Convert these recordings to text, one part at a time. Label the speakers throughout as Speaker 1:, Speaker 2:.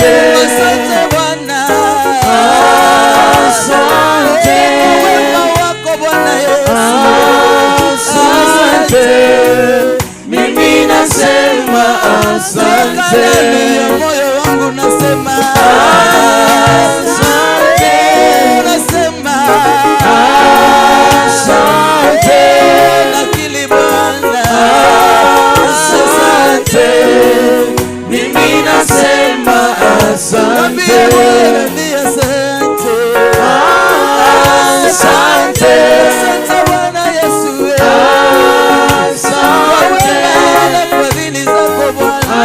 Speaker 1: asante Bwana,
Speaker 2: asante
Speaker 1: wema wako Bwana Yesu,
Speaker 2: asante, mimi nasema asante,
Speaker 1: moyo wangu nasema
Speaker 2: asante,
Speaker 1: nasema
Speaker 2: asante,
Speaker 1: nakili Bwana,
Speaker 2: asante, mimi nasema asante, asante,
Speaker 1: asante Bwana Yesu,
Speaker 2: asante,
Speaker 1: fadhili zako Bwana,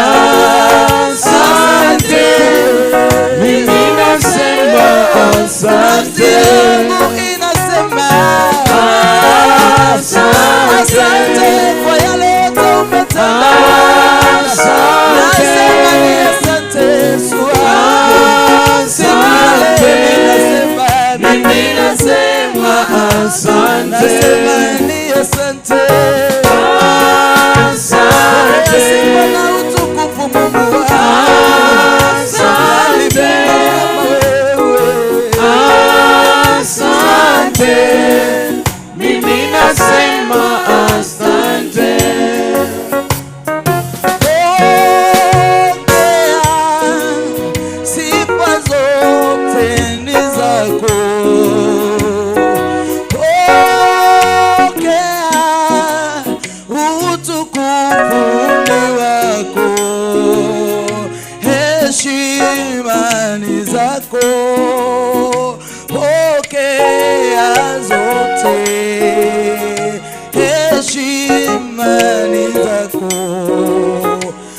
Speaker 2: asante, mimi nasema asante,
Speaker 1: inasema
Speaker 2: asante
Speaker 1: kwa yale yote umetenda,
Speaker 2: asante,
Speaker 1: asante Yesu,
Speaker 2: asante, mimi nasema asante,
Speaker 1: asante
Speaker 2: asante,
Speaker 1: na utukufu Mungu wangu,
Speaker 2: asante, asante, mimi nasema asante.
Speaker 1: sifa zote ni zako, pokea utukufu ni wako, heshima ni zako, pokea zote, heshima ni zako,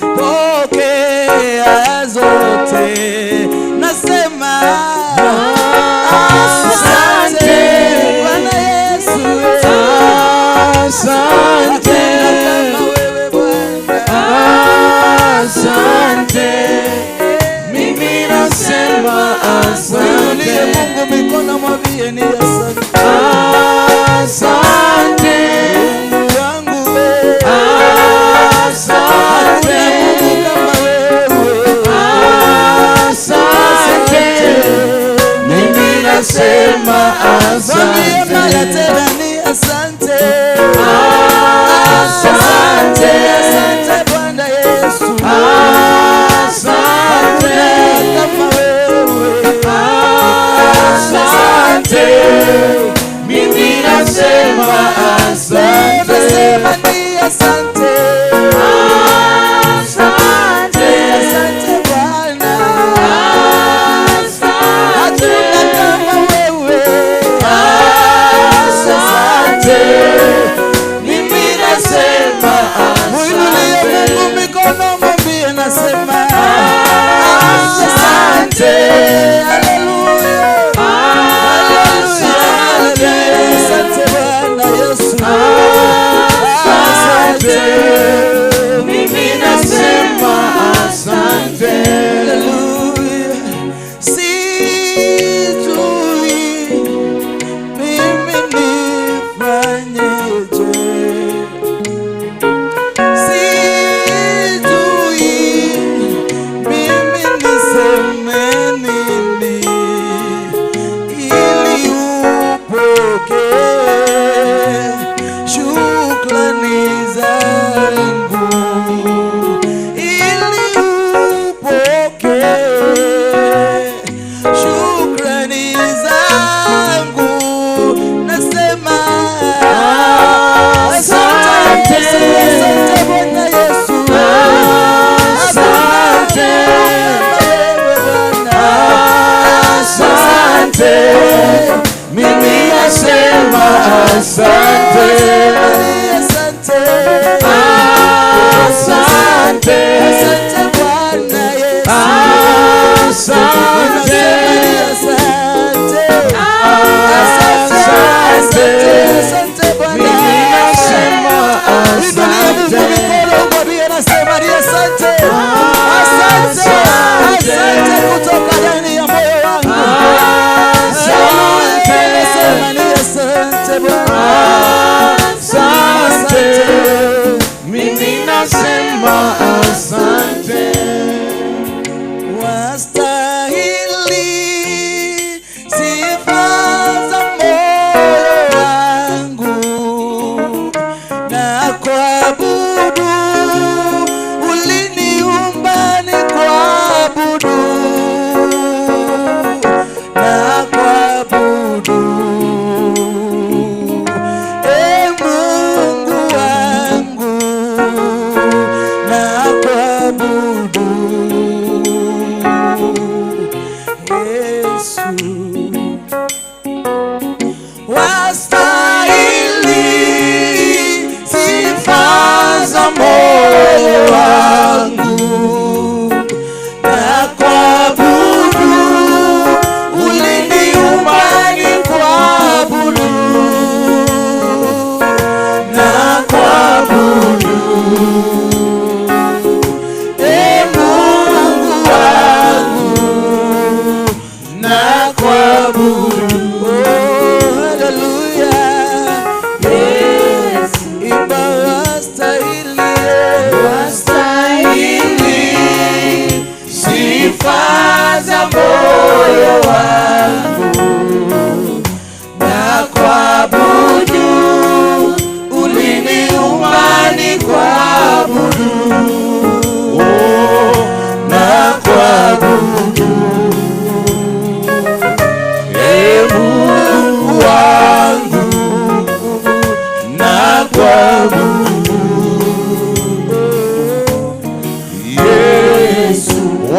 Speaker 1: pokea zote, nasema asante Bwana Yesu,
Speaker 2: Asante,
Speaker 1: kama wewe Bwana,
Speaker 2: asante, mimi nasema asante.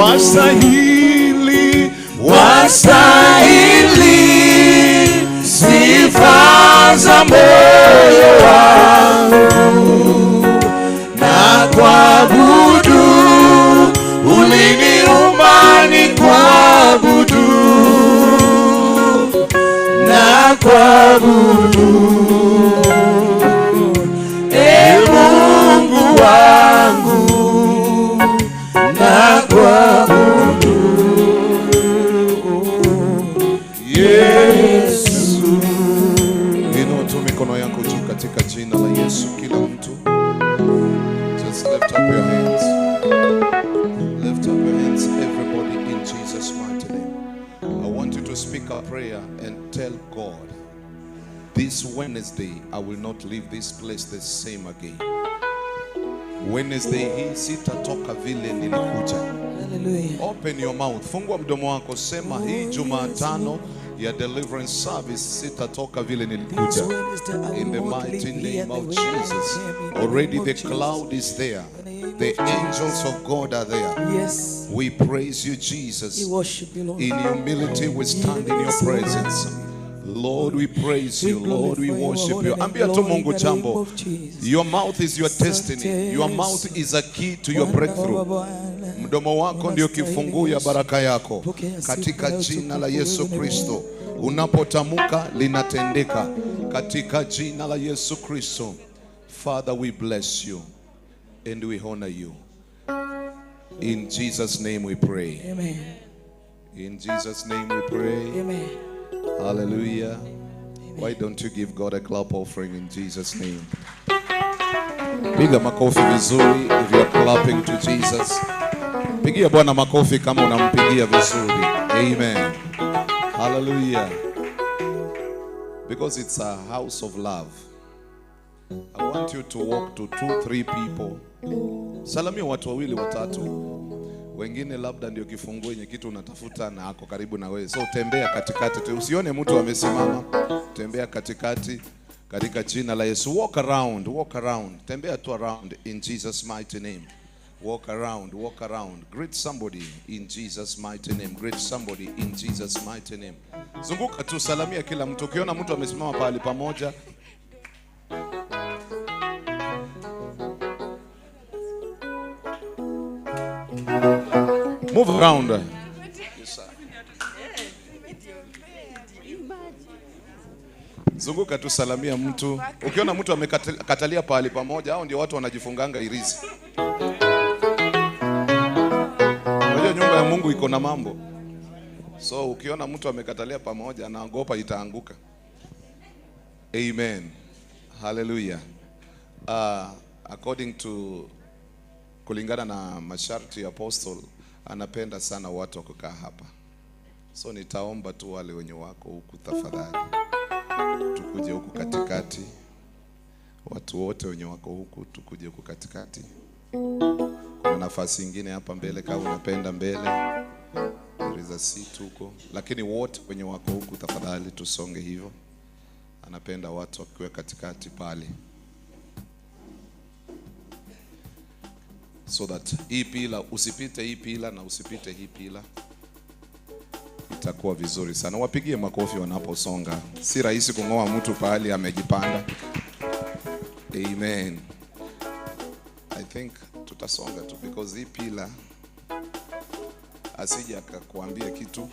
Speaker 2: wastahili, wastahili sifa za moyo wangu, na kuabudu, uliniumba ni kuabudu, na kuabudu, Mungu wangu, na kuabudu Yesu. Inua tu mikono yako juu katika jina la Yesu. Kila mtu just lift up your hands. Lift up your hands, everybody, in Jesus' mighty name. I want you to speak a prayer and tell God, this Wednesday I will not leave this place the same again. Wednesday hii sitatoka vile nilikuja.
Speaker 1: Hallelujah.
Speaker 2: Open your mouth. Fungua mdomo wako, sema hii Jumatano ya Deliverance service sitatoka vile nilikuja. In the mighty name of Jesus. Already the cloud is there. The angels of God are there.
Speaker 1: Yes.
Speaker 2: We praise you, Jesus.
Speaker 1: We worship you, Lord.
Speaker 2: In humility we stand in your presence. Lord, we praise you. Lord, we worship you. Ambia tu Mungu jambo. Your mouth is your destiny. Your mouth is a key to your breakthrough. Mdomo wako ndio kifunguo ya baraka yako. Katika jina la Yesu Kristo. Unapotamka linatendeka. Katika jina la Yesu Kristo. Father, we bless you and we honor you. In Jesus' name we pray.
Speaker 1: Amen.
Speaker 2: In Jesus' name we pray.
Speaker 1: Amen.
Speaker 2: Hallelujah. Why don't you give God a clap offering in Jesus' name? Piga makofi vizuri if you are clapping to Jesus. Pigia Bwana makofi kama unampigia vizuri. Amen. Hallelujah. Because it's a house of love. I want you to walk to 2-3 people. Salamia watu wawili watatu. Wengine labda ndio kifunguo yenye kitu unatafuta na ako karibu na wewe. So tembea katikati. Usione mtu amesimama. Tembea katikati katika jina la Yesu. Walk around, walk around. Tembea tu around in Jesus' mighty name. Walk around, walk around. Greet somebody in Jesus' mighty name. Greet somebody in Jesus' mighty name. Zunguka tu, salamia kila mtu. Ukiona mtu amesimama pahali pamoja, move around. Yes, sir. Zunguka tu, salamia mtu. Ukiona mtu amekatalia pahali pamoja, hao ndio watu wanajifunganga irizi. Unajua nyumba ya Mungu iko na mambo. So ukiona mtu amekatalia pamoja, anaogopa itaanguka. Amen. Hallelujah. According to kulingana na masharti ya Apostle, anapenda sana watu kukaa hapa. So nitaomba tu wale wenye wako huku, tafadhali tukuje huku katikati. Watu wote wenye wako huku tukuje huku katikati. Kuna nafasi nyingine hapa mbele kama unapenda mbele. There is a seat huko. Lakini wote wenye wako huku tafadhali tusonge hivyo. Anapenda watu wakiwa katikati pale. So that hii pila, usipite hii pila na usipite hii pila. Itakuwa vizuri sana. Wapigie makofi wanaposonga. Si rahisi kungoa mtu pahali amejipanda. Amen. I think tutasonga tu because hii pila asije akakuambia kitu.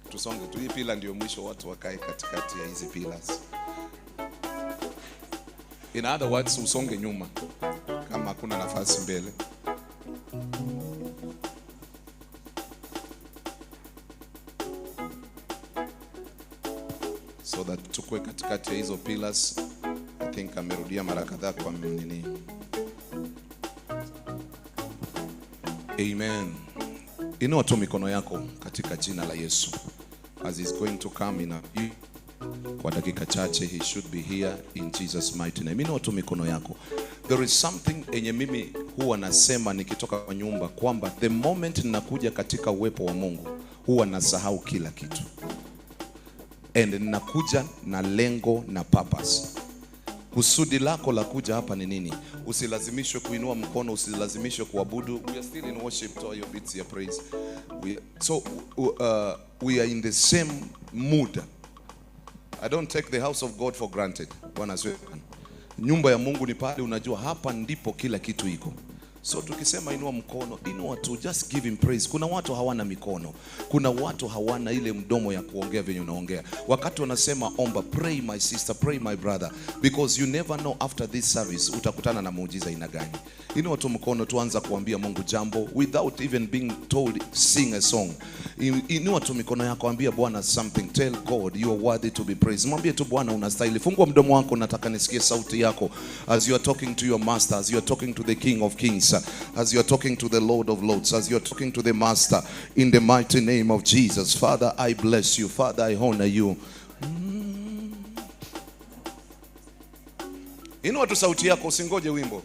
Speaker 2: Tusonge tu, hii pila ndio mwisho, watu wakae katikati ya hizi pillars. In other words, usonge nyuma kama hakuna nafasi mbele. So that tukue katikati ya hizo pillars. I think amerudia mara kadhaa kwa nini. Amen. Inua tu mikono yako katika jina la Yesu. As he's going to come in kwa dakika chache, he should be here in Jesus' mighty name. Inua tu mikono yako. There is something enye mimi huwa nasema nikitoka kwa nyumba kwamba the moment ninakuja katika uwepo wa Mungu huwa nasahau kila kitu. And ninakuja na lengo na purpose. Kusudi lako la kuja hapa ni nini? Usilazimishwe kuinua mkono, usilazimishwe kuabudu. We are still in worship, to your beats, your praise. We are in the same mood. I don't take the house of God for granted. Bwana asifiwe. Nyumba ya Mungu ni pale unajua hapa ndipo kila kitu iko. So tukisema inua mkono, inua tu, just give him praise. Kuna watu hawana mikono. Kuna watu hawana ile mdomo ya kuongea venye unaongea. Wakati wanasema omba, pray my sister, pray my brother, because you never know after this service utakutana na muujiza ina gani. Inua tu mkono, tuanza kuambia Mungu jambo without even being told sing a song. Inua tu mikono yako, ambia Bwana something. Tell God you are worthy to be praised. Mwambie tu Bwana unastahili. Fungua mdomo wako, nataka nisikie sauti yako as you are talking to your master, as you are talking to the King of Kings, as you are talking to the Lord of Lords, as you are talking to the Master, in the mighty name of Jesus. Father, I bless you. Father, I honor you. Inua tu sauti yako, usingoje wimbo.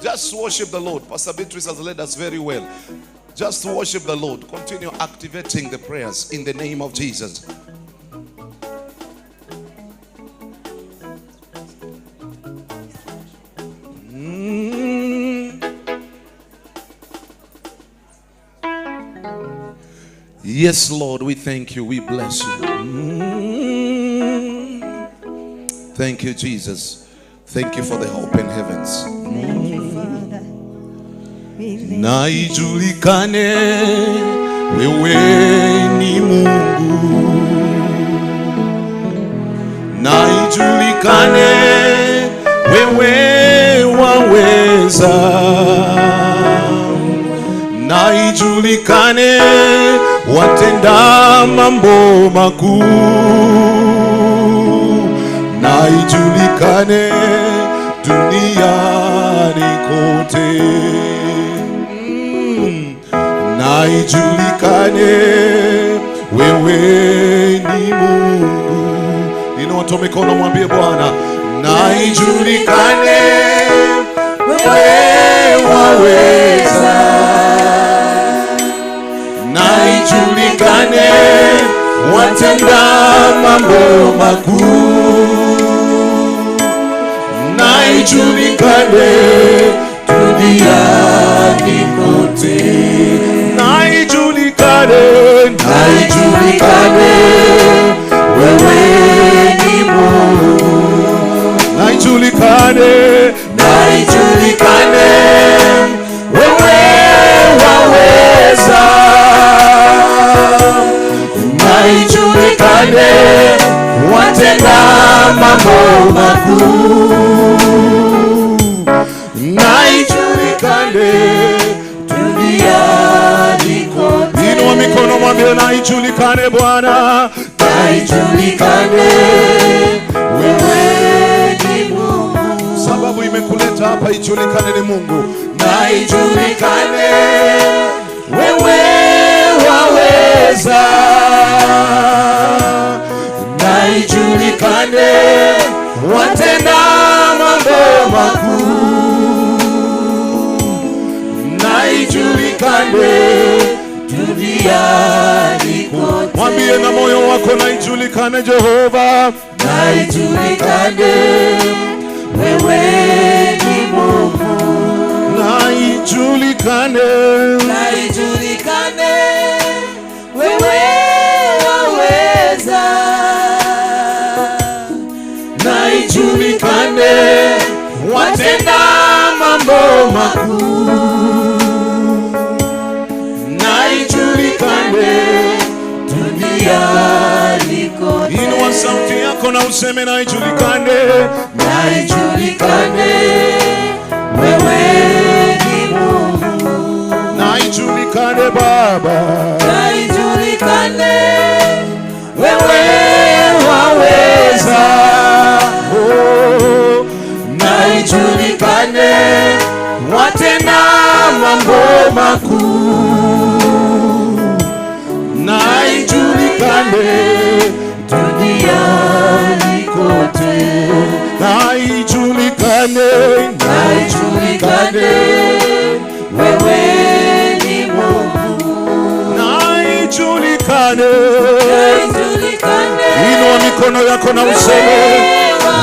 Speaker 2: Just worship the Lord. Pastor Beatrice has led us very well. Just worship the Lord. Continue activating the prayers in the name of Jesus. Yes, Lord, we thank you. We bless you. Thank you, Jesus. Thank you for the open heavens.
Speaker 3: Thank you, Father.
Speaker 2: Na ijulikane wewe ni Mungu. Na ijulikane wewe waweza. Na ijulikane watenda mambo makuu. Na ijulikane duniani kote. Na ijulikane wewe ni Mungu. Inua tu mikono, mwambie Bwana, na ijulikane wewe waweza. Na ijulikane watenda mambo makuu. Na ijulikane duniani kote. Na ijulikane wewe ni Mungu. Na ijulikane wewe waweza. Na ijulikane watenda mambo makuu. Na ijulikane duniani kote. Inua mikono, mwambie na ijulikane Bwana. Na ijulikane wewe ni Mungu. Sababu imekuleta hapa, ijulikane ni Mungu. Na ijulikane wewe waweza. Na ijulikane watenda mambo makuu. Na ijulikane duniani kote. Mwambie na moyo wako, na ijulikane Jehova. Na ijulikane wewe ni Mungu. Na ijulikane wewe waweza. Na ijulikane watenda mambo makuu. Na ijulikane duniani kote. Inua sauti yako na useme na ijulikane. Na ijulikane wewe ni Mungu. Na ijulikane Baba. Na ijulikane wewe waweza. Oh, na ijulikane watenda mambo makuu. Na ijulikane duniani kote. Na ijulikane wewe ni Mungu. Na ijulikane yako na useme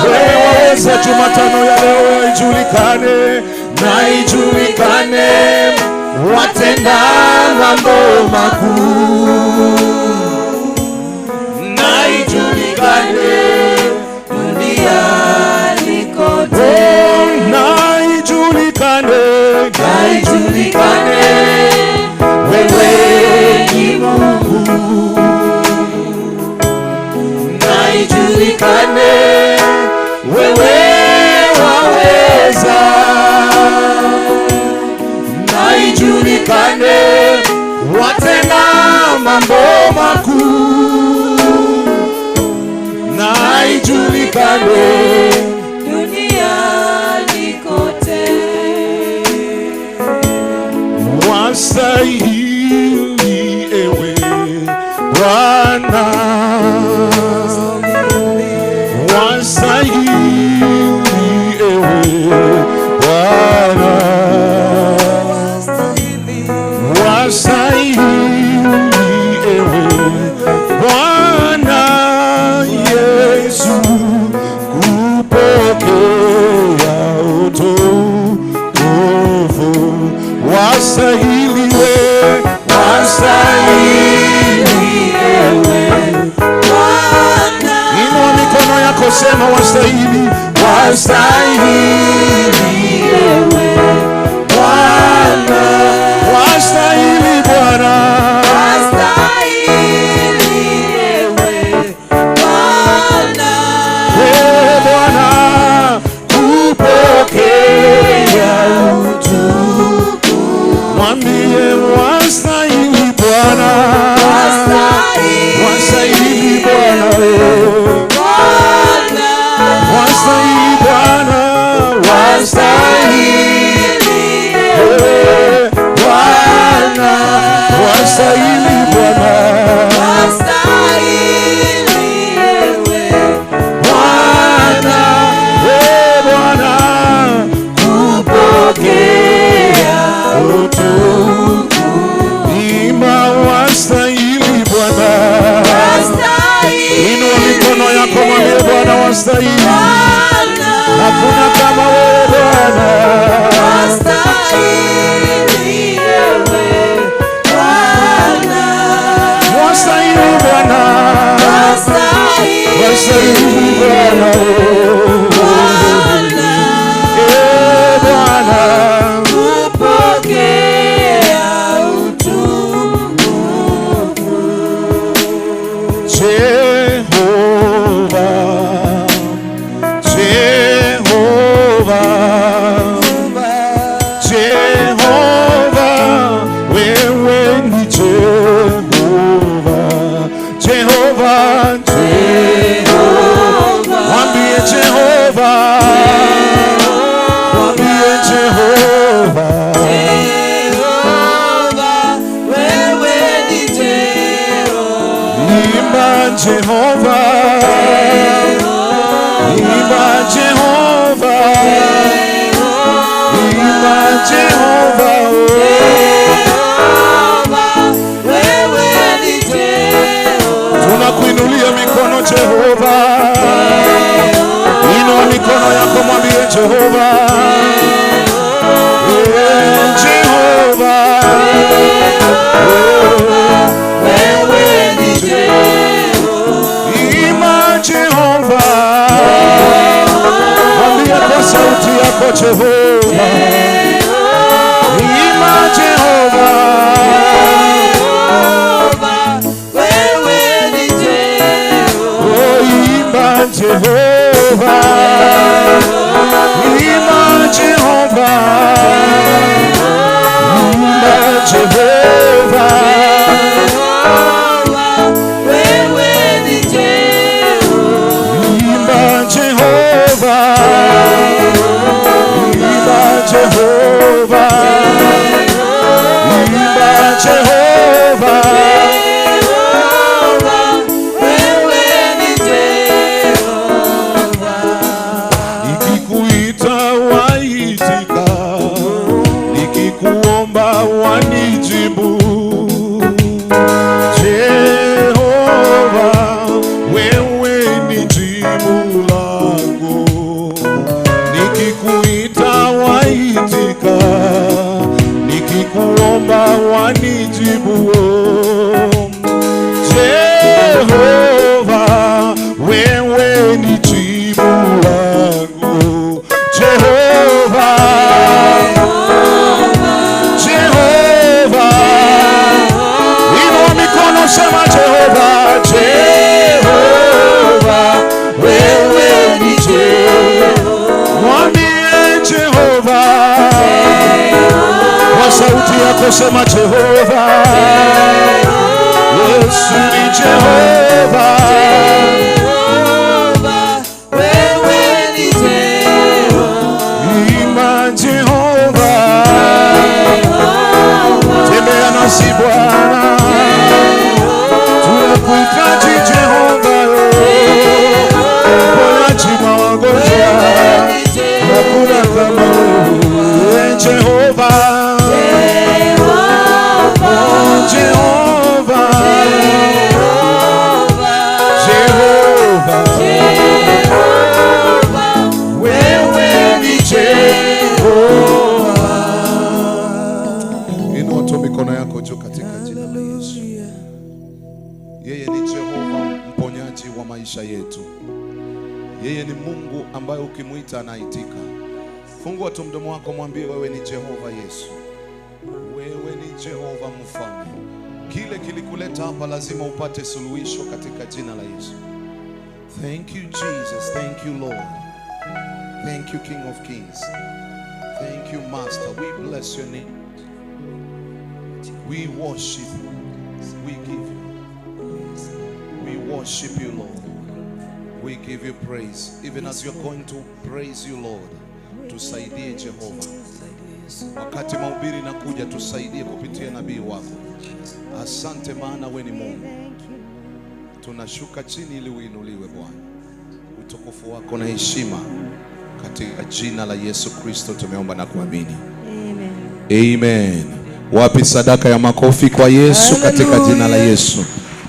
Speaker 2: wewe waweza. Jumatano ya leo ijulikane na ijulikane, watenda mambo makuu, na ijulikane duniani kote, na ijulikane wewe ni Mungu, na ijulikane wewe waweza, na ijulikane watenda mambo makuu, na ijulikane duniani kote. Wastahili ewe Bwana, wastahili ewe Bwana, wastahili ewe Bwana Yesu, kupokea utukufu. Wastahili we, wastahili ewe Bwana. Inua mikono yako, sema wastahili, wastahili ewe Bwana, wastahili Bwana, wastahili ewe Bwana, ewe Bwana, kupokea utukufu. Mwambie wastahili Bwana, wastahili Bwana, wastahili Bwana, wastahili Bwana, wastahili Bwana, Bwana, Bwana, kupokea utukufu. Imba wastahili Bwana, inua mikono yako, mwambie Bwana wastahili. Hakuna kama wewe Bwana, wastahili ewe Bwana, wastahili Bwana, wastahili Bwana, Bwana, kupokea utukufu. Jehova, Jehova, Jehova, wewe ni Jehova, Jehova, Jehova, mwambie Jehova, mwambie Jehova, Jehova, wewe ni Jehova, imba Jehova, imba Jehova, imba Jehova, wewe ni Jehova. Tunakuinulia mikono Jehova, inua mikono yako, mwambie Jehova, Jehova, wewe ni Jehova, imba Jehova, mwambie kwa sauti yako Jehova, imba Jehova, wewe ni Jehova, imba Jehova, imba Jehova, imba Jehova, wewe ni Jehova, imba Jehova, imba Jehova, imba Jehova, wewe ni Jehova. Nikikuita waitika, nikikuomba wanijibu. Jehova, wewe ni Jehova. Mwambie Jehova, kwa sauti yako sema Jehova. Yesu ni Jehova.
Speaker 1: Wewe ni Jehova.
Speaker 2: Ima Jehova. Tembea nasi Bwana. Tunakuhitaji Jehova. Mponyaji magonjwa. Hakuna kama wewe Jehova. Jehova. Wewe ni Jehova. Inua tu mikono yako juu katika jina la Yesu. Yeye ni Jehova, mponyaji wa maisha yetu. Yeye ni Mungu ambaye ukimuita anaitika. Fungua tu mdomo wako, mwambie wewe ni Jehova Yesu. Wewe ni Jehova mfalme. Kile kilikuleta hapa lazima upate suluhisho katika jina la Yesu. Thank you Jesus, thank you Lord. Thank you King of Kings. Thank you Master. We bless your name. We worship you. We give you. We worship you Lord. We give you praise. Even as you're going to praise you Lord, tusaidie Jehova. Wakati mahubiri nakuja, tusaidie kupitia nabii wako. Asante maana wewe ni Mungu. Tunashuka chini ili uinuliwe Bwana. Utukufu wako na heshima katika jina la Yesu Kristo tumeomba na kuamini. Amen. Amen. Wapi sadaka ya makofi kwa Yesu katika jina la Yesu.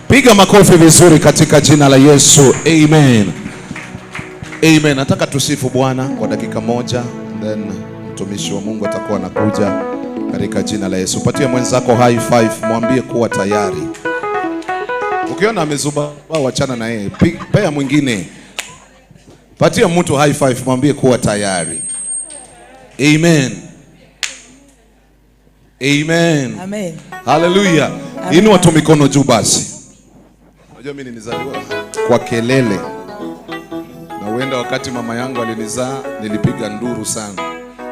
Speaker 2: Piga makofi vizuri katika jina la Yesu. Amen. Amen. Nataka tusifu Bwana kwa dakika moja, then mtumishi wa Mungu atakuwa anakuja katika jina la Yesu. Patia mwenzako high five, mwambie kuwa tayari. Ukiona amezuba, wachana na yeye. Pea mwingine. Patia mtu high five, mwambie kuwa tayari. Amen. Amen.
Speaker 1: Amen.
Speaker 2: Hallelujah. Inua tu mikono juu basi. Unajua mimi nilizaliwa kwa kelele. Na huenda wakati mama yangu alinizaa nilipiga nduru sana.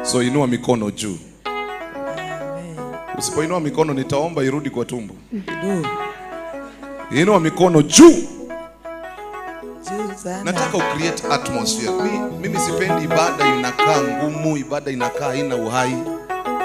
Speaker 2: So inua mikono juu. Usipoinua mikono nitaomba irudi kwa tumbo. Inua mikono juu. Nataka ucreate atmosphere. Mimi sipendi ibada inakaa ngumu, ibada inakaa haina uhai.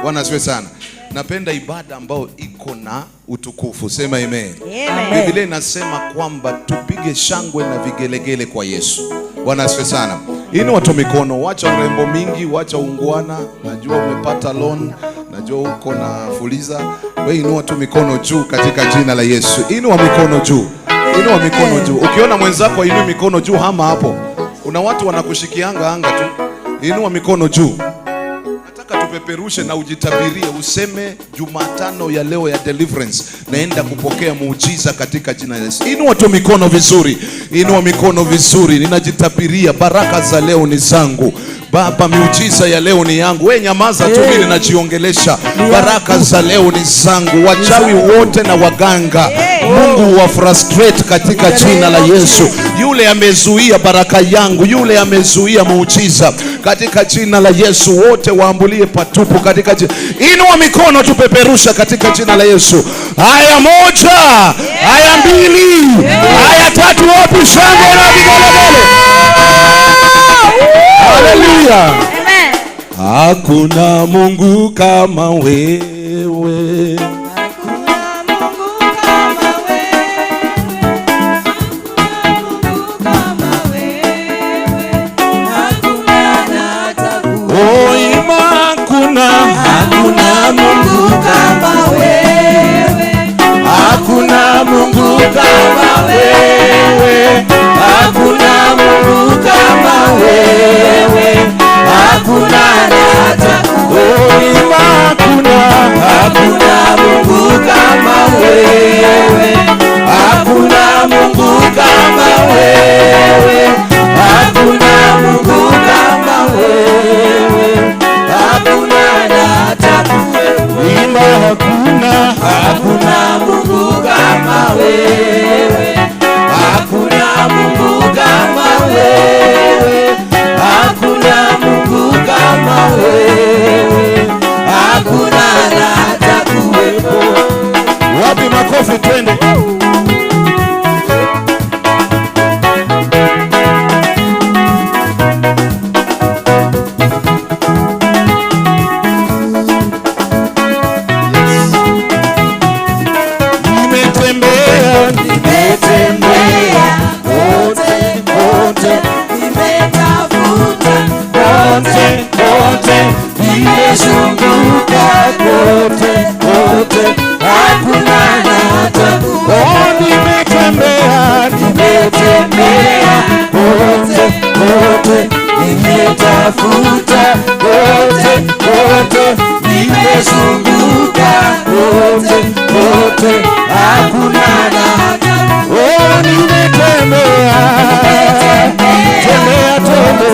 Speaker 2: Bwana asifiwe sana. Napenda ibada ambayo iko na utukufu. Sema amen. Amen. Biblia inasema kwamba tupige shangwe na vigelegele kwa Yesu. Bwana asifiwe sana. Inua tu mikono, wacha urembo mingi, wacha ungwana. Najua umepata loan, najua uko na fuliza. Wewe inua tu mikono juu katika jina la Yesu. Inua mikono juu. Inua mikono juu. Ukiona mwenzako inua mikono juu, hama hapo. Kuna watu wanakushikianga anga tu. Inua mikono juu. Nataka tupeperushe na ujitabirie, useme Jumatano ya leo ya Deliverance naenda kupokea muujiza katika jina la Yesu. Inua tu mikono vizuri. Inua mikono vizuri. Ninajitabiria baraka za leo ni zangu. Baba, miujiza ya leo ni yangu. Wewe nyamaza tu, mimi ninajiongelesha. Baraka za leo ni zangu. Wachawi wote na waganga, Mungu wa frustrate katika jina la Yesu. Yule amezuia baraka yangu, yule amezuia muujiza katika jina la Yesu, wote waambulie patupu katika jina. Inua mikono tupeperusha katika jina la Yesu. Haya moja, haya mbili, haya tatu, wapi shangwe na vigelegele. Hallelujah. Amen. Hakuna Mungu kama wewe.
Speaker 1: Hakuna Mungu kama wewe. Hakuna Mungu kama wewe. Hakuna hata
Speaker 2: Oh, ima hakuna
Speaker 1: Mungu kama wewe.
Speaker 2: Hakuna Mungu kama wewe.
Speaker 1: Hakuna Mungu kama wewe. Hakuna hata
Speaker 2: Oh, ima
Speaker 1: hakuna Mungu kama wewe. Hakuna Mungu kama wewe. Hakuna Mungu kama wewe. Hakuna hata
Speaker 2: ima
Speaker 1: hakuna Mungu kama wewe. Hakuna Mungu kama wewe. Hakuna nimetafuta kote kote, nimezunguka kote kote, hakuna na hata. Oh, nimetembea tembea kote,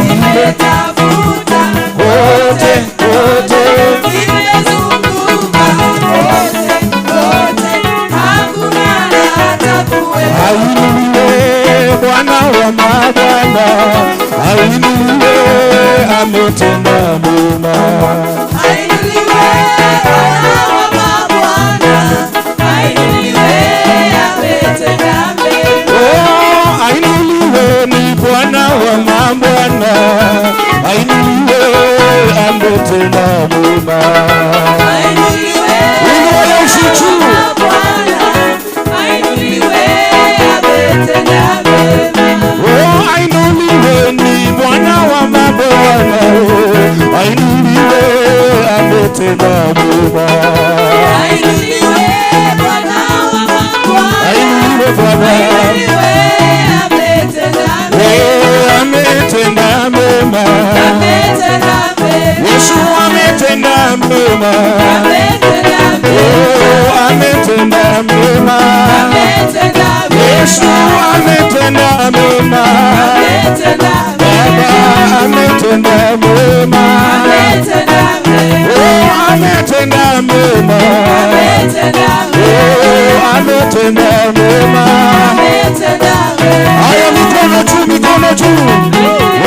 Speaker 1: nimetafuta kote kote, nimezunguka kote kote, hakuna na hata kuwepo. Ainuliwe Bwana wa mabwana, ainuliwe, ametenda mema. Ainuliwe Bwana wa mabwana, ainuliwe, ametenda mema. Oh, ainuliwe ni Bwana wa mabwana, ainuliwe, ametenda mema. Ainuliwe Bwana, ainuliwe, ametenda mema. Oh, ainuliwe ni Bwana wa mabwana, ainuliwe, ametenda mema. Ainuliwe Bwana wa mabwana, ainuliwe Bwana, ainuliwe, ametenda mema. Ametenda mema, ametenda mema. Yesu ametenda mema, ametenda mema. Ametenda mema, ametenda mema. Yesu ametenda mema, ametenda mema. Ametenda mema, ametenda mema. Ametenda mema, ametenda mema. Ametenda mema, ametenda mema. Haya, mikono juu, mikono juu.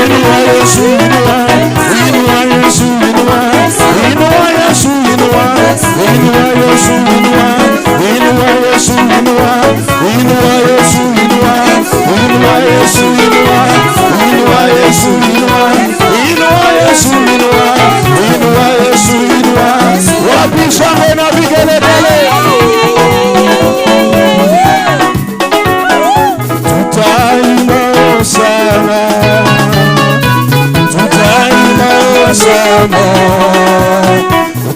Speaker 1: Inua Yesu, inua. Inua Yesu, inua. Inua Yesu, inua. Inua Yesu, inua. Inua Yesu, inua. Inua Yesu, inua. Inua Yesu, inua. Inua Yesu, inua. Inua Yesu, inua. Inua Yesu, inua. Wapi shangwe na vigelegele? Tutaimba sana, tutaimba sana,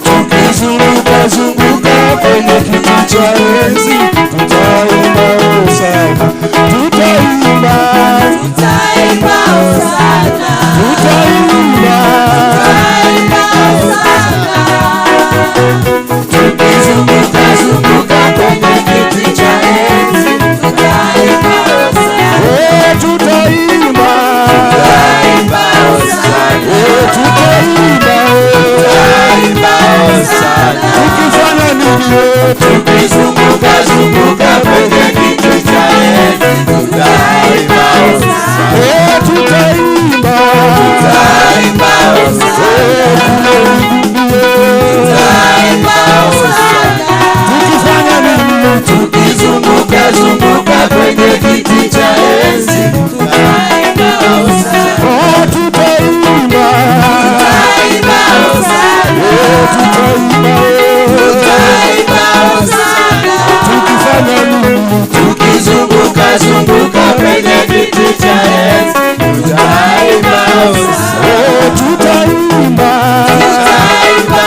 Speaker 1: tukizunguka zunguka kwenye kiti cha enzi. Tutaimba sana, tutaimba, tutaimba sana, tutaimba, tutaimba sana, tukizunguka zunguka kwenye kiti cha enzi. Tutaimba sana, tutaimba, tutaimba sana, tutaimba, tutaimba sana. Tukifanya nini? Tukizunguka zunguka kwenye kiti cha enzi. Tutaimba sana, tutaimba, tutaimba sana, tutaimba sana. Tukifanya nini? Tukizunguka zunguka kwenye kiti cha enzi. Tutaimba sana, tutaimba, tutaimba sana, tutaimba, tutaimba sana. Tukifanya nini? Tukizunguka zunguka kwenye kiti cha enzi. Tutaimba sana, tutaimba, tutaimba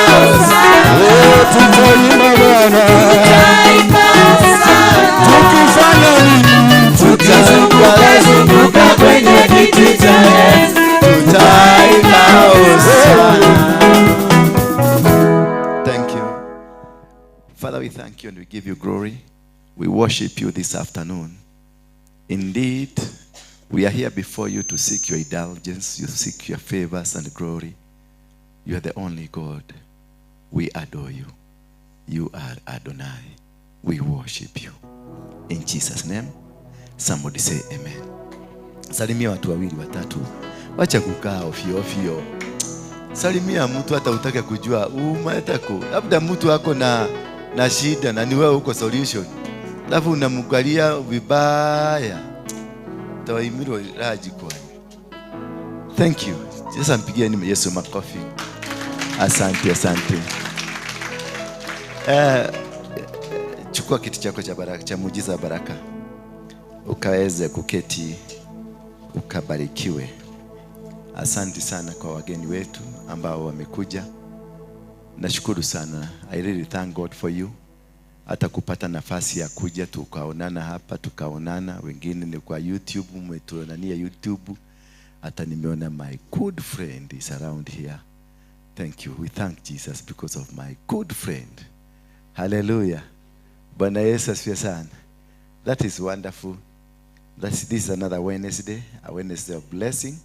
Speaker 1: sana, tutaimba Bwana, tutaimba sana. Tukifanya nini? Tukizunguka zunguka kwenye kiti cha enzi. Tutaimba sana.
Speaker 3: Thank you. Father, we thank you and we give you glory. We worship you this afternoon. Indeed, we are here before you to seek your indulgence, you seek your favors and glory. You are the only God. We adore you. You are Adonai. We worship you. In Jesus' name, somebody say amen. Salimia watu wawili watatu. Wacha kukaa ofio ofio. Salimia mtu hata utake kujua umetako. Labda mtu wako na shida na ni wewe uko solution. Alafu unamwangalia vibaya. Tawaimiro raji kwani. Thank you. Sasa mpigieni Yesu makofi. Asante, asante. Chukua kiti chako cha baraka, cha muujiza baraka. Ukaweze kuketi, ukabarikiwe. Asante sana kwa wageni wetu ambao wamekuja. Nashukuru sana. I really thank God for you. Hata kupata nafasi ya kuja tukaonana hapa, tukaonana. Wengine ni kwa YouTube, umetuonania YouTube. Hata nimeona my good friend is around here. Thank you. We thank Jesus because of my good friend. Hallelujah. Bwana Yesu asifiwe sana. That is wonderful. This is another Wednesday, a Wednesday of blessing.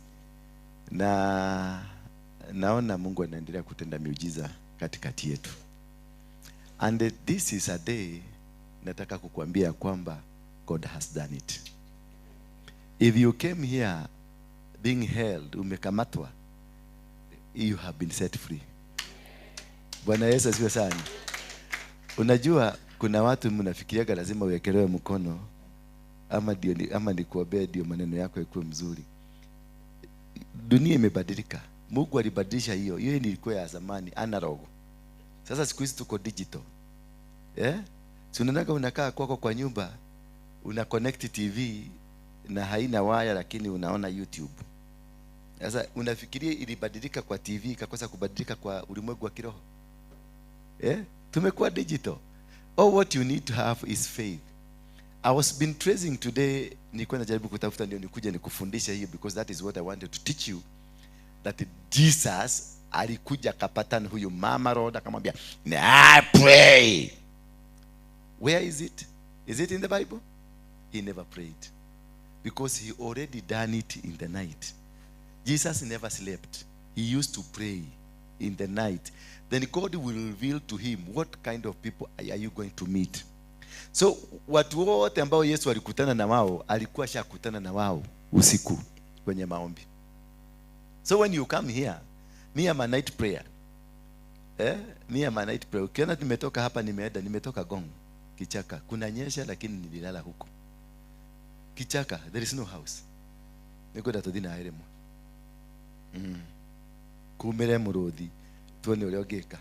Speaker 3: Na naona Mungu anaendelea kutenda miujiza katikati yetu. And this is a day nataka kukuambia kwamba God has done it. If you came here being held, umekamatwa, you have been set free. Bwana Yesu asifiwe sana. Unajua kuna watu mnafikiriaga lazima uwekelewe mkono ama ni kuombea ndio maneno yako yakuwe mzuri. Dunia imebadilika. Mungu alibadilisha hiyo. Hiyo ilikuwa ya zamani analog. Sasa siku hizi tuko digital. Si unakaa kwako kwa nyumba, una connect TV na haina waya lakini unaona YouTube. Sasa unafikiria ilibadilika kwa TV ikakosa kubadilika kwa ulimwengu wa kiroho? Tumekuwa digital. All what you need to have is faith. I was been tracing today, nilikuwa najaribu kutafuta ndio nikuje nikufundisha hiyo, because that is what I wanted to teach you, that Jesus alikuja kapatana huyu mama roda akamwambia, "I pray." Where is it? Is it in the Bible? He never prayed because he already done it in the night. Jesus never slept. He used to pray in the night. Then God will reveal to him what kind of people are you going to meet. So watu wote ambao Yesu alikutana na wao, alikuwa shakutana na wao usiku kwenye maombi. So when you come here, me am a night prayer. Me am a night prayer. Ukiona nimetoka hapa nimetoka Gong, Kichaka. Kuna nyesha lakini nililala huko. Kichaka, there is no house. Niko datodina hairemo. Kumere murodhi, tuone ule ogeka.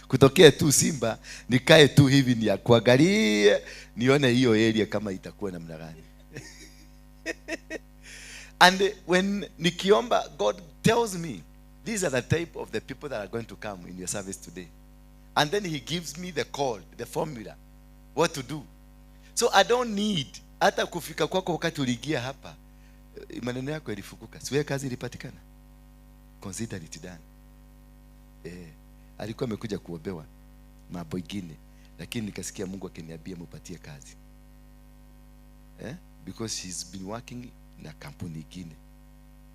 Speaker 3: Kutokea tu Simba, nikae tu hivi ni ya kuangalia, nione hiyo area kama itakuwa namna gani. And when nikiomba, God tells me, these are the type of the people that are going to come in your service today. And then he gives me the code, the formula, what to do. So I don't need, hata kufika kwako wakati uliingia hapa, maneno yako yalifukuka. Siwe kazi ilipatikana. Consider it done. Alikuwa amekuja kuombewa mambo mengine, lakini nikasikia Mungu akiniambia mupatie kazi. Because he's been working na kampuni nyingine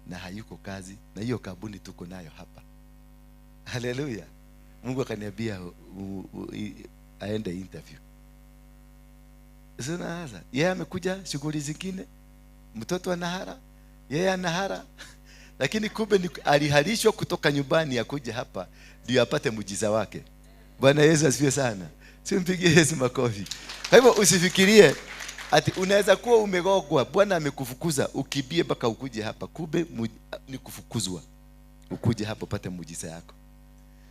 Speaker 3: na hayuko kazi, na hiyo kampuni tuko nayo hapa. Hallelujah. Mungu akaniambia aende interview. Sasa yeye amekuja shughuli zingine, mtoto anahara, yeye anahara. Lakini kumbe alihalishwa kutoka nyumbani ya kuja hapa ndio apate muujiza wake. Bwana Yesu asifiwe sana. Simpigie Yesu makofi. Kwa hivyo usifikirie ati unaweza kuwa umegogwa, Bwana amekufukuza ukibie mpaka ukuje hapa. Kumbe ni kufukuzwa. Ukuje hapa upate muujiza yako.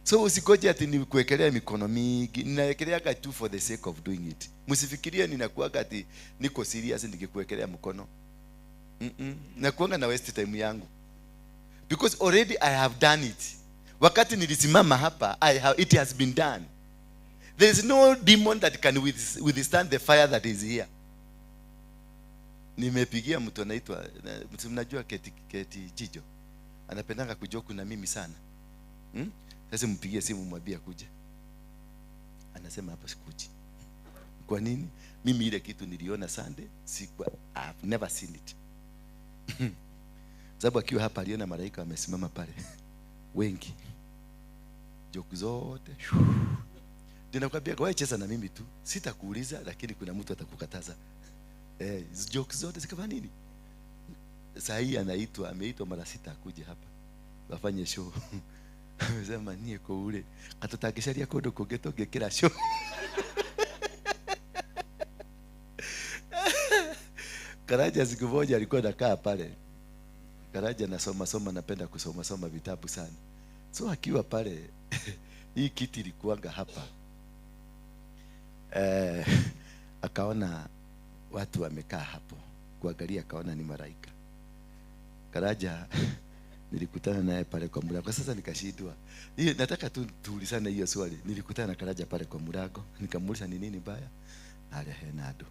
Speaker 3: So usikoje ati nikuwekelea mikono mingi. Ninawekelea tu for the sake of doing it. Msifikirie ninakuwa ati niko serious nikikuwekelea mkono. Nakuanga na waste time yangu. Because already I have done it. Wakati nilisimama hapa, it has been done. There is no demon that can withstand the fire that is here. Nimepigia mtu anaitwa, mnajua Keti Jijo. Anapendanga kujoku na mimi sana. Sasa mpigie simu mwambie kuja. Anasema hapa sikuji. Kwa nini? Mimi ile kitu niliona Sunday, I've never seen it. Sababu akiwa hapa aliona malaika wamesimama pale. Wengi. Joke zote. Ninakwambia wewe cheza na mimi tu. Sitakuuliza lakini kuna mtu atakukataza. Joke zote zikafanya nini? Sasa hii ameitwa mara 6 akuje hapa. Wafanye show. Amesema nie kwa ule. Atatagisharia kodo kogetoge kila show. Karaja siku moja alikuwa anakaa pale. Karaja nasoma napenda kusoma vitabu sana. So akiwa pale hii kiti ilikuanga hapa. Akaona watu wamekaa hapo. Kuangalia akaona ni malaika. Karaja nilikutana naye pale kwa mlango. Sasa nikashindwa. Hiyo nataka tu tuulizane hiyo swali. Nilikutana na Karaja pale kwa mlango. Nikamuuliza ni nini baya? Ale henado.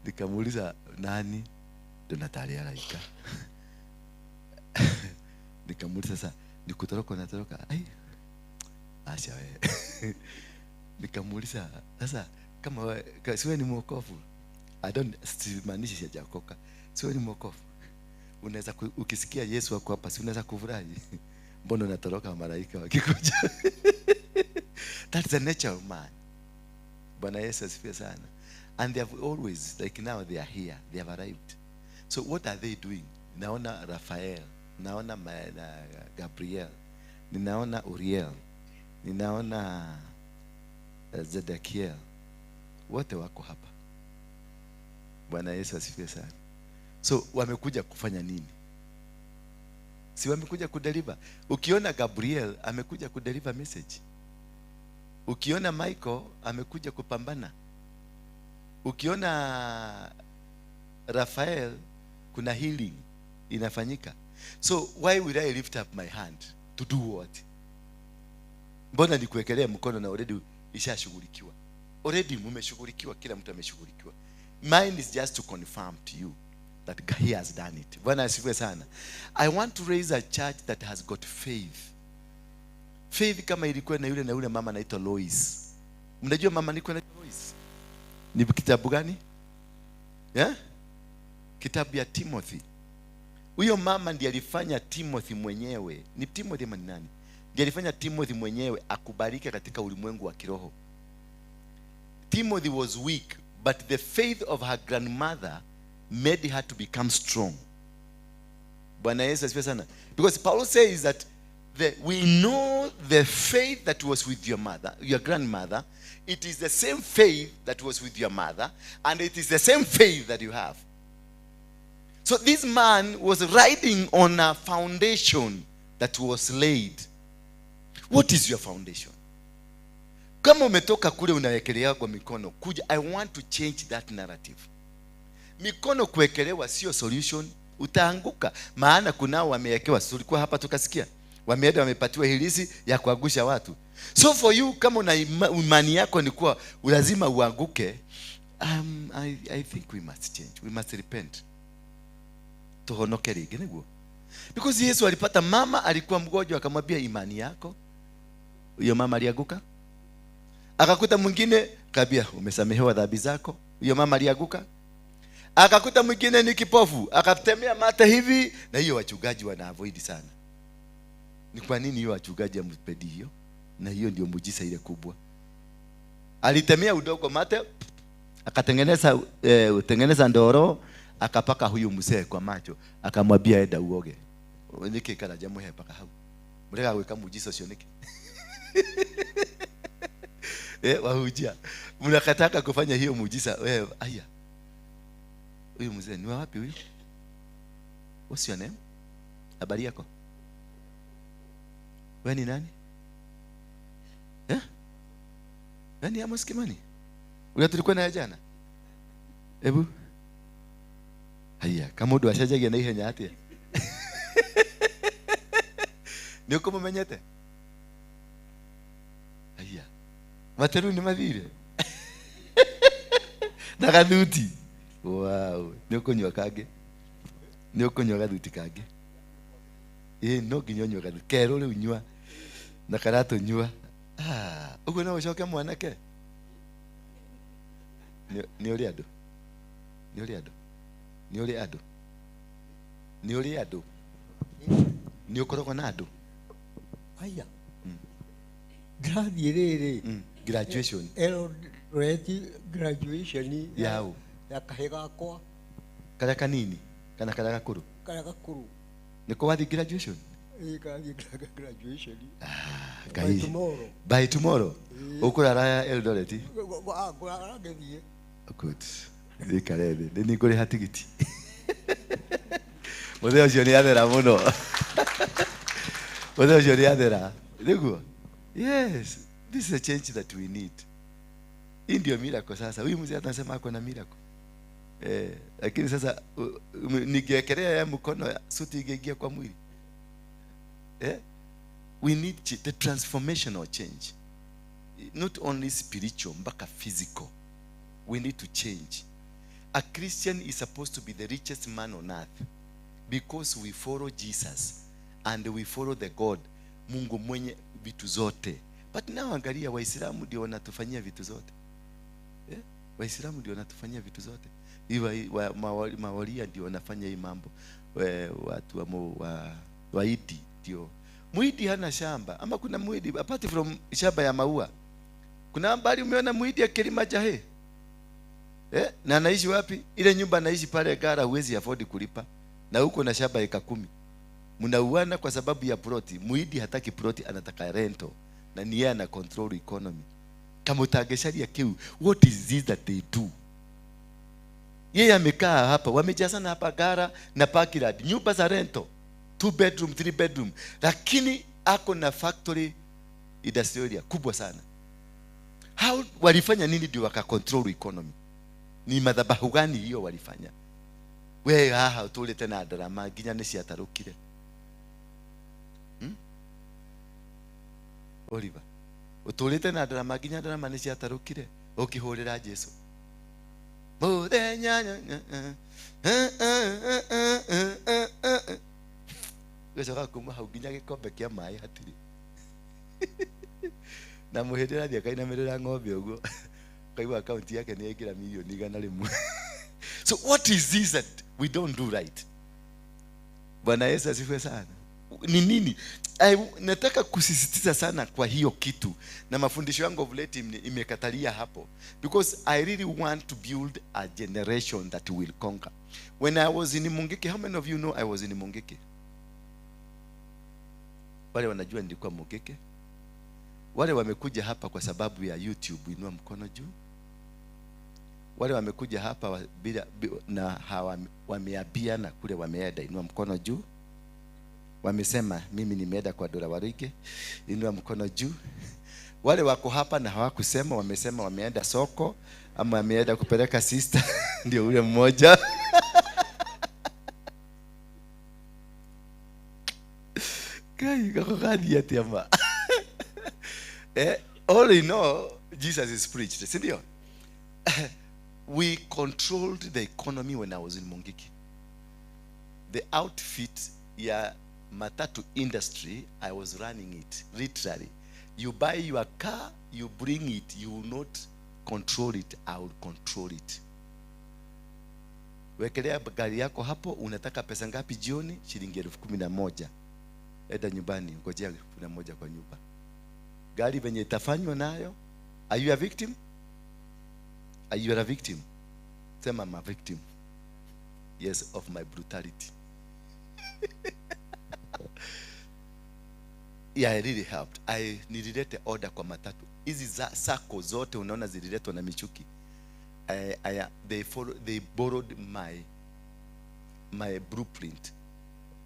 Speaker 3: Nikamuuliza nani? Donatali alaika. Nikamuuliza sasa, nikutoroka natoroka. Ai. Acha wewe. Nikamuuliza sasa, kama siwe ni mwokovu. I don't simaanishi sijaokoka. Siwe ni mwokovu. Unaweza ukisikia Yesu wako hapa, si unaweza kufurahi? Mbona unatoroka malaika wakikuja? That's the nature of man. Bwana Yesu asifiwe sana. And they have always, like now they are here, they have arrived. So what are they doing? Naona Raphael, naona Gabriel, ninaona Uriel, ninaona Zedekiel. Wote wako hapa. Bwana Yesu asifiwe sana. So wamekuja kufanya nini? Si wamekuja kudeliver. Ukiona Gabriel amekuja kudeliver message. Ukiona Michael amekuja kupambana. Ukiona Raphael kuna healing inafanyika. So why will I lift up my hand to do what? Mbona nikuwekelea mkono na already ishashughulikiwa? Already mmeshughulikiwa, kila mtu ameshughulikiwa. Mine is just to confirm to you that he has done it. Bwana asifiwe sana. I want to raise a church that has got faith. Faith kama ilikuwa na yule mama anaitwa Lois. Mnajua mama niko na Lois? Ni kitabu gani? Yeah? Kitabu ya Timothy. Huyo mama ndiye alifanya Timothy mwenyewe. Ni Timothy ni nani? Ndiye alifanya Timothy mwenyewe akubalike katika ulimwengu wa kiroho. Timothy was weak, but the faith of her grandmother made her to become strong. Bwana Yesu asifiwe sana. Because Paul says that we know the faith that was with your mother, your grandmother. It is the same faith that was with your mother, and it is the same faith that you have. So this man was riding on a foundation that was laid. What is your foundation? Kama umetoka kule unawekelea kwa mikono, kuja, I want to change that narrative. Mikono kuwekelewa sio solution, utaanguka. Maana kunao wamewekewa, tulikuwa hapa tukasikia, wameenda wamepatiwa hilisi ya kuangusha watu. So for you, kama una imani yako ni kuwa lazima uanguke, I think we must change. We must repent. Tuhonoke ligi niguo. Because Yesu alipata mama alikuwa mgonjwa, akamwambia imani yako. Huyo mama alianguka. Akakuta mwingine, kabia umesamehewa dhambi zako. Huyo mama alianguka. Akakuta mwingine ni kipofu, akatemea mate hivi, na hiyo wachungaji wana avoid sana. Ni kwa nini hiyo wachungaji ampendi hiyo? Na hiyo ndio muujiza ile kubwa. Alitemea udogo mate, akatengeneza ndoro, akapaka huyu mzee kwa macho, akamwambia enda uoge. Niki kana jamu he paka hau. Murega gwika muujiza ucio niki. Wahujia. Mnakataka kufanya hiyo muujiza wewe, aya. Huyu mzee ni wapi huyu? What's your name? Habari yako? Wewe ni nani? Nani Amos Kimani? Ule tulikuwa naye jana. Hebu. Haya, kama ndo ashajagia na ihenya atia. Ndio kama menyete. Haya. Materu ni madhire. Nakaduti. Wow, ndio kunywa kage. Ndio kunywa gaduti kage. No kinyonyo gaduti. Kero le unywa. Na karato nywa. Uko na ushoke mwanake. Ni uri ado. Ni uri ado. Ni uri ado. Ni uri ado. Ni ukoroko na ado.
Speaker 1: Aya. Graduation.
Speaker 3: Graduation.
Speaker 1: Graduation.
Speaker 3: Yao.
Speaker 1: Yakahega kwa.
Speaker 3: Kala kanini? Kana kala gakuru.
Speaker 1: Kala gakuru.
Speaker 3: Niko wathi graduation.
Speaker 1: Graduation.
Speaker 3: By tomorrow. By tomorrow. Ukurara Eldoret. Good. Ndikarebe. Ni ngore hatigiti. Muthe ucio ni athera muno. Muthe ucio ni athera. Niguo. Yes. This is a change that we need. Hii ndio miracle sasa. Huyu mzee atasema ako na miracle. Lakini sasa nigekelea ya mkono suti ingeingia kwa mwili. We need the transformational change. Not only spiritual, but physical. We need to change. A Christian is supposed to be the richest man on earth because we follow Jesus and we follow the God, Mungu mwenye vitu zote. But now angalia, Waislamu ndio wanatufanyia vitu zote. Waislamu ndio wanatufanyia vitu zote. Mawalia ndio wanafanya hii mambo. Watu waidi ndio. Muidi hana shamba. Ama kuna muidi apart from shamba ya maua. Kuna habari umeona muidi akilima jahe? Na anaishi wapi? Ile nyumba anaishi pale Gara huwezi afford kulipa. Na huko na shamba eka 10. Mnauana kwa sababu ya ploti. Muidi hataki ploti, anataka rento. Na ni yeye ana control economy. Kama utagesharia kiu, what is this that they do? Yeye amekaa hapa, wamejazana hapa Gara na Parkland, nyumba za rento, 2 bedroom, 3 bedroom, lakini ako na factory industry kubwa sana. How walifanya nini ndio waka control economy? Ni madhabahu gani hiyo walifanya? We utulete na drama ginya nisi atarukire. Oliver, utulete na drama ginya drama nisi atarukire. Ukihorera Yesu. Wewe kuma hauginya gikombe kia mai hatiri. Na muhedera dia kaina merera ng'ombe uguo. Kaiwa account yake ni ekira milioni 100. So what is this that we don't do right? Bwana Yesu asifiwe sana. Ni nini? Nataka kusisitiza sana kwa hiyo kitu, na mafundisho yangu of late imekatalia hapo, because I really want to build a generation that will conquer. When I was in Mungiki, how many of you know I was in Mungiki? Wale wanajua nilikuwa Mungiki? Wale wamekuja hapa kwa sababu ya YouTube, inua mkono juu. Wale wamekuja hapa bila na hawa wameabiana kule wameenda, inua mkono juu. Wamesema mimi nimeenda kwa Apostle Waruinge, inua mkono juu. Wale wako hapa na hawakusema, wamesema wameenda soko ama wameenda kupeleka sister ndio ule mmoja. Kai kakadi ya tiama. All in all, Jesus is preached. Si ndio? We controlled the economy when I was in Mungiki. The outfit ya matatu industry, I was running it literally. You buy your car, you bring it, you will not control it, I will control it. Wekelea gari yako hapo, unataka pesa ngapi jioni? Shilingi 11,000. Enda nyumbani, ngojea 11,000 kwa nyumba. Gari venye itafanywa nayo, are you a victim? Are you a victim? Sema I'm a victim. Yes, of my brutality. Yeah, I really helped. I nililete order kwa matatu. Hizi sako zote unaona zililetwa na Michuki. They borrowed my blueprint.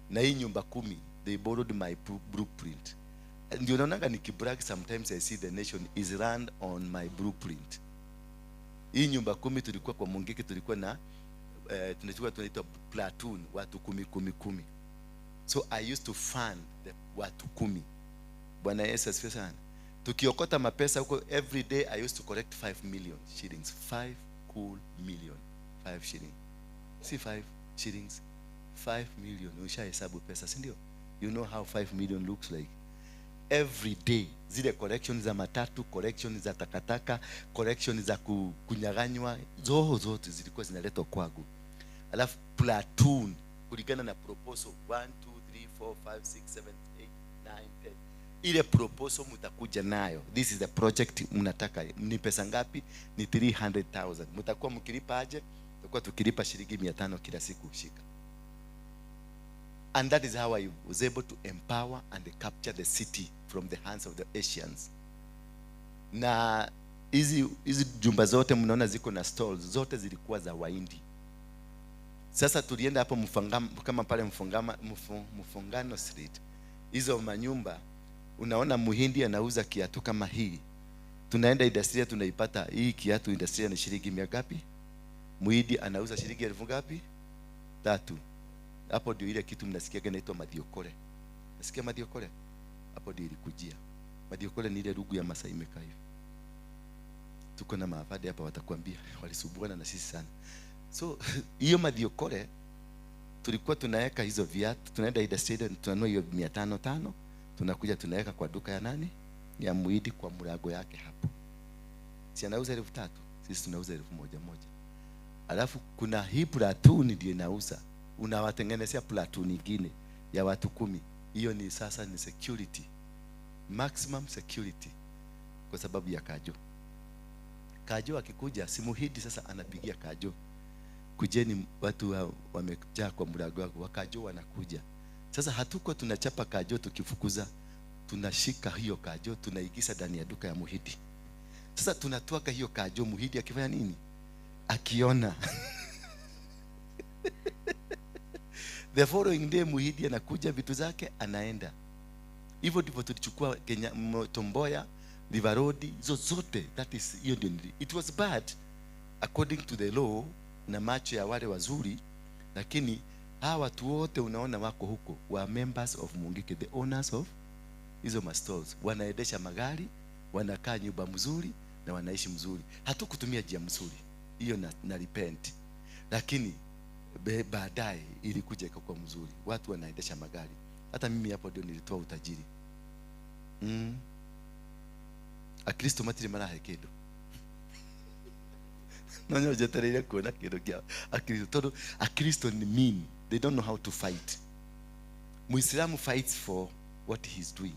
Speaker 3: Na hii nyumba 10, they borrowed my blueprint. Ndio unaona nikibrag, sometimes I see the nation is run on my blueprint. Hii nyumba 10 tulikuwa kwa Mungiki, tulikuwa na tunaitwa platoon, watu 10. So I used to fund the watu 10. Bwana Yesu asifiwe sana. Tukiokota mapesa huko, every day I used to collect 5 million shillings. 5 cool million. 5 shillings. See 5 shillings. 5 million. Ushahesabu pesa, si ndio? You know how 5 million looks like. Every day zile collections za matatu, collections za takataka, collections za kunyaganywa, zote zilikuwa zinaletwa kwangu. Alafu platoon kulingana na proposal 1 2 3 4 5 6 7 8 9 10. Ile proposal mtakuja nayo. This is the project mnataka. Ni pesa ngapi? Ni 300,000. Mtakuwa mkilipa aje? Tutakuwa tukilipa shilingi 500 kila siku ushika. And that is how I was able to empower and capture the city from the hands of the Asians. Na hizi jumba zote mnaona ziko na stalls, zote zilikuwa za Wahindi. Sasa tulienda hapo kama pale Mfungano Street. Hizo manyumba unaona Muhindi anauza kiatu kama hii. Tunaenda industry tunaipata hii kiatu industry ni shilingi ngapi? Muhindi anauza shilingi 1000 ngapi? 3. Hapo ndio ile kitu mnasikia inaitwa madiokore. Nasikia madiokore? Hapo ndio ilikujia. Madiokore ni ile rugu ya Masai imekaa hivi. Tuko na maafadi hapa watakwambia walisubuana na sisi sana. So hiyo madhiokore tulikuwa tunaweka hizo viatu, tunaenda ida stadium tunanua hiyo 500, tunakuja tunaweka kwa duka ya nani? Ya Muhidi kwa mlango yake hapo. Si anauza 3,000, sisi tunauza 1,000. Alafu kuna hii platoon ndio inauza. Unawatengenezea platoon nyingine ya watu 10. Hiyo ni sasa ni security. Maximum security kwa sababu ya Kajo. Kajo akikuja si Muhidi sasa anapigia Kajo. Kujeni watu wamejaa kwa mlango wako, Wakajo wanakuja. Sasa hatuko tunachapa Kajo tukifukuza. Tunashika hiyo Kajo tunaigiza ndani ya duka ya Muhidi. Sasa tunatoka hiyo Kajo, Muhidi akifanya nini? Akiona. The following day Muhidi anakuja vitu zake anaenda. Hivyo ndivyo tulichukua Kenya, Tomboya, River Road, zote. That is hiyo ndio. It was bad according to the law na macho ya wale wazuri, lakini hawa watu wote unaona wako huko wa members of Mungiki, the owners of hizo mastalls, wanaendesha magari, wanakaa nyumba mzuri na wanaishi mzuri. Hatukutumia njia mzuri hiyo na repent, lakini baadaye ilikuja ikakuwa mzuri, watu wanaendesha magari. Hata mimi hapo ndio nilitoa utajiri. Akristo matiri marahe kedo nanyo jeterere kuona kedo kia Akristo todo. Akristo ni mean, they don't know how to fight. Muislamu fights for what he's doing.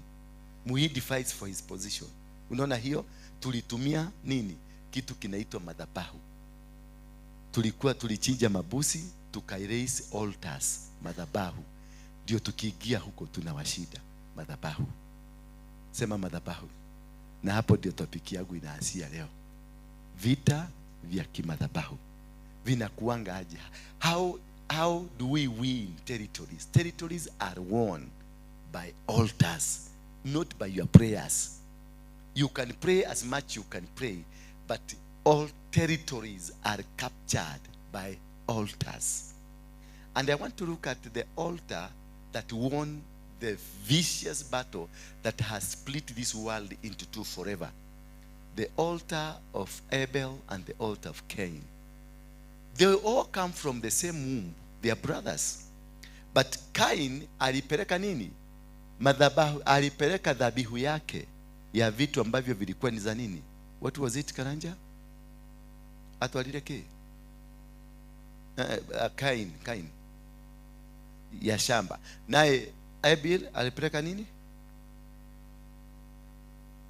Speaker 3: Muhidi fights for his position. Unaona hiyo tulitumia nini? Kitu kinaitwa madhabahu. Tulikuwa tulichinja mabusi, tukairaise altars, madhabahu. Ndio tukiingia huko tunawashida madhabahu. Sema madhabahu. Na hapo ndio topic yangu inaanzia leo. Vita vya kimadhabahu vinakuanga aje? How do we win territories? Territories are won by altars, not by your prayers. You can pray as much you can pray, but all territories are captured by altars. And I want to look at the altar that won the vicious battle that has split this world into two forever. The altar of Abel and the altar of Cain. They all come from the same womb. They are brothers. But Cain alipeleka nini? Madhabahu, alipeleka dhabihu yake ya vitu ambavyo vilikuwa ni za nini? What was it, Karanja? Atwalileke? Cain. Ya shamba. Naye Abel alipeleka nini?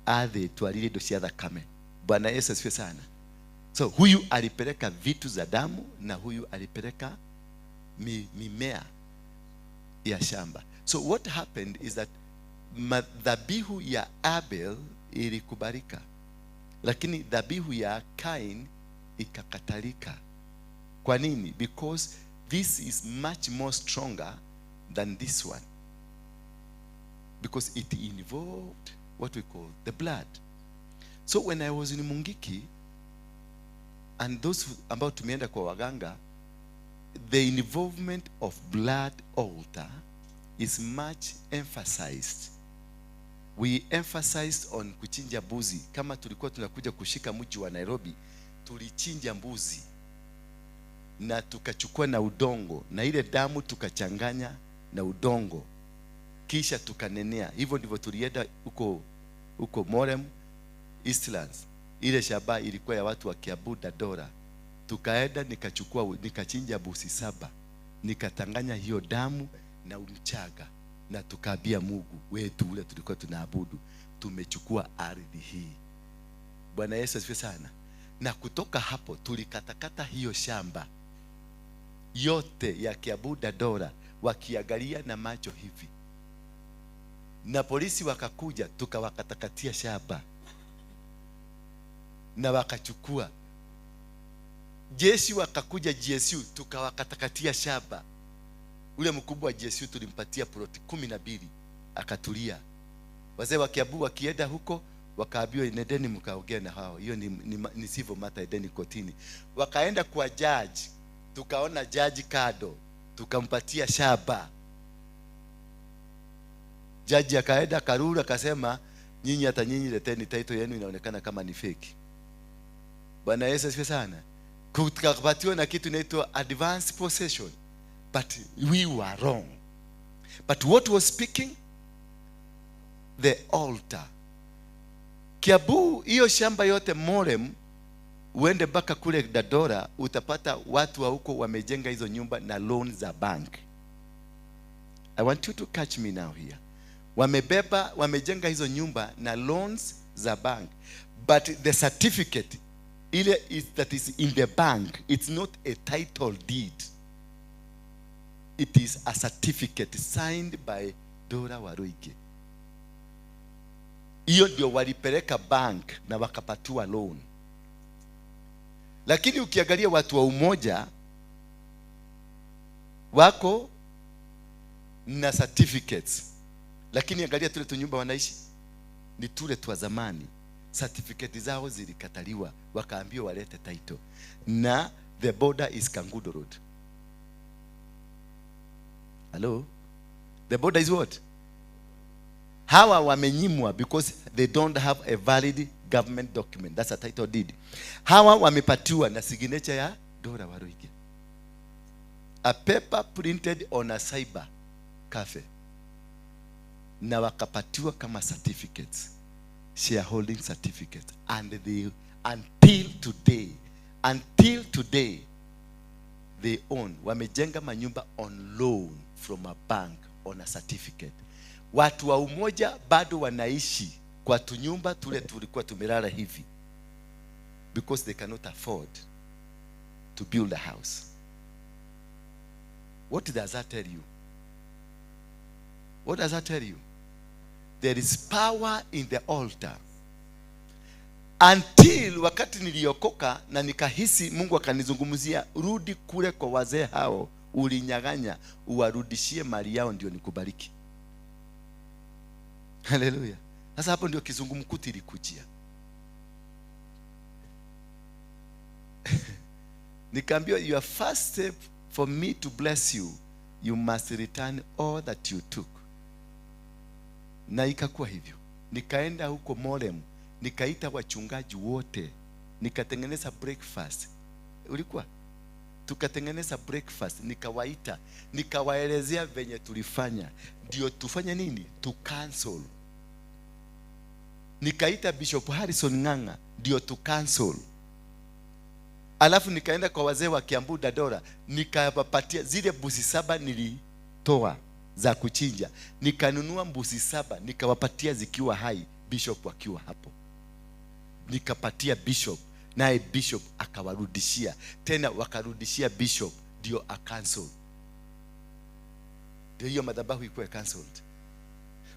Speaker 3: Adhe tualile dosia thakame. Bwana Yesu asifiwe sana. So huyu alipeleka vitu za damu na huyu alipeleka mimea ya shamba. So what happened is that dhabihu ya Abel ilikubalika, lakini dhabihu ya Cain ikakatalika. Kwa nini? Because this is much more stronger than this one. Because it involved what we call the blood. So when I was in Mungiki, and those ambao tumeenda kwa waganga, the involvement of blood altar is much emphasized. We emphasized on kuchinja mbuzi. Kama tulikuwa tunakuja kushika mji wa Nairobi, tulichinja mbuzi na tukachukua na udongo na ile damu tukachanganya na udongo, kisha tukanenea. Hivyo ndivyo tulienda huko Morem Eastlands. Ile shaba ilikuwa ya watu wa Kiabu Dadora. Tukaenda nikachinja mbuzi 7, nikatanganya hiyo damu na umchaga, na tukaambia Mungu wetu ule tulikuwa tunaabudu, tumechukua ardhi hii. Bwana Yesu asifiwe sana. Na kutoka hapo tulikatakata hiyo shamba yote ya Kiabu Dadora, wakiangalia na macho hivi. Na polisi wakakuja, tukawakatakatia shamba na wakachukua. Jeshi wakakuja, GSU, tukawakatakatia shamba. Ule mkubwa wa GSU tulimpatia ploti 12 akatulia. Wazee wa Kiabu wakienda huko wakaambiwa nendeni mkaongea na hao. Hiyo ni civil matter, endeni kotini. Wakaenda kwa judge, tukaona judge kado, tukampatia shamba. Judge akaenda Karura akasema nyinyi leteni title yenu inaonekana kama ni fake. Bwana Yesu asifiwe sana. tukapatiwa na kitu inaitwa advanced possession, but we were wrong. But what was speaking? The altar. Kiabu, hiyo shamba yote Morem, uende baka kule Dadora, utapata watu wa huko wamejenga hizo nyumba na loan za bank. I want you to catch me now here. Wamejenga hizo nyumba na loans za bank. But the certificate ile that is in the bank, it's not a title deed. It is a certificate signed by Dora Waruinge. Hiyo ndio walipeleka bank na wakapatiwa loan. Lakini ukiangalia watu wa Umoja wako na certificates, lakini angalia tule tunyumba wanaishi ni tule twa zamani. Certificate zao zilikataliwa, wakaambiwa walete title, na the border is Kangudo Road. Hello? The border is what? Hawa wamenyimwa because they don't have a valid government document. That's a title deed. Hawa wamepatiwa na signature ya Dora Waruinge. A paper printed on a cyber cafe. Na wakapatiwa kama certificates. Shareholding certificates. And they, until today, they own. Wamejenga manyumba on loan from a bank on a certificate. Watu wa Umoja bado wanaishi kwa tunyumba tule tulikuwa tumelala hivi, because they cannot afford to build a house. What does that tell you? What does that tell you? There is power in the altar. Until wakati niliokoka na nikahisi Mungu akanizungumzia, rudi kule kwa wazee hao ulinyaganya, uwarudishie mali yao ndio nikubariki. Hallelujah. Sasa hapo ndio kizungumkuti ilikujia. Nikaambiwa, your first step for me to bless you, you must return all that you took. Na ikakuwa hivyo. Nikaenda huko Morem, nikaita wachungaji wote, nikatengeneza breakfast. Ulikuwa? Tukatengeneza breakfast, nikawaita, nikawaelezea venye tulifanya. Ndio tufanye nini? To cancel. Nikaita Bishop Harrison Nganga, ndio to cancel. Alafu nikaenda kwa wazee wa Kiambu Dadora, nikawapatia zile mbuzi 7 nilitoa za kuchinja. Nikanunua mbuzi 7, nikawapatia zikiwa hai, Bishop wakiwa hapo. Nikapatia Bishop, naye Bishop akawarudishia. Tena wakarudishia Bishop, ndio a cancel. Ndio hiyo madhabahu ikuwa cancelled.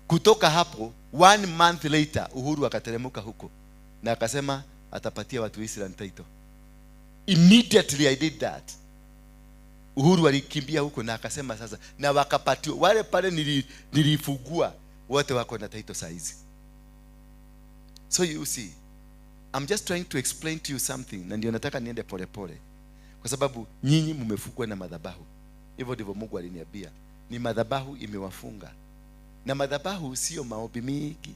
Speaker 3: Kutoka hapo 1 month later Uhuru akateremka huko na akasema atapatia watu Israel title. Immediately I did that. Uhuru alikimbia huko na akasema sasa, na wakapatiwa wale pale nilifugua wote wako na title size. So you see, I'm just trying to explain to you something, na ndio nataka niende pole pole, kwa sababu nyinyi mmefugwa na madhabahu. Hivyo ndivyo Mungu aliniambia, ni madhabahu imewafunga. Na madhabahu sio maombi mingi,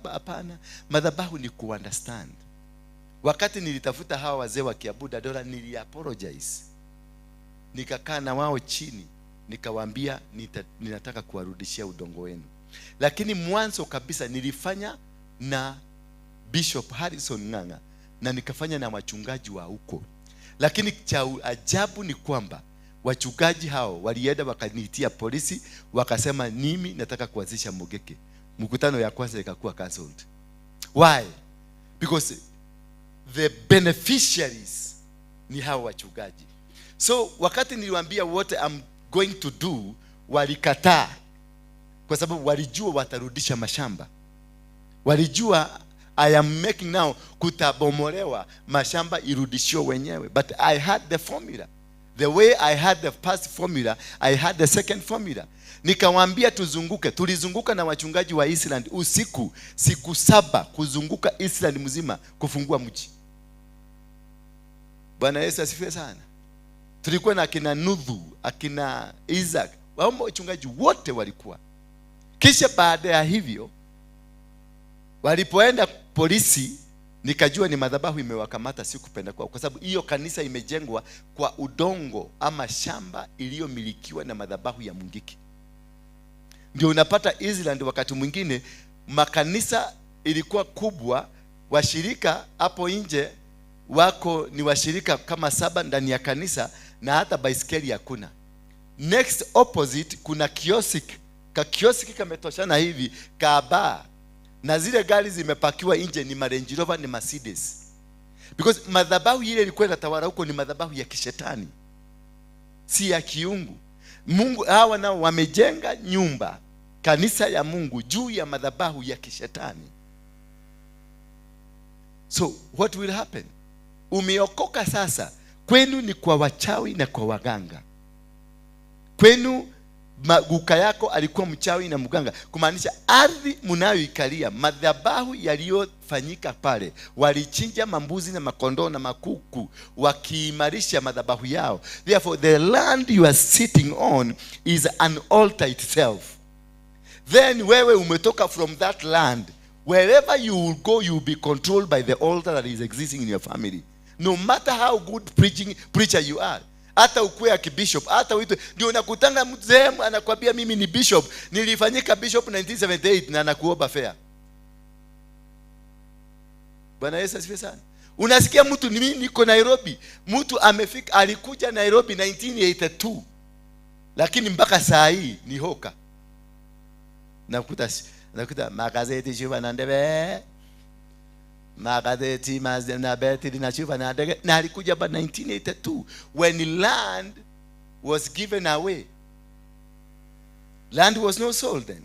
Speaker 3: hapana. Madhabahu ni kuunderstand. Wakati nilitafuta hawa wazee wa Kiambu Dadora, niliapologize. Nikakaa na wao chini, nikawaambia ninataka kuwarudishia udongo wenu. Lakini mwanzo kabisa nilifanya na Bishop Harrison Nganga na nikafanya na wachungaji wa huko. Lakini cha ajabu ni kwamba wachungaji hao walienda wakaniitia polisi, wakasema mimi nataka kuanzisha Mogeke. Mkutano ya kwanza ikakuwa cancelled. Why? Because the beneficiaries ni hao wachungaji. So wakati niliwaambia what I'm going to do, walikataa, kwa sababu walijua watarudisha mashamba. Walijua I am making now kutabomolewa, mashamba irudishiwe wenyewe. But I had the formula. The way I had the first formula, I had the second formula. Nikawaambia tuzunguke. Tulizunguka na wachungaji wa Island usiku, siku 7 kuzunguka Island mzima kufungua mji. Bwana Yesu asifiwe sana. Tulikuwa na akina Nudhu, akina Isaac, wao wachungaji wote walikuwa. Kisha baada ya hivyo walipoenda polisi Nikajua ni madhabahu imewakamata, si kupenda kwao, kwa sababu hiyo kanisa imejengwa kwa udongo ama shamba iliyomilikiwa na madhabahu ya Mungiki. Ndio unapata Israel wakati mwingine makanisa ilikuwa kubwa, washirika hapo nje wako ni washirika kama 7 ndani ya kanisa, na hata baiskeli hakuna. Next opposite kuna kioski, kioski kametoshana hivi kaba, na zile gari zimepakiwa nje ni Range Rover, ni Mercedes, because madhabahu ile ilikuwa inatawala huko ni madhabahu ya kishetani, si ya kiungu. Mungu hawa nao wamejenga nyumba, kanisa ya Mungu juu ya madhabahu ya kishetani. So what will happen? Umeokoka sasa, kwenu ni kwa wachawi na kwa waganga. Kwenu maguka yako alikuwa mchawi na mganga, kumaanisha ardhi mnayoikalia, madhabahu yaliyofanyika pale, walichinja mambuzi na makondoo na makuku wakiimarisha madhabahu yao. Therefore the land you are sitting on is an altar itself. Then wewe umetoka from that land, wherever you will go you will be controlled by the altar that is existing in your family. No matter how good preacher you are, hata ukue ya kibishop, hata uitwe, ndio unakutanga mzee anakuambia mimi ni bishop, nilifanyika bishop 1978 na anakuomba fare. Bwana Yesu asifiwe sana. Unasikia mtu mimi niko Nairobi, mtu amefika alikuja Nairobi 1982, lakini mpaka saa hii ni hoka. Nakuta magazeti chupa na ndebe, magazeti na beti na chupa na ndege, na alikuja ba 1982 when land was given away. Land was not sold then.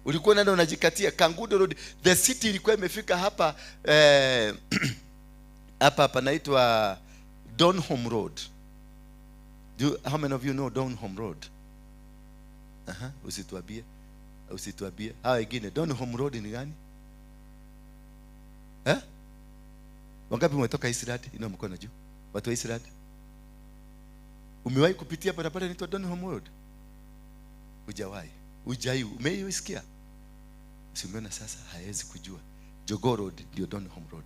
Speaker 3: Ulikuwa ndio unajikatia Kangudo Road, the city ilikuwa imefika hapa hapa panaitwa Donholm Road. How many of you know Donholm Road? Usituambie. Hao wengine Donholm Road ni gani? Wangapi umetoka Israel? Inua mkono juu. Watu wa Israel. Umewahi kupitia barabara inaitwa Donholm Road? Hujawahi. Umeisikia? Usimeona sasa hawezi kujua. Jogoo Road ndio Donholm Road.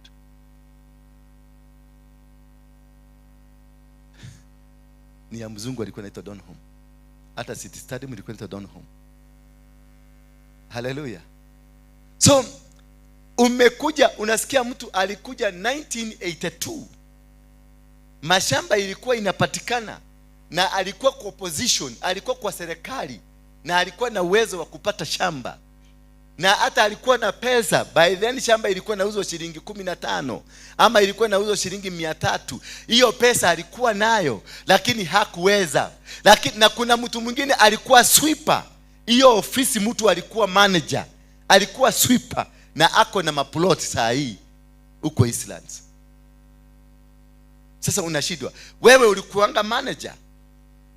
Speaker 3: Ni ya mzungu alikuwa anaitwa Donholm. Hata City Stadium ilikuwa inaitwa Donholm. Hallelujah. So umekuja unasikia mtu alikuja 1982. Mashamba ilikuwa inapatikana na alikuwa kwa opposition, alikuwa kwa serikali na alikuwa na uwezo wa kupata shamba. Na hata alikuwa na pesa. By then shamba ilikuwa inauzwa shilingi 15 ama ilikuwa inauzwa shilingi 300. Hiyo pesa alikuwa nayo lakini hakuweza. Lakini na kuna mtu mwingine alikuwa sweeper. Hiyo ofisi mtu alikuwa manager, alikuwa sweeper na ako na maplot saa hii uko Islands. Sasa unashidwa. Wewe ulikuanga manager,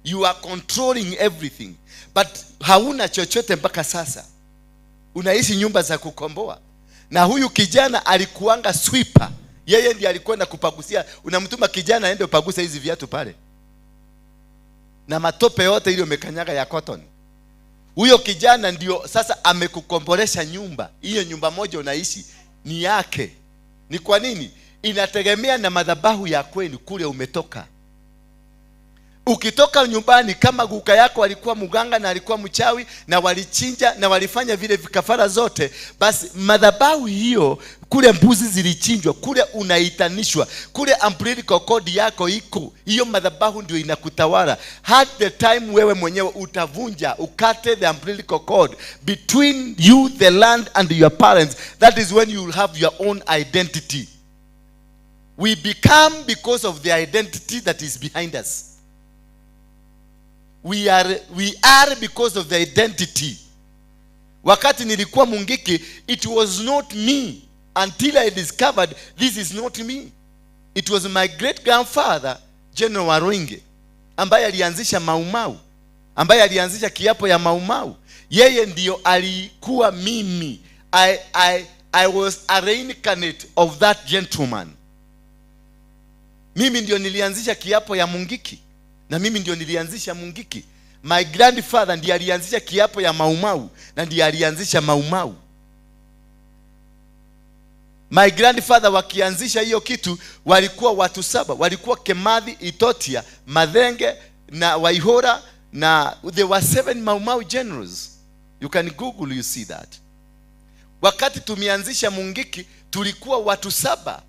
Speaker 3: you are controlling everything, but hauna chochote mpaka sasa. Unaishi nyumba za kukomboa. Na huyu kijana alikuanga sweeper, yeye ndiye alikuwa na kupagusia. Unamtuma kijana aende upaguse hizi viatu pale na matope yote ile umekanyaga ya cotton. Huyo kijana ndio sasa amekukombolesha nyumba. Hiyo nyumba moja unaishi ni yake. Ni kwa nini? Inategemea na madhabahu ya kwenu kule umetoka. Ukitoka nyumbani kama guka yako alikuwa muganga na alikuwa mchawi na walichinja na walifanya vile vikafara zote, basi madhabahu hiyo kule mbuzi zilichinjwa, kule unaitanishwa, kule umbilical cord yako iko, hiyo madhabahu ndio inakutawala. At the time wewe mwenyewe utavunja, ukate the umbilical cord between you, the land and your parents, that is when you will have your own identity. We become because of the identity that is behind us. We are because of the identity. Wakati nilikuwa Mungiki, it was not me until I discovered this is not me. It was my great grandfather General Waruinge ambaye alianzisha Maumau, ambaye alianzisha kiapo ya Maumau. Yeye ndio alikuwa mimi. I was a reincarnate of that gentleman. Mimi ndio nilianzisha kiapo ya Mungiki. Na mimi ndio nilianzisha Mungiki. My grandfather ndiye alianzisha kiapo ya Maumau na ndiye alianzisha Maumau. My grandfather wakianzisha hiyo kitu walikuwa watu 7. Walikuwa Kemathi, Itotia, Madhenge na Waihora, na there were 7 Mau generals. You can Google, you see that. Wakati tumeanzisha Mungiki tulikuwa watu 7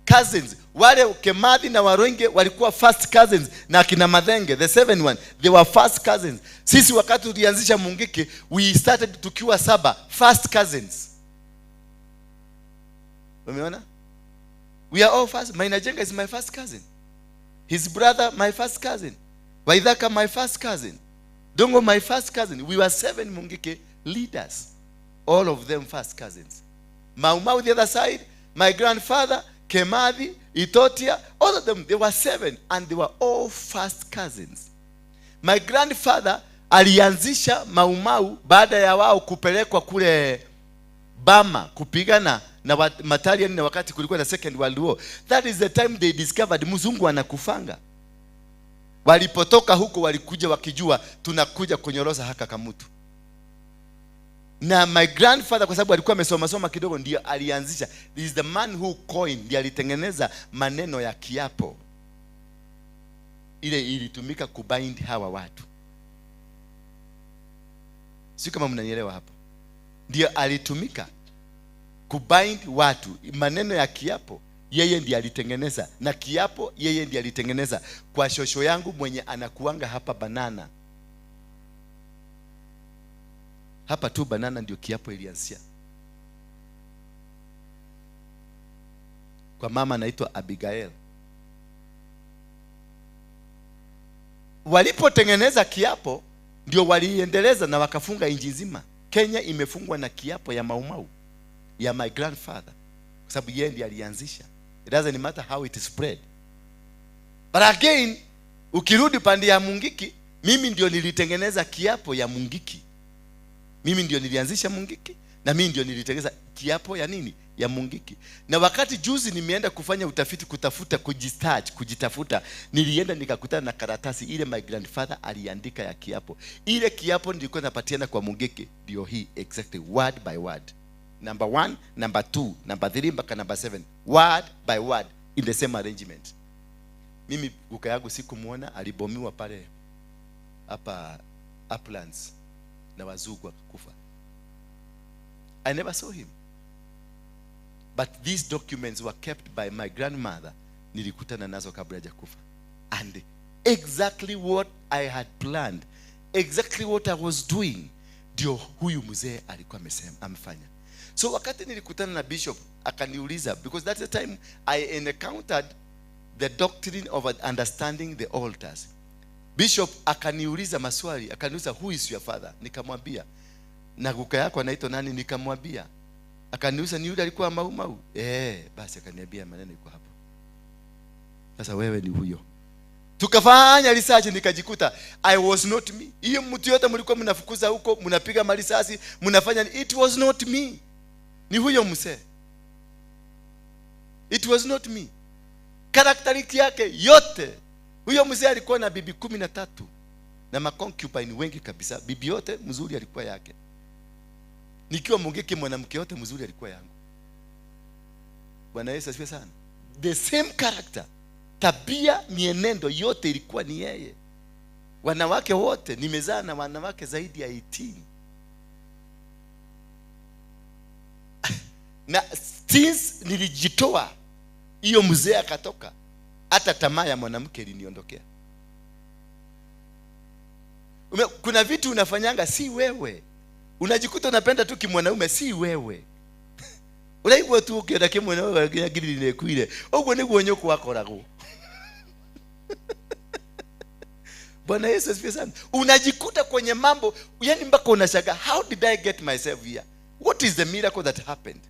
Speaker 3: cousins. Wale Kemathi na Waruinge walikuwa first cousins, na kina Madhenge the 7 one they were first cousins. Sisi wakati tulianzisha Mungiki we started tukiwa 7 first cousins. Umeona? We are all first. Mainajenga is my first cousin. His brother my first cousin. Waithaka my first cousin. Dongo my first cousin. We were 7 Mungiki leaders. All of them first cousins. Mau the other side, my grandfather, Kemathi, Itotia, all of them, they were 7 and they were all first cousins. My grandfather alianzisha Mau baada ya wao kupelekwa kule Bama kupigana na Matalian, na wakati kulikuwa na Second World War. That is the time they discovered mzungu anakufanga. Walipotoka huko walikuja wakijua tunakuja kunyorosa haka kamutu. Na my grandfather kwa sababu alikuwa amesoma kidogo ndio alianzisha. This is the man who coined, ndio alitengeneza maneno ya kiapo. Ile ilitumika kubind hawa watu. Si kama mnanielewa hapa. Ndio alitumika kubind watu. Maneno ya kiapo yeye ndiye alitengeneza, na kiapo yeye ndiye alitengeneza kwa shosho yangu mwenye anakuanga hapa Banana. Hapa tu Banana ndio kiapo ilianzia. Kwa mama anaitwa Abigail. Walipotengeneza kiapo ndio waliendeleza na wakafunga inji nzima. Kenya imefungwa na kiapo ya Mau ya my grandfather, kwa sababu yeye ndiye alianzisha. It doesn't matter how it spread. But again, ukirudi pande ya Mungiki, mimi ndio nilitengeneza kiapo ya Mungiki. Mimi ndio nilianzisha Mungiki, na mimi ndio nilitengeneza kiapo ya nini? Ya Mungiki. Na wakati juzi nimeenda kufanya utafiti kutafuta kujitafuta, nilienda nikakutana na karatasi ile my grandfather aliandika ya kiapo. Ile kiapo nilikuwa napatiana kwa Mungiki ndio hii exactly word by word. Number 1, number 2, number 3 mpaka number 7, word by word in the same arrangement. Mimi kuka yangu sikumuona, alibomiwa pale hapa Uplands na wazungu akakufa. I never saw him. But these documents were kept by my grandmother. Nilikutana nazo kabla hajakufa. And exactly what I had planned, exactly what I was doing, ndio huyu mzee alikuwa amefanya. So wakati nilikutana na bishop akaniuliza, because that's the time I encountered the doctrine of understanding the altars. Bishop akaniuliza maswali, akaniuliza who is your father? Nikamwambia. Na kuka yako anaitwa nani? Nikamwambia. Akaniuliza ni yule alikuwa Mau. Basi akaniambia maneno iko hapo. Sasa wewe ni huyo. Tukafanya research nikajikuta I was not me. Hiyo mtu yote mlikuwa mnafukuza huko, mnapiga marisasi, mnafanya, it was not me. Ni huyo mse. It was not me. Karakteriki yake yote. Huyo mzee alikuwa na bibi 13 na maconcubine wengi kabisa. Bibi yote mzuri alikuwa yake. Nikiwa Mungiki mwanamke yote mzuri alikuwa yangu. Bwana Yesu asifiwe sana. The same character. Tabia, mienendo yote ilikuwa ni yeye. Wanawake wote nimezaa na wanawake zaidi ya 18. Na since nilijitoa hiyo mzee akatoka, hata tamaa ya mwanamke iliniondokea. Kuna vitu unafanyanga si wewe. Unajikuta unapenda tu kimwanaume si wewe. Unaigwa tu ukienda kimwanaume ngiri nekuire. Ogwo niguo nyoko wakorago. Bwana Yesu asifiwe sana. Unajikuta kwenye mambo yani mpaka unashangaa, how did I get myself here? What is the miracle that happened?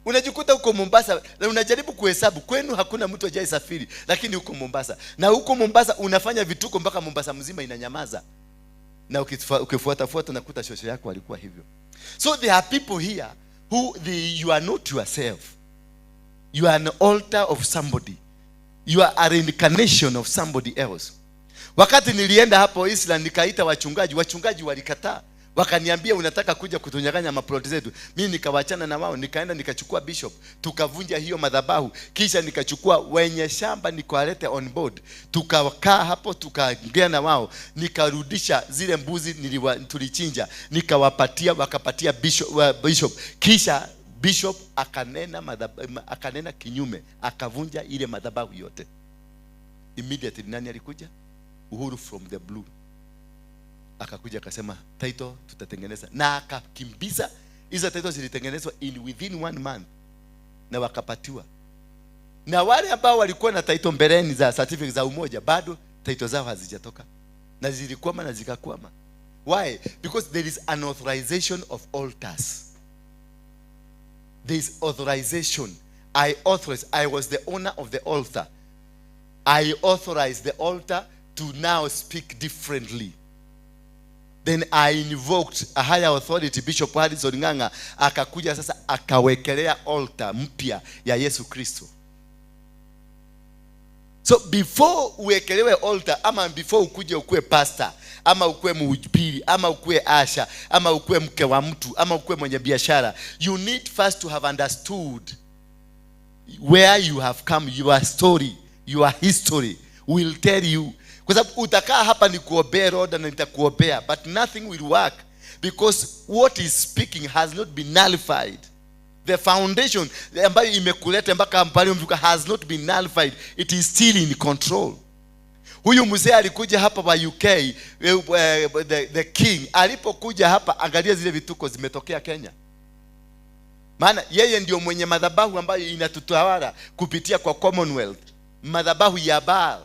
Speaker 3: Unajikuta huko Mombasa na unajaribu kuhesabu kwenu hakuna mtu ajaye safiri, lakini huko Mombasa. Na huko Mombasa unafanya vituko mpaka Mombasa mzima inanyamaza. Na ukifuata unakuta shosho yako alikuwa hivyo. So there are people here who you are not yourself. You are an altar of somebody. You are a reincarnation of somebody else. Wakati nilienda hapo Islam nikaita wachungaji walikataa. Wakaniambia unataka kuja kutunyang'anya maploti zetu. Mimi nikawachana na wao, nikaenda nikachukua bishop, tukavunja hiyo madhabahu, kisha nikachukua wenye shamba nikawalete on board. Tukakaa hapo tukaongea na wao, nikarudisha zile mbuzi tulichinja, nikawapatia, wakapatia bishop. Kisha bishop akanena kinyume, akavunja ile madhabahu yote. Immediately nani alikuja? Uhuru from the blue. Akakuja akasema title tutatengeneza, na akakimbiza hizo title zilitengenezwa within 1 month na wakapatiwa. Na wale ambao walikuwa na title mbeleni za certificate za umoja, bado title zao hazijatoka na zilikwama na zikakwama. Why? Because there is an authorization of altars. There is authorization. I was the owner of the altar. I authorized the altar to now speak differently. Then I invoked a higher authority. Bishop Harrison Nganga akakuja sasa akawekelea altar mpya ya Yesu Kristo. So before uwekelewe altar, ama before ukuje ukue pastor, ama ukue mhubiri, ama ukue asha, ama ukue mke wa mtu, ama ukue mwenye biashara, you need first to have understood where you have come. Your story, your history will tell you. Kwa sababu utakaa hapa ni kuobea roda na nitakuobea, but nothing will work because what is speaking has not been nullified. The foundation ambayo imekuleta mpaka mbali mfika has not been nullified. It is still in control. Huyu mzee alikuja hapa wa UK, the king alipokuja hapa, angalia zile vituko zimetokea Kenya. Maana yeye ndio mwenye madhabahu ambayo inatutawala kupitia kwa Commonwealth, madhabahu ya Baal.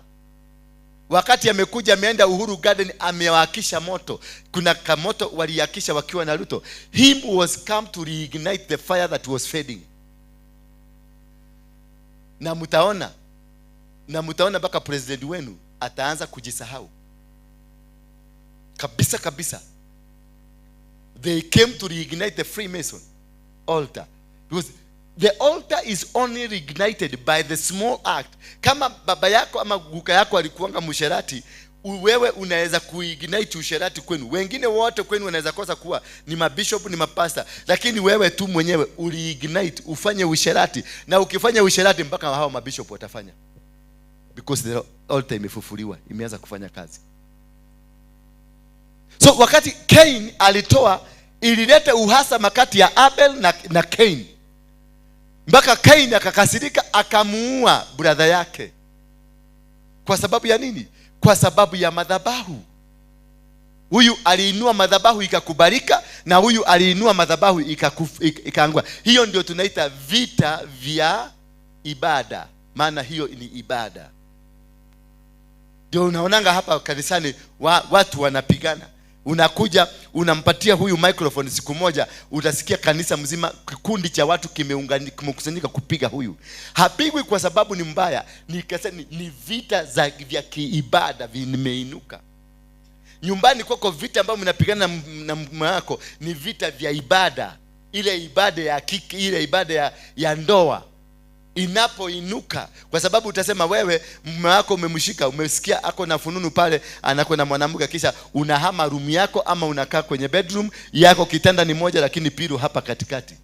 Speaker 3: Wakati amekuja ameenda Uhuru Garden, amewakisha moto. Kuna kamoto waliakisha wakiwa na Ruto. Him was come to reignite the fire that was fading. Na mtaona mpaka president wenu ataanza kujisahau kabisa kabisa. They came to reignite the Freemason altar. Because the altar is only reignited by the small act. Kama baba yako ama guka yako alikuanga msherati, wewe unaweza kuignite usherati kwenu. Wengine wote kwenu wanaweza kosa kuwa ni mabishop, ni mapasta, lakini wewe tu mwenyewe uliignite ufanye usherati, na ukifanya usherati mpaka hao mabishop watafanya, because the altar imefufuliwa, imeanza kufanya kazi. So wakati Cain alitoa, ilileta uhasama kati ya Abel na Cain. Mpaka Cain akakasirika, akamuua brother yake. Kwa sababu ya nini? Kwa sababu ya madhabahu. Huyu aliinua madhabahu ikakubalika, na huyu aliinua madhabahu ikaangua. Hiyo ndio tunaita vita vya ibada, maana hiyo ni ibada. Ndio unaonanga hapa kanisani watu wanapigana. Unakuja unampatia huyu microphone, siku moja utasikia kanisa mzima, kikundi cha watu kimekusanyika kupiga huyu. Hapigwi kwa sababu ni mbaya, ni vita vya kiibada vimeinuka. Nyumbani kwako vita ambavyo mnapigana na mume wako ni vita vya ibada. Ile ibada ya kiki, ile ibada ya ndoa inapoinuka, kwa sababu utasema wewe mume wako umemshika, umesikia ako na fununu pale, anakwenda mwanamke, kisha unahama room yako, ama unakaa kwenye bedroom yako, kitanda ni moja lakini piru hapa katikati,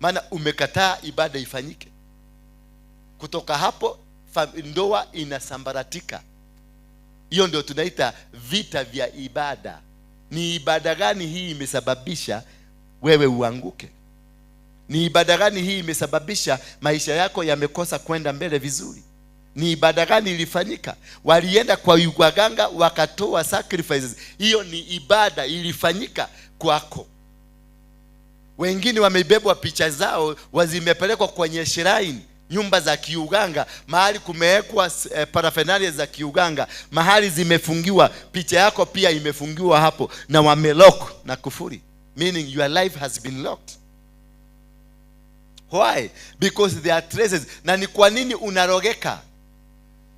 Speaker 3: maana umekataa ibada ifanyike. Kutoka hapo ndoa inasambaratika. Hiyo ndio tunaita vita vya ibada. Ni ibada gani hii imesababisha wewe uanguke? Ni ibada gani hii imesababisha maisha yako yamekosa kwenda mbele vizuri? Ni ibada gani ilifanyika? Walienda kwa waganga wakatoa sacrifices. Hiyo ni ibada ilifanyika kwako. Wengine wamebebwa picha zao wazimepelekwa kwenye shrine, nyumba za kiuganga, mahali kumewekwa paraphernalia za kiuganga, mahali zimefungiwa, picha yako pia imefungiwa hapo, na wamelock na kufuri, meaning your life has been locked. Why? Because there are traces. Na ni kwa nini unarogeka?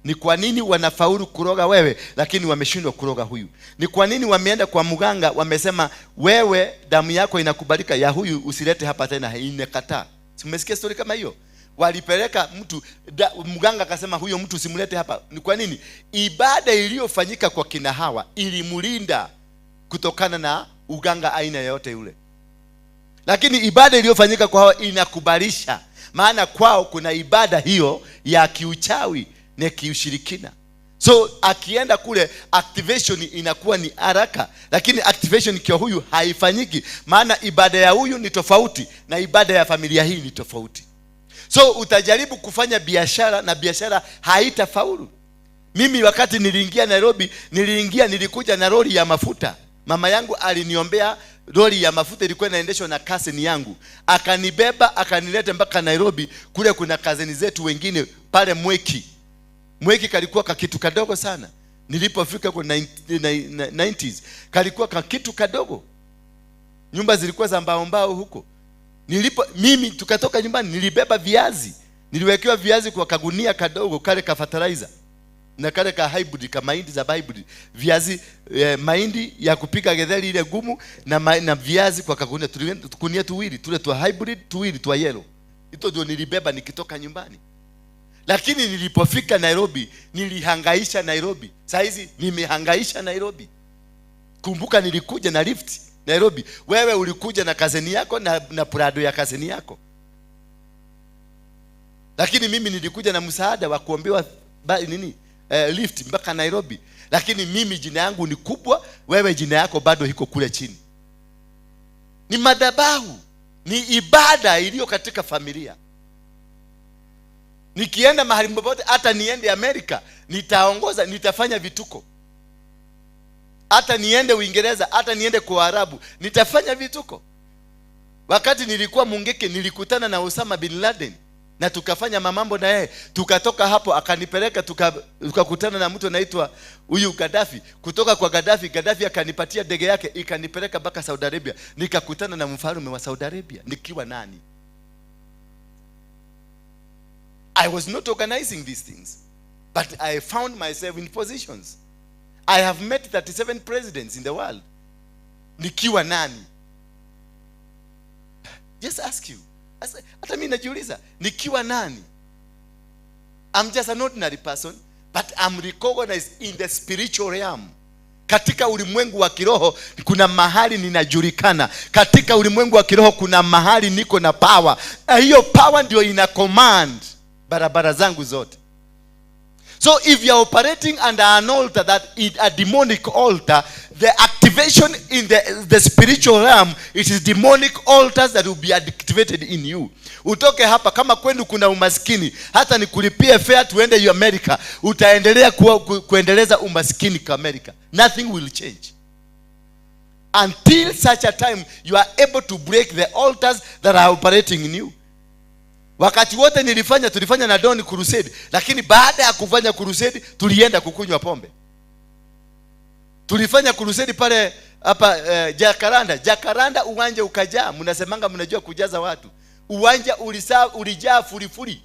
Speaker 3: Ni kwa nini wanafaulu kuroga wewe lakini wameshindwa kuroga huyu? Ni kwa nini wameenda kwa mganga wamesema wewe damu yako inakubalika, ya huyu usilete hapa tena, inakataa? Umesikia story kama hiyo? Walipeleka mtu, mganga akasema huyo mtu usimlete hapa. Ni kwa nini? Ibada iliyofanyika kwa kina Hawa ilimlinda kutokana na uganga aina yote ule. Lakini ibada iliyofanyika kwao inakubalisha, maana kwao kuna ibada hiyo ya kiuchawi na kiushirikina. So akienda kule activation inakuwa ni haraka, lakini activation kwa huyu haifanyiki, maana ibada ya huyu ni tofauti na ibada ya familia hii ni tofauti. So utajaribu kufanya biashara na biashara haitafaulu. Mimi wakati niliingia Nairobi, nilikuja na lori ya mafuta. Mama yangu aliniombea lori ya mafuta, ilikuwa inaendeshwa na cousin yangu. Akanibeba akanileta mpaka Nairobi. Kule kuna cousin zetu wengine pale Mweki kalikuwa kakitu kadogo sana. Nilipofika kwa 90s kalikuwa kakitu kadogo. Nyumba zilikuwa za mbao huko. Mimi tukatoka nyumbani, nilibeba viazi. Niliwekewa viazi kwa kagunia kadogo kale ka fertilizer. Na kale ka hybrid, ka mahindi za hybrid. Viazi mahindi ya kupika getheri ile gumu na viazi kwa kagunia. Tukunia tuwili, tule twa hybrid, tuwili twa yellow. Ito ndio nilibeba nikitoka nyumbani. Lakini nilipofika Nairobi, nilihangaisha Nairobi. Saa hizi nimehangaisha Nairobi. Kumbuka nilikuja na lift Nairobi. Wewe ulikuja na kazeni yako na Prado ya kazeni yako. Lakini mimi nilikuja na msaada wa kuombewa lift mpaka Nairobi. Lakini mimi jina yangu ni kubwa, wewe jina yako bado iko kule chini. Ni madhabahu, ni ibada iliyo katika familia. Nikienda mahali popote, hata niende Amerika, nitaongoza, nitafanya vituko. Hata niende Uingereza, hata niende kwa Arabu, nitafanya vituko. Wakati nilikuwa Mungeke, nilikutana na Osama bin Laden na tukafanya mambo na yeye. Tukatoka hapo akanipeleka tukakutana na mtu anaitwa huyu Gaddafi. Kutoka kwa Gaddafi akanipatia ndege yake ikanipeleka mpaka Saudi Arabia. Nikakutana na mfalme wa Saudi Arabia nikiwa nani? I was not organizing these things, but I found myself in positions. I have met 37 presidents in the world. Nikiwa nani? Just ask you. Hata mimi najiuliza, nikiwa nani? I'm just an ordinary person, but I'm recognized in the spiritual realm. Katika ulimwengu wa kiroho kuna mahali ninajulikana. Katika ulimwengu wa kiroho kuna mahali niko na power. Hiyo power ndio ina command barabara zangu zote. So if you are operating under an altar that is a demonic altar, the activation in the spiritual realm, it is demonic altars that will be activated in you. Utoke hapa, kama kwenu kuna umaskini, hata nikulipie fare tuende America, utaendelea kuendeleza umaskini kwa America. Nothing will change until such a time you are able to break the altars that are operating in you. Wakati wote tulifanya na Don crusade, lakini baada ya kufanya crusade tulienda kukunywa pombe. Tulifanya crusade pale hapa Jacaranda uwanja ukajaa. Mnasemanga mnajua kujaza watu. Uwanja ulijaa furifuri.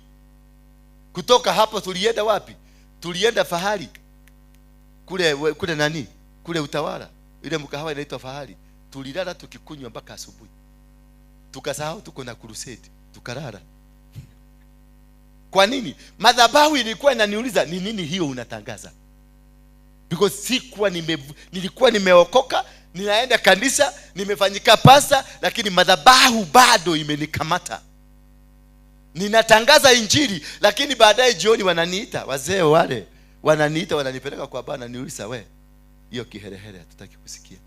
Speaker 3: Kutoka hapo tulienda wapi? Tulienda Fahari. Kule nani? Kule Utawala. Ile mkahawa inaitwa Fahari. Tulilala tukikunywa mpaka asubuhi. Tukasahau tuko na crusade. Tukalala. Kwa nini? Madhabahu ilikuwa inaniuliza, ni nini hiyo unatangaza? Because nilikuwa nimeokoka, ninaenda kanisa, nimefanyika pasta, lakini madhabahu bado imenikamata. Ninatangaza injili, lakini baadaye jioni wananiita, wazee wale wananiita, wananipeleka kwa baba, niuliza, we hiyo kiherehere hatutaki kusikia.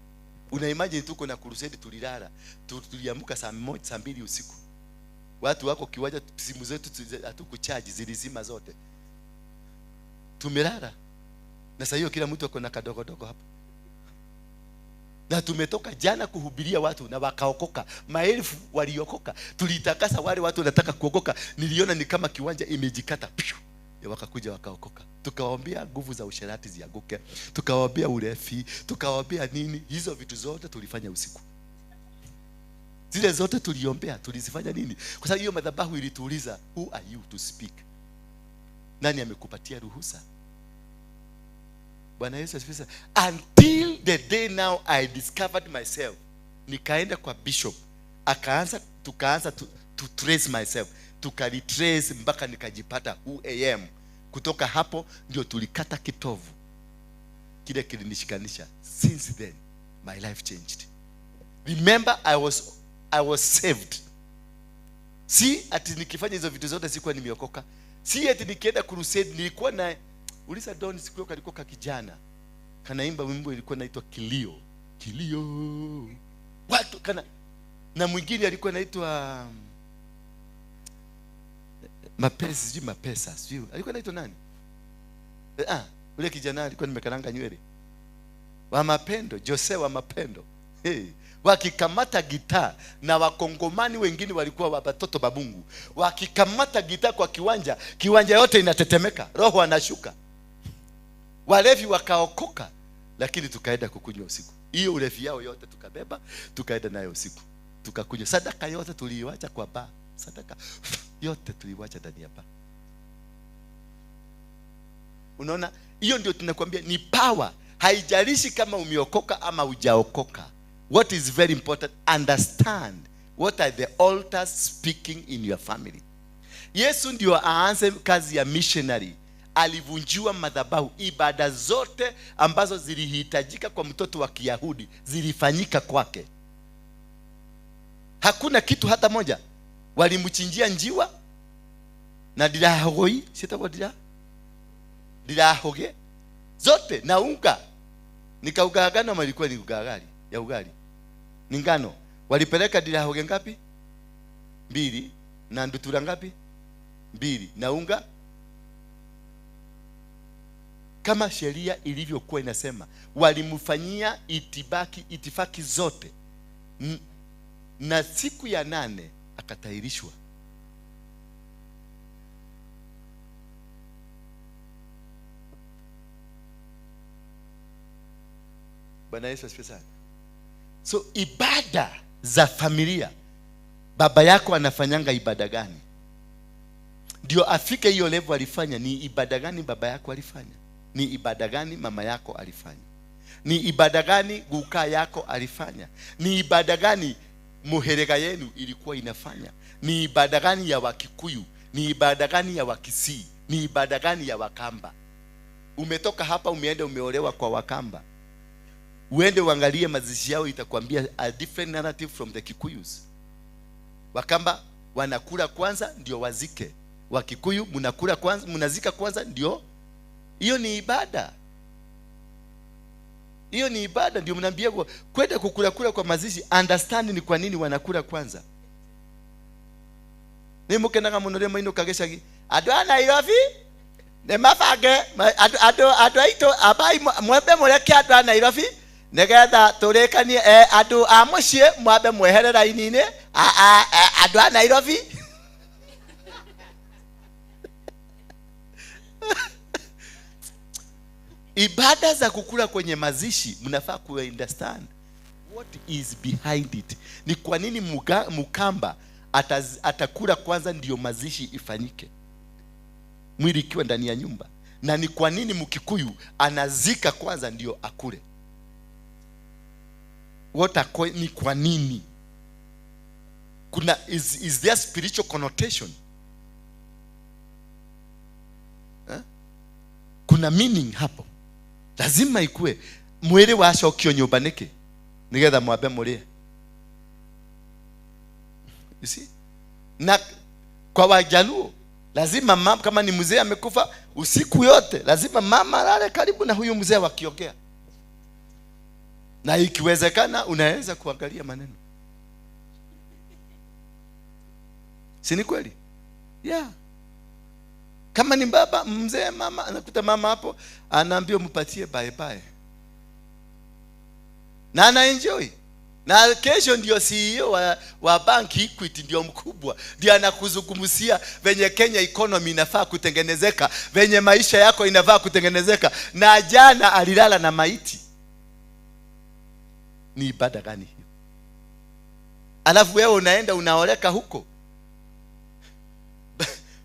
Speaker 3: Una imagine tuko na crusade, tulilala, tuliamka saa 2 usiku. Watu wako kiwaja, simu zetu hatukuchaji, zilizima zote. Tumelala. Na sasa hiyo kila mtu ako na kadogodogo hapa. Na tumetoka jana kuhubiria watu na wakaokoka. Maelfu waliokoka. Tulitakasa wale watu wanataka kuokoka. Niliona ni kama kiwanja imejikata. Ya wakakuja wakaokoka. Tukawaambia nguvu za usherati zianguke. Tukawaambia ulevi, tukawaambia nini? Hizo vitu zote tulifanya usiku. Zile zote tuliombea, tulizifanya nini? Kwa sababu hiyo madhabahu ilituuliza, who are you to speak? Nani amekupatia ruhusa? Bwana Yesu asifiwe. Until the day now I discovered myself. Nikaenda kwa bishop, tukaanza to trace myself. Tukalitrace mpaka nikajipata who I am. Kutoka hapo ndio tulikata kitovu. Kile kilinishikanisha. Since then my life changed. Remember, I was saved. Si ati nikifanya hizo vitu zote sikuwa nimeokoka. Si ati nikienda crusade nilikuwa na ulisa Don siku hiyo alikuwa kijana. Kanaimba wimbo ilikuwa inaitwa Kilio. Kilio. Watu kana na mwingine alikuwa anaitwa M-pesa, sio? Alikuwa anaitwa nani? Ule kijana alikuwa nimekaranga nywele. Wa mapendo, Jose wa mapendo. Wakikamata gitaa na wakongomani wengine walikuwa watoto wa Mungu. Wakikamata gitaa kwa kiwanja yote inatetemeka, roho anashuka. Walevi wakaokoka, lakini tukaenda kukunywa usiku. Hiyo ulevi yao yote tukabeba, tukaenda nayo usiku. Tukakunywa. Sadaka yote tuliiacha kwa bar. Sadaka yote tuliiacha ndani ya bar. Unaona? Hiyo ndio tunakwambia ni power. Haijalishi kama umeokoka ama hujaokoka. What is very important, understand what are the altars speaking in your family. Yesu ndio aanze kazi ya missionary. Alivunjua madhabahu. Ibada zote ambazo zilihitajika kwa mtoto wa Kiyahudi zilifanyika kwake. Hakuna kitu hata moja. Walimchinjia njiwa na dilahoi, sitakuwa dilahoge zote na unga. Nikaugagana malikuwa ni ugagali ya ugali. Ni ngano. Walipeleka dilahoge ngapi? 2 na ndutura ngapi? 2 na unga. Kama sheria ilivyokuwa inasema, walimfanyia itifaki zote. Na siku ya 8 akatahirishwa. Bwana Yesu asifiwe sana. So ibada za familia, baba yako anafanyanga ibada gani? Ndio afike hiyo level alifanya. Ni ibada gani baba yako alifanya? Ni ibada gani mama yako alifanya? Ni ibada gani guka yako alifanya? Ni ibada gani muherega yenu ilikuwa inafanya? Ni ibada gani ya Wakikuyu? Ni ibada gani ya Wakisii? Ni ibada gani ya Wakamba? Umetoka hapa umeenda umeolewa kwa Wakamba. Uende uangalie mazishi yao, itakwambia a different narrative from the Kikuyus. Wakamba wanakula kwanza ndio wazike. Wakikuyu mnakula kwanza, mnazika kwanza ndio. Hiyo ni ibada. Hiyo ni ibada. Ndio mnaambia kwenda kukula kwa mazishi. Understand ni kwa nini wanakula kwanza. Ni mukena munore maino kageshagi. Adwana irofi ne mafage ado aito abai mwebe mureke adwana irofi. Negetha turekanie andu a mucie mwabe mweherera inine andu a Nairobi. Ibada za kukula kwenye mazishi mnafaa ku understand what is behind it. Ni kwa nini Mukamba atakula kwanza ndio mazishi ifanyike, mwili ikiwa ndani ya nyumba, na ni kwa nini Mkikuyu anazika kwanza ndio akule. Ni kwa nini? Kuna is there spiritual connotation? Kuna meaning hapo. Lazima ikue mwili washo kio nyumbanike nigetha mwabe murie. You see? Na kwa Wajaluo lazima mama, kama ni mzee amekufa usiku yote, lazima mama alale karibu na huyu mzee wakiongea. Na ikiwezekana unaweza kuangalia maneno. Si ni kweli? Yeah. Kama ni baba mzee, mama anakuta mama hapo anaambia mpatie bye bye. Na ana enjoy. Na kesho ndio CEO wa banki Equity ndio mkubwa. Ndio anakuzungumzia venye Kenya economy inafaa kutengenezeka, venye maisha yako inafaa kutengenezeka. Na jana alilala na maiti. Ni ibada gani hiyo? Alafu wewe unaenda unaoleka huko.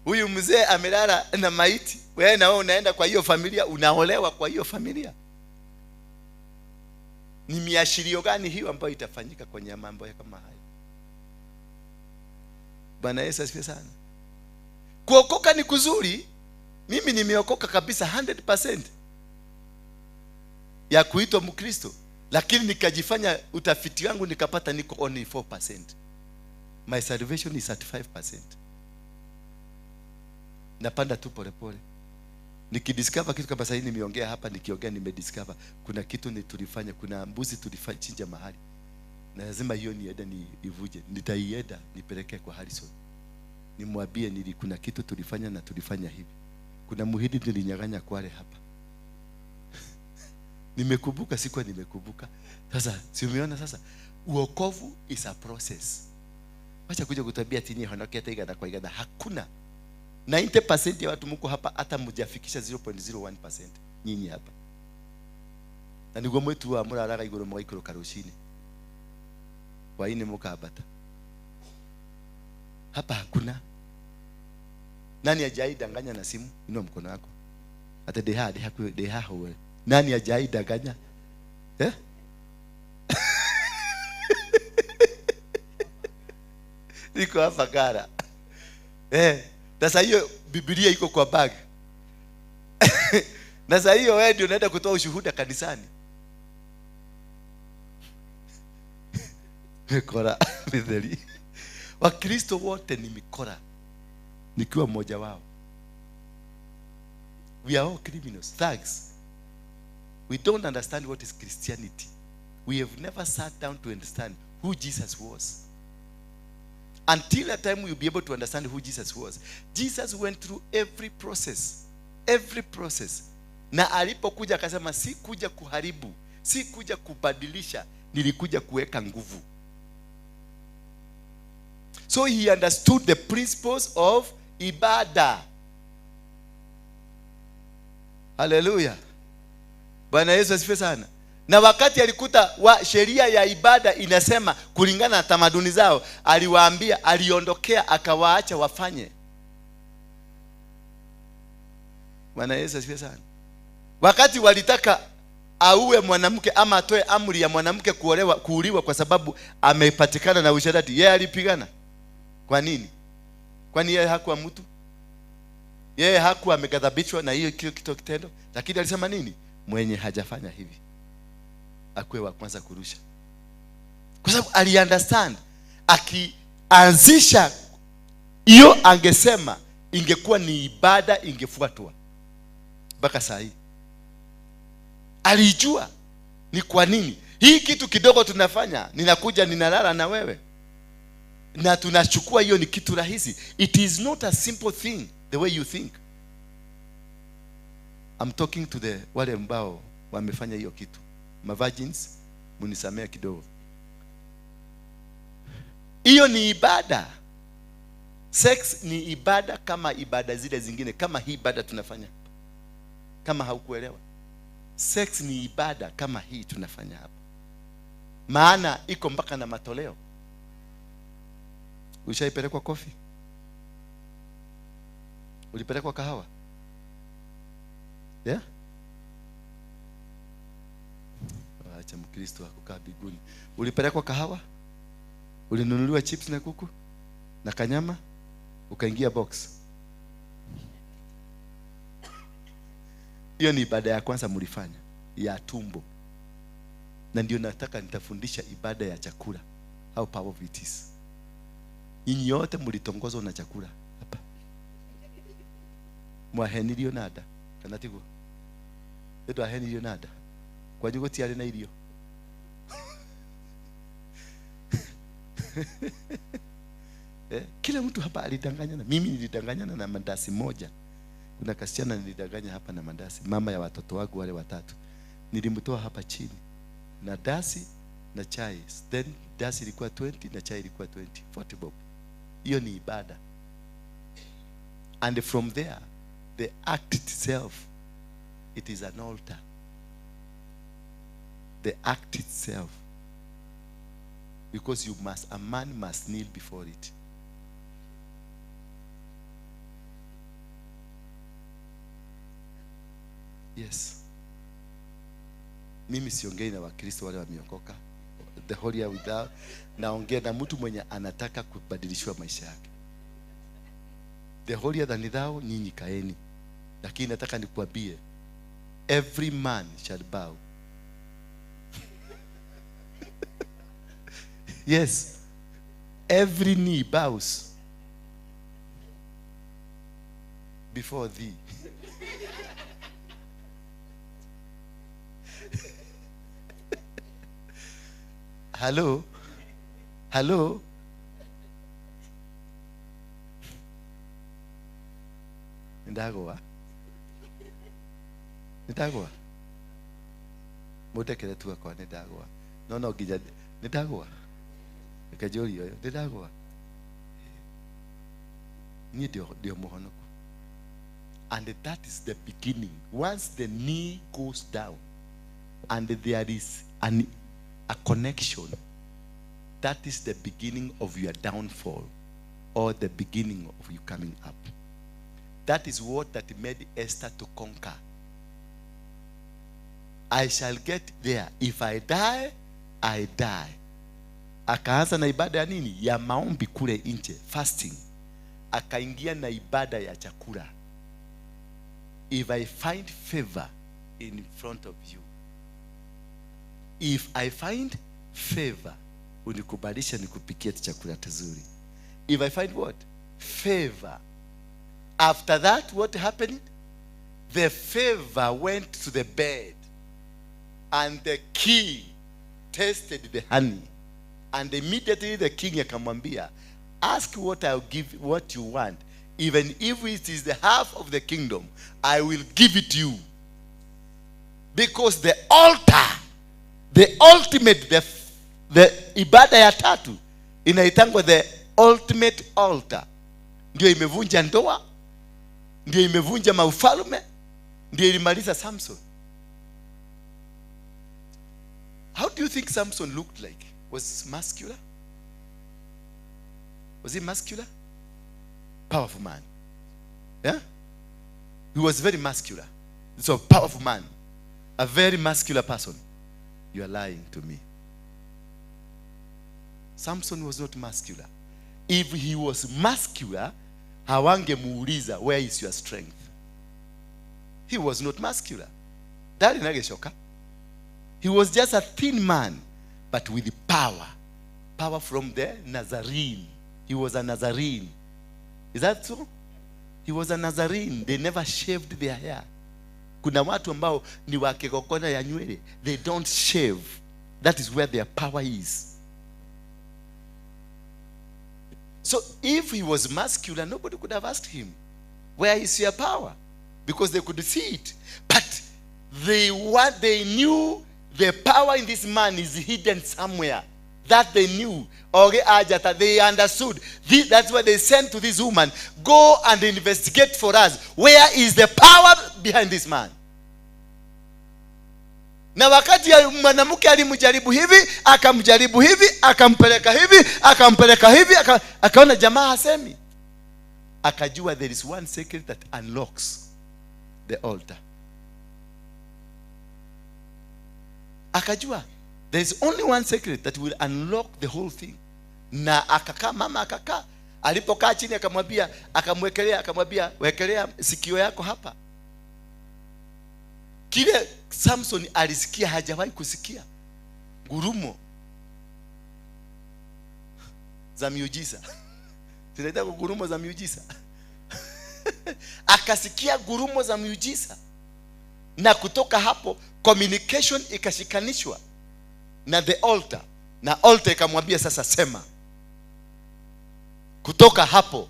Speaker 3: Huyu mzee amelala na maiti, wewe na wewe unaenda kwa hiyo familia, unaolewa kwa hiyo familia. Ni miashirio gani hiyo ambayo itafanyika kwenye mambo kama hayo? Bwana Yesu asifiwe sana. Kuokoka ni kuzuri. Mimi nimeokoka kabisa 100% ya kuitwa Mkristo. Lakini nikajifanya utafiti wangu nikapata niko only 4%. My salvation is at 5%. Napanda tu pole pole. Nikidiscover kitu kama sasa hivi nimeongea hapa, nikiongea nimediscover kuna kitu tulifanya, kuna mbuzi tulifanya mahali. Na lazima hiyo nienda ivuje. Nitaienda nipeleke kwa Harrison. Nimwambie kuna kitu tulifanya na tulifanya hivi. Kuna muhidi nilinyang'anya Kwale hapa. Nimekumbuka, sikuwa nimekumbuka. Sasa si umeona sasa, uokovu is a process. Acha kuja kutabia tini honoke hata igada kwa igada. Hakuna 90% ya watu mko hapa hata mjafikisha 0.01% nyinyi hapa. Na niguo mwetu wa muraraga iguru mwaikuru karushini. Kwa ini mukabata. Hapa hakuna. Nani ajai danganya na simu? Inua mkono wako. Hata deha wewe. Nani ajai danganya? Niko hapa gara. Sasa hiyo Biblia iko kwa bag. Na sasa hiyo wewe ndio unaenda kutoa ushuhuda kanisani. Mikora midheli. Wakristo wote ni mikora. Nikiwa mmoja wao. We are all criminals, thugs. We don't understand what is Christianity. We have never sat down to understand who Jesus was. Until a time we'll be able to understand who Jesus was. Jesus went through every process. Every process. Na alipokuja akasema si kuja kuharibu, si kuja kubadilisha, nilikuja kuweka nguvu. So he understood the principles of ibada. Hallelujah. Bwana Yesu asifiwe sana. Na wakati alikuta sheria ya ibada inasema kulingana na tamaduni zao, aliwaambia, aliondokea akawaacha wafanye. Bwana Yesu asifiwe sana. Wakati walitaka auwe mwanamke ama atoe amri ya mwanamke kuuliwa kwa sababu amepatikana na usherati, yeye alipigana. Kwa nini? Kwani yeye hakuwa mtu? Yeye hakuwa amegadhabishwa na hiyo kitendo? Lakini alisema nini? Mwenye hajafanya hivi akwe wa kwanza kurusha. Kwa sababu aliunderstand, akianzisha hiyo angesema ingekuwa ni ibada ingefuatwa mpaka saa hii. Alijua ni kwa nini hii kitu kidogo tunafanya, ninakuja ninalala na wewe na tunachukua hiyo ni kitu rahisi. It is not a simple thing the way you think. I'm talking to the wale ambao wamefanya hiyo kitu. Virgins, munisamea kidogo. Hiyo ni ibada. Sex ni ibada kama ibada zile zingine, kama hii ibada tunafanya. Kama haukuelewa, sex ni ibada kama hii tunafanya hapa. Maana iko mpaka na matoleo. Ushaipelekwa kofi? Ulipelekwa kahawa? Yeah? Acha Mkristo akukaa biguni. Ulipelekwa kahawa? Ulinunuliwa chips na kuku na kanyama? Ukaingia box? Hiyo ni ibada ya kwanza mlifanya, ya tumbo. Na ndio nataka nitafundisha ibada ya chakula, how powerful it is. Nyinyi yote mlitongozwa na chakula hapa. Mwahenilio nada kana tigo. Edo ahenilio nada. Kwa jugo tiari na ilio. Kila mtu hapa alidanganyana. Mimi nilidanganyana na mandasi moja. Kuna kasichana nilidanganya hapa na mandasi, mama ya watoto wangu wale watatu. Nilimtoa hapa chini na dasi na chai. Then dasi ilikuwa 20 na chai ilikuwa 20, 40 bob. Hiyo ni ibada. And from there, the act itself, it is an altar. The act itself, because a man must kneel before it. Yes. Mimi siongei na Wakristo wale wameokoka, the holier without. Naongea na mtu mwenye anataka kubadilishwa maisha yake. The holier than thou, nyinyi kaeni. Lakini nataka nikuambie, every man shall bow. Yes. Every knee bows before thee. Hello? Hello? Ndagwa? Ndagwa? Mutekere tu akwa ndagwa. No gija ndagwa. Kajori yoyo ndagwa. Ni ndio muhonoku. And that is the beginning. Once the knee goes down and there is a connection, that is the beginning of your downfall or the beginning of you coming up. That is what that made Esther to conquer. I shall get there. If I die, I die. Akaanza na ibada ya nini? Ya maombi kule nje, fasting. Akaingia na ibada ya chakula. If I find favor in front of you, if I find favor, unikubalisha nikupikie chakula kizuri. If I find what? Favor. After that, what happened? The favor went to the bed, and the king tasted the honey, and immediately the king akamwambia, ask what I'll give, what you want. Even if it is the half of the kingdom, I will give it to you. Because the altar, the ultimate, the ibada ya tatu inaitangwa the ultimate altar, ndio imevunja ndoa, ndio imevunja maufalme, ndio ilimaliza Samson. How do you think Samson looked like? Was muscular? Was he muscular? Powerful man. Yeah? He was very muscular. So powerful man. A very muscular person. You are lying to me. Samson was not muscular. If he was muscular, hawangemuuliza, where is your strength? He was not muscular. That inageshoka. He was just a thin man, but with power. Power from the Nazarene. He was a Nazarene. Is that so? He was a Nazarene. They never shaved their hair. Kuna watu ambao ni wakekokona ya nywele. They don't shave. That is where their power is. So if he was muscular, nobody could have asked him, where is your power? Because they could see it. But they knew the power in this man is hidden somewhere. That they knew. They understood. That's why they sent to this woman, go and investigate for us. Where is the power behind this man? Na wakati ya mwanamke alimjaribu hivi, akamjaribu hivi, akampeleka hivi, akaona jamaa hasemi. Akajua there is one secret that unlocks the altar. Akajua there is only one secret that will unlock the whole thing. Na akakaa, mama akakaa. Alipokaa chini akamwambia, wekelea sikio yako hapa. Kile Samson alisikia hajawahi kusikia. Ngurumo za miujiza. Tunaita ngurumo za miujiza. Akasikia ngurumo za miujiza. Na kutoka hapo communication ikashikanishwa na the altar. Na altar ikamwambia sasa sema. Kutoka hapo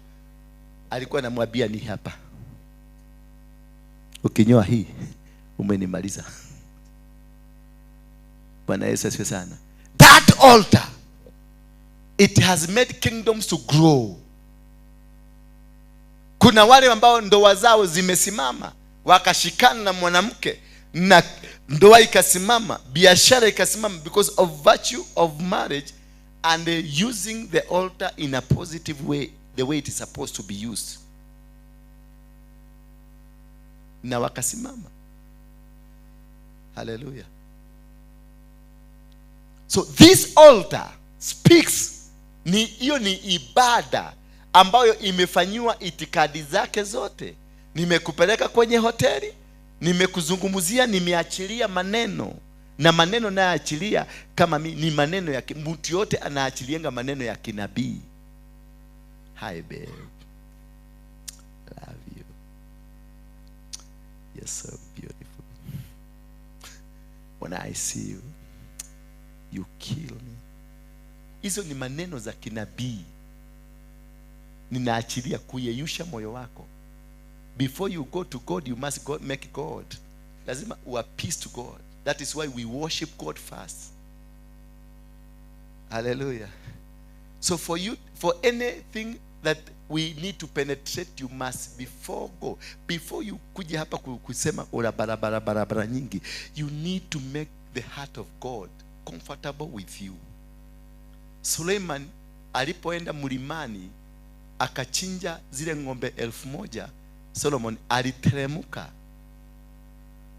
Speaker 3: alikuwa anamwambia ni hapa. Ukinyoa hii umenimaliza. Bwana Yesu asifiwe sana. That altar, it has made kingdoms to grow. Kuna wale ambao ndoa zao zimesimama, wakashikana na mwanamke na ndoa ikasimama, biashara ikasimama because of virtue of marriage and using the altar in a positive way, the way it is supposed to be used. Na wakasimama. Hallelujah. So this altar speaks, hiyo ni ibada ambayo imefanywa itikadi zake zote. Nimekupeleka kwenye hoteli, nimekuzungumzia, nimeachilia maneno Na maneno naachilia kama ni maneno ya mtu yote anaachilianga maneno ya kinabii. Hi babe, love you, you're so beautiful, when I see you you kill me. Hizo ni maneno za kinabii. Ninaachilia kuyeyusha moyo wako. Before you go to God, you must make God. Lazima uwe peace to God. That is why we worship God first. Hallelujah. So for anything that we need to penetrate, you must before go. Before you kuja hapa kusema ora barabara nyingi, you need to make the heart of God comfortable with you. Suleiman alipoenda mlimani akachinja zile ng'ombe 1000, Solomon aliteremuka.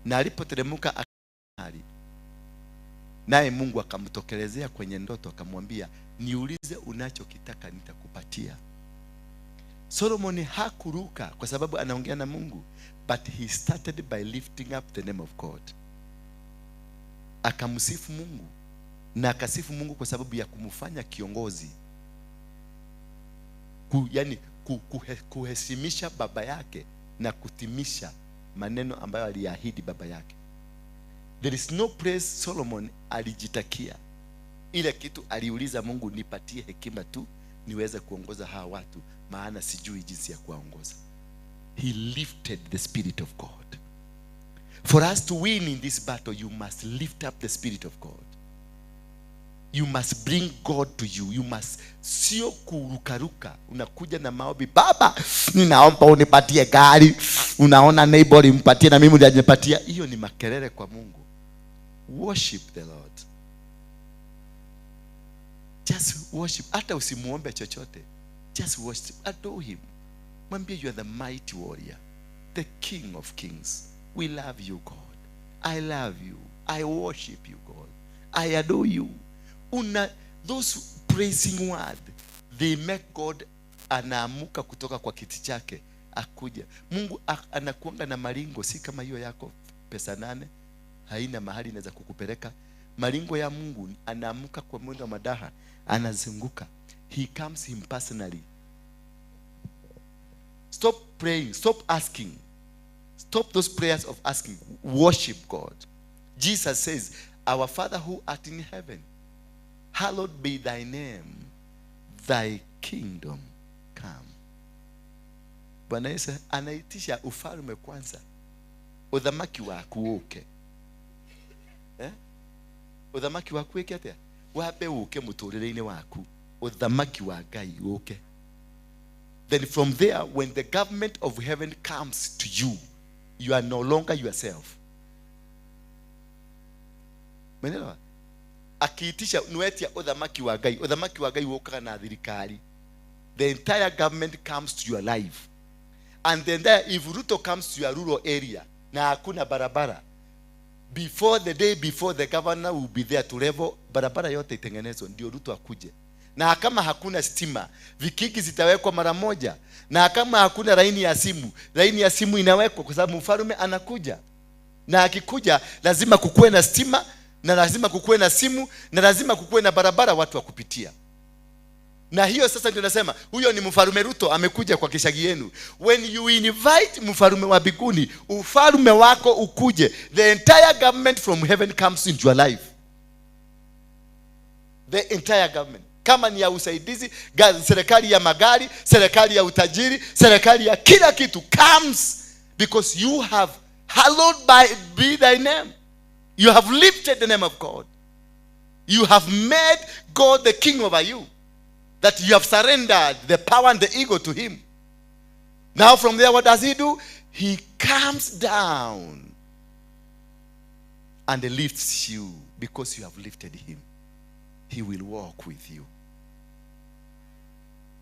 Speaker 3: Na alipoteremuka naye Mungu akamtokelezea kwenye ndoto akamwambia, niulize unachokitaka nitakupatia. Solomon hakuruka kwa sababu anaongea na Mungu, but he started by lifting up the name of God. Akamsifu Mungu, na akasifu Mungu kwa sababu ya kumfanya kiongozi, kuheshimisha baba yake na kutimisha maneno ambayo aliahidi baba yake. There is no praise Solomon alijitakia. Ile kitu aliuliza Mungu, nipatie hekima tu niweze kuongoza hawa watu, maana sijui jinsi ya kuwaongoza. He lifted the Spirit of God. For us to win in this battle, you must lift up the Spirit of God. You must bring God to you. You must, sio kurukaruka. Unakuja na maombi, baba ninaomba unipatie gari. Unaona neighbor impatie na mimi nipatia. Hiyo ni makelele kwa Mungu. Worship the Lord. Just worship. Hata usimuombe chochote. Just worship. Adore him. Mwambie, you are the mighty warrior, the King of kings. We love you, God. I love you. I worship you, God. I adore you. Those praising word, they make God anaamuka kutoka kwa kiti chake akuja. Mungu anakuanga na maringo, si kama hiyo yako pesa 8 haina mahali inaweza kukupeleka. Maringo ya Mungu anaamuka kwa mwendo wa madaha, anazunguka. He comes him personally. Stop praying, stop asking. Stop those prayers of asking. Worship God. Jesus says, our Father who art in heaven, hallowed be thy name, thy kingdom come. Bwana Yesu anaitisha ufalme kwanza. Udhamaki waku uke. Udhamaki waku uke atia? Wape uke muturire-ini waku. Udhamaki wa Ngai uke. Then from there, when the government of heaven comes to you, you are no longer yourself. Menelewa? Akiitisha nuetia udhamaki wa Ngai. Udhamaki wa Ngai uka na thirikari. The entire government comes to your life. And then there, if Ruto comes to your rural area, na hakuna barabara, before the day before, the governor will be there to level barabara yote itengenezwe ndio Ruto akuje. Na kama hakuna stima, vikiki zitawekwa mara moja. Na kama hakuna laini ya simu inawekwa kwa sababu mfalme anakuja. Na akikuja lazima kukuwe na stima, na lazima kukuwe na simu, na lazima kukuwe na barabara watu wa kupitia. Na hiyo sasa ndio nasema, huyo ni mfalme Ruto amekuja kwa kishagi yenu. When you invite mfalme wa mbinguni, ufalme wako ukuje, the entire government from heaven comes into your life. The entire government. Kama ni ya usaidizi, serikali ya magari, serikali ya utajiri, serikali ya kila kitu comes because you have hallowed be thy name. You have lifted the name of God. You have made God the king over you. That you have surrendered the power and the ego to him. Now from there, what does he do? He comes down and lifts you because you have lifted him. He will walk with you.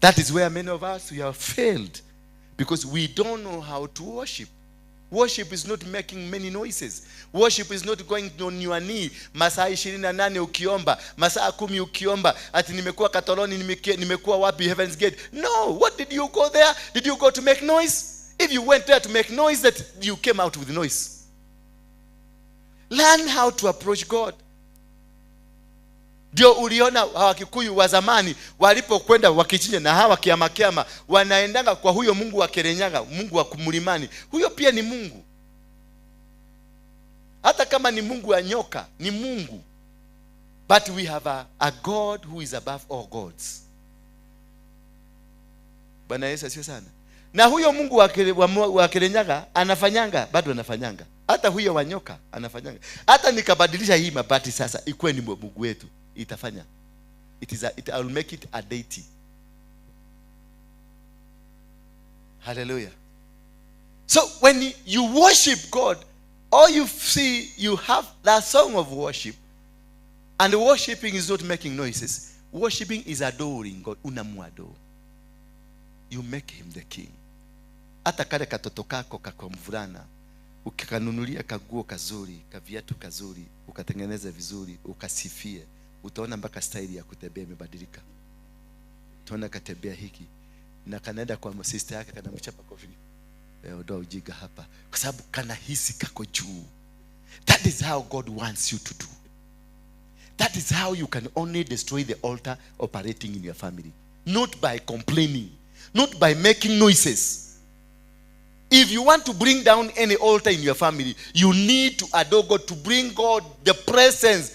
Speaker 3: That is where many of us, we have failed because we don't know how to worship. Worship is not making many noises. Worship is not going on your knee. Masaa 28 ukiomba, masaa 10 ukiomba, ati nimekuwa Katoloni, nimekuwa wapi Heaven's Gate. No, what did you go there? Did you go to make noise? If you went there to make noise, that you came out with noise. Learn how to approach God. Ndio uliona hawa Kikuyu wa zamani walipokwenda wakichinja na hawa kiama wanaendanga kwa huyo Mungu wa Kerenyaga, Mungu wa kumlimani. Huyo pia ni Mungu. Hata kama ni Mungu wa nyoka, ni Mungu. But we have a God who is above all gods. Bwana Yesu asifiwe sana. Na huyo Mungu wa Kerenyaga anafanyanga, bado anafanyanga. Hata huyo wa nyoka anafanyanga. Hata nikabadilisha hii mabati sasa ikuwe ni Mungu wetu, itafanya. I will make it a deity. Hallelujah. So when you worship God, all you see, you have that song of worship. And worshiping is not making noises. Worshiping is adoring God. Unamwadore. You make him the king. Hata kale katoto kako kakomvulana, ukikanunulia kaguo kazuri, kaviatu kazuri, ukatengeneza vizuri, ukasifie, utaona mpaka style ya kutembea imebadilika. Utaona katembea hiki na kanaenda kwa sister yake kanamchapa kofi. Ndio ujiga hapa kwa sababu kana hisi kako juu. That is how God wants you to do. That is how you can only destroy the altar operating in your family. Not by complaining, not by making noises. If you want to bring down any altar in your family, you need to adore God, to bring God the presence.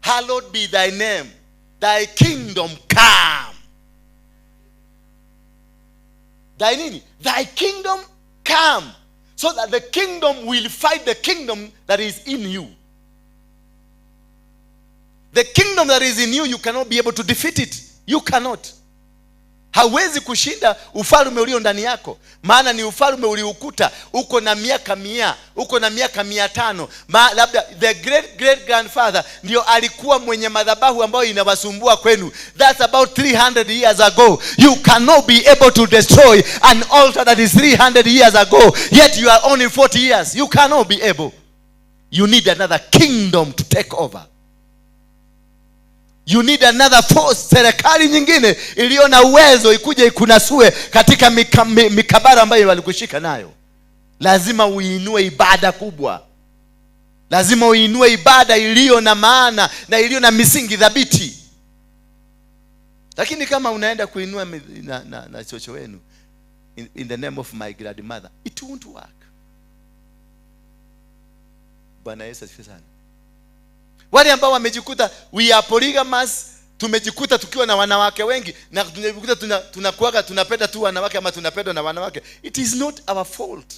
Speaker 3: Hallowed be thy name. Thy kingdom come. Thy kingdom come. So that the kingdom will fight the kingdom that is in you. The kingdom that is in you, you cannot be able to defeat it. You cannot. Hawezi kushinda ufalme ulio ndani yako. Maana ni ufalme uliukuta uko na miaka 100, uko na miaka 500. Labda the great grandfather ndio alikuwa mwenye madhabahu ambayo inawasumbua kwenu. That's about 300 years ago. You cannot be able to destroy an altar that is 300 years ago. Yet you are only 40 years. You cannot be able. You need another kingdom to take over. You need another force, serikali nyingine iliyo na uwezo ikuje ikunasue katika mikabara ambayo walikushika nayo. Lazima uinue ibada kubwa. Lazima uinue ibada iliyo na maana na iliyo na misingi thabiti. Lakini kama unaenda kuinua na chocho wenu in the name of my grandmother, it won't work. Bwana Yesu asifiwe sana. Wale ambao wamejikuta we are polygamous, tumejikuta tukiwa na wanawake wengi na tumejikuta tunakuaga tunapenda tu wanawake ama tunapenda na wanawake. It is not our fault.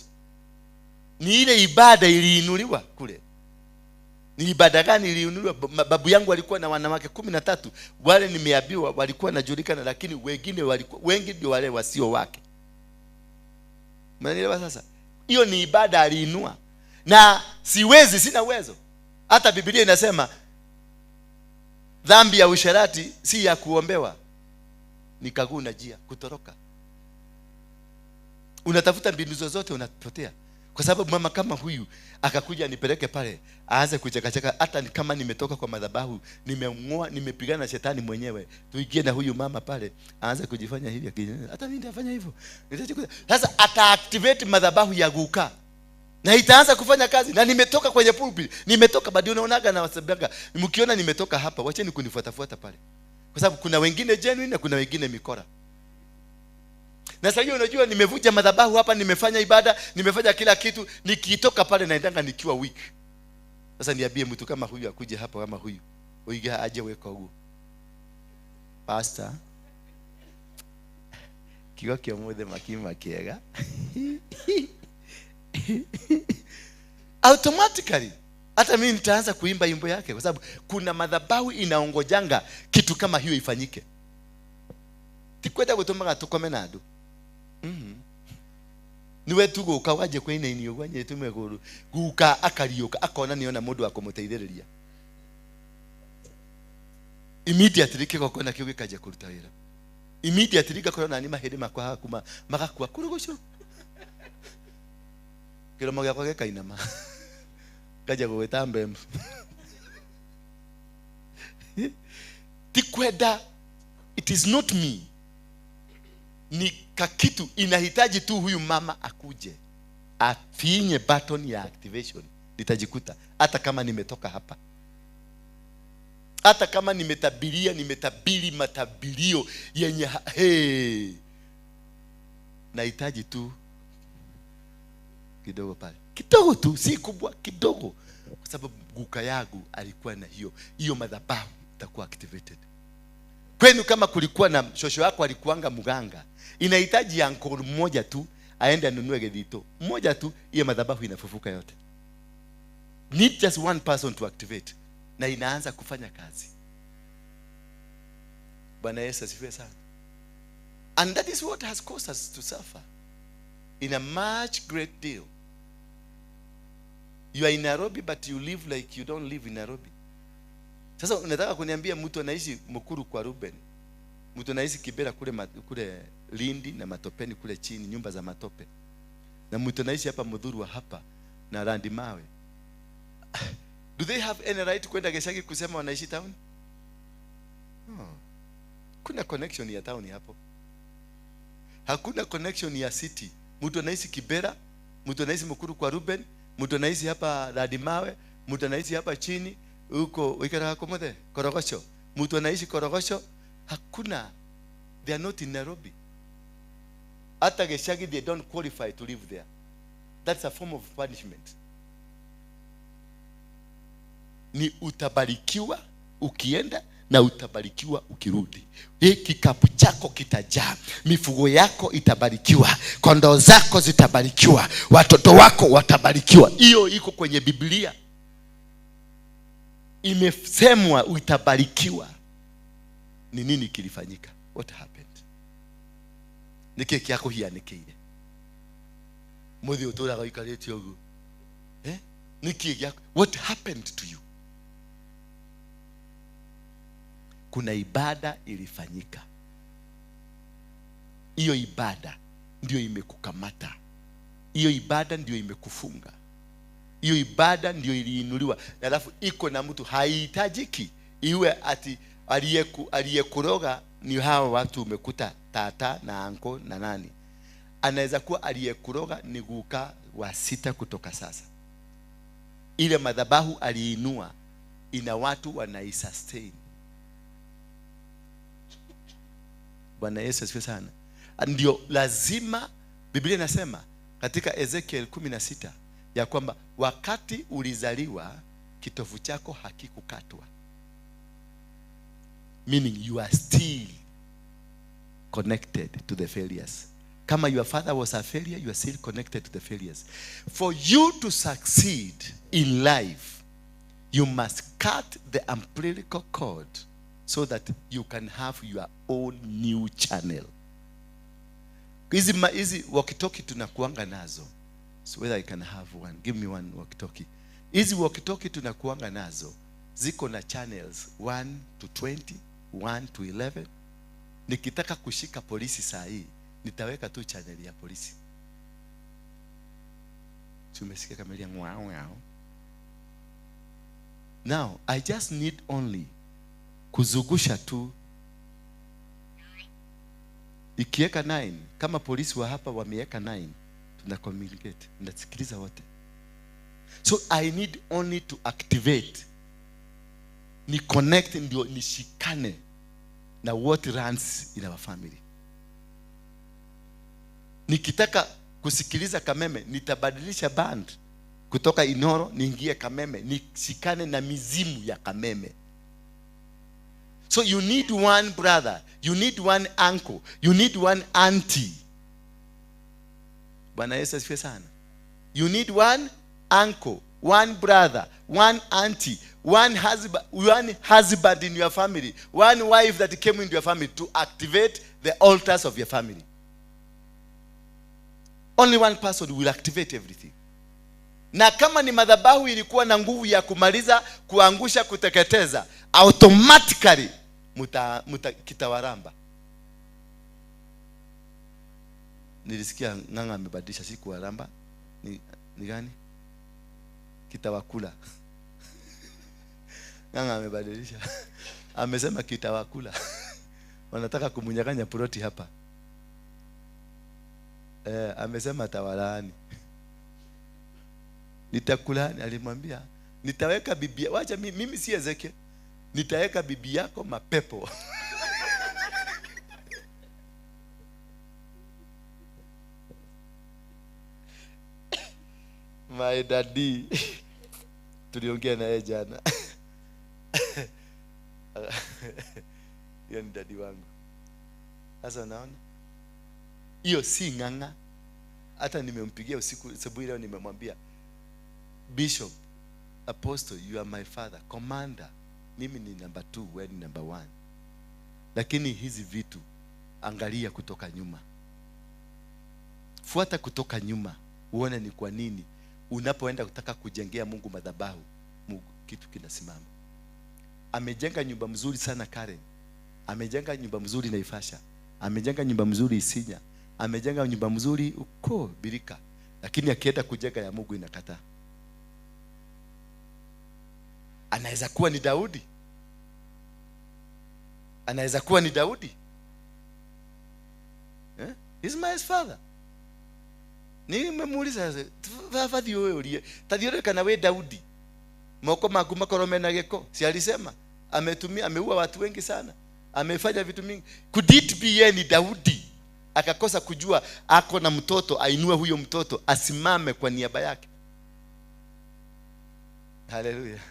Speaker 3: Ni ile ibada iliinuliwa kule. Ni ibada gani iliinuliwa? Babu yangu alikuwa na wanawake 13. Wale nimeambiwa walikuwa wanajulikana, lakini wengine walikuwa wengi ndio wale wasio wake. Mnaelewa sasa? Hiyo ni ibada aliinua. Na sina uwezo. Hata Biblia inasema dhambi ya usherati si ya kuombewa, ni kaguna jia, kutoroka. Unatafuta mbinu zozote unapotea. Kwa sababu mama kama huyu akakuja nipeleke pale, aanze kuchekacheka. Hata kama nimetoka kwa madhabahu, nimeung'oa, nimepigana na shetani mwenyewe, tuingie na huyu mama pale, aanze kujifanya hivi. Hata mimi nitafanya hivyo. Sasa ata-activate madhabahu ya guka. Na itaanza kufanya kazi. Na nimetoka kwenye pulpit, nimetoka bado unaonaga na wasabaga. Mkiona nimetoka hapa, wacheni kunifuatafuata pale. Kwa sababu kuna wengine genuine na kuna wengine mikora. Na sasa hiyo unajua nimevunja madhabahu hapa, nimefanya ibada, nimefanya kila kitu, nikitoka pale naendanga nikiwa weak. Sasa niambie mtu kama huyu akuje hapa kama huyu, uiga aje weka huko. Pastor kiwa kiomode makima kiega. Automatically hata mimi nitaanza kuimba wimbo yake, kwa sababu kuna madhabahu inaongojanga kitu kama hiyo ifanyike. Tikwenda gutumaga tukome nadu. Niwe tugo ukawaje kwa ina inio gwanye tumeguru guka akarioka akona niona mundu akomuteithiriria. Immediately kigokona kiuge kaje kuruta wira. Immediately gakona ni mahiri makwa hakuma magakua kurugucu. Kilo moja kwa kainama. Kaja gweta mbembe. Tikwenda, it is not me. Ni kakitu inahitaji tu huyu mama akuje. Afinye button ya activation. nitajikuta hata kama nimetoka hapa. Hata kama nimetabiri matabirio yenye nahitaji tu kidogo pale. Kidogo tu, si kubwa, kidogo. Kwa sababu guka yangu alikuwa na hiyo madhabahu itakuwa activated. Kwenu kama kulikuwa na shosho yako alikuanga mganga, inahitaji anko mmoja tu aende anunue gedito mmoja tu, hiyo madhabahu inafufuka yote. Need just one person to activate, na inaanza kufanya kazi. Bwana Yesu asifiwe sana. And that is what has caused us to suffer in a much great deal. You are in Nairobi but you live like you don't live in Nairobi. Sasa unataka kuniambia mtu anaishi Mukuru kwa Ruben, mtu anaishi Kibera kule Lindi na Matopeni kule chini, nyumba za matope, na mtu anaishi hapa Mudhuru hapa na Randi Mawe, do they have any right kwenda Geshagi kusema wanaishi town? No. Kuna connection ya town hapo. Hakuna connection ya city. Mtu anaishi Kibera, mtu anaishi Mukuru kwa Ruben, mtu anaishi hapa Randi Mawe, mtu anaishi hapa chini huko Wikara Komode, Korogosho, mtu anaishi Korogosho. Hakuna. They are not in Nairobi. Hata Geshagi, they don't qualify to live there. That's a form of punishment. Ni utabarikiwa ukienda na utabarikiwa ukirudi. Kikapu chako kitajaa, mifugo yako itabarikiwa, kondoo zako zitabarikiwa, watoto wako watabarikiwa. Hiyo iko kwenye Biblia. Imesemwa utabarikiwa. Ni nini kilifanyika? What happened? Niki kyako hianikire. Muthi uturaga ikareti ogu. Niki kyako, what happened to you? Kuna ibada ilifanyika. Hiyo ibada ndio imekukamata. Hiyo ibada ndio imekufunga. Hiyo ibada ndio iliinuliwa. Alafu iko na mtu, haihitajiki iwe ati aliyekuroga ni hao watu umekuta tata na anko na nani. Anaweza kuwa aliyekuroga ni guka wa 6 kutoka sasa. Ile madhabahu aliinua ina watu wanaisustain. Bwana Yesu asifiwe sana. Ndio lazima Biblia inasema katika Ezekiel 16 ya kwamba wakati ulizaliwa kitovu chako hakikukatwa. Meaning you are still connected to the failures. Kama your father was a failure, you are still connected to the failures. For you to succeed in life, you must cut the umbilical cord so that you can have your own new channel. Hizi walkie-talkie tunakuanga nazo. So whether I can have one, give me one walkie-talkie. Hizi walkie-talkie tunakuanga nazo ziko na channels 1 to 20, 1 to 11. Nikitaka kushika polisi saa hii, nitaweka tu channel ya polisi. Tumesikia kamera ngwao. Now, I just need only kuzungusha tu. Ikiweka 9, kama polisi wa hapa wameweka 9, tuna communicate, tunasikiliza wote. So I need only to activate, ni connect, ndio nishikane na what runs in our family. Nikitaka kusikiliza Kameme, nitabadilisha band kutoka Inoro niingie Kameme, nishikane na mizimu ya Kameme. So you need one brother, you need one uncle, you need one auntie. Bwana Yesu asifiwe sana. You need one uncle, one brother, one auntie, one husband in your family, one wife that came into your family to activate the altars of your family. Only one person will activate everything. Na kama ni madhabahu ilikuwa na nguvu ya kumaliza, kuangusha, kuteketeza, automatically kitawaramba. Nilisikia nganga amebadilisha, si kuwaramba. Ni gani? Kitawakula. Nganga amebadilisha. Amesema kitawakula. Wanataka kumunyang'anya ploti hapa. Amesema tawalaani. Nitakulaani. Alimwambia nitaweka bibi, wacha mimi si Ezekiel, nitaweka bibi yako mapepo. My daddy tuliongea naye jana. Hiyo ni daddy wangu. Sasa unaona? Hiyo si nganga. Hata nimempigia usiku sababu leo nimemwambia Bishop, Apostle, you are my father, commander. Mimi ni number 2, wewe ni number 1. Lakini hizi vitu angalia kutoka nyuma. Fuata kutoka nyuma. Uone ni kwa nini unapoenda kutaka kujengea Mungu madhabahu, Mungu kitu kinasimama. Amejenga nyumba mzuri sana Karen. Amejenga nyumba mzuri Naivasha. Amejenga nyumba mzuri Isinya. Amejenga nyumba mzuri uko Birika. Lakini akienda kujenga ya Mungu inakataa. Anaweza kuwa ni Daudi. Anaweza kuwa ni Daudi. He's my father. Nimemuuliza tafadhali wewe ulie. Tadiore kana we Daudi. Moko maku makorome na geko. Si alisema ameua watu wengi sana. Amefanya vitu mingi. Could it be yeye ni Daudi? Akakosa kujua ako na mtoto, ainue huyo mtoto asimame kwa niaba yake. Hallelujah.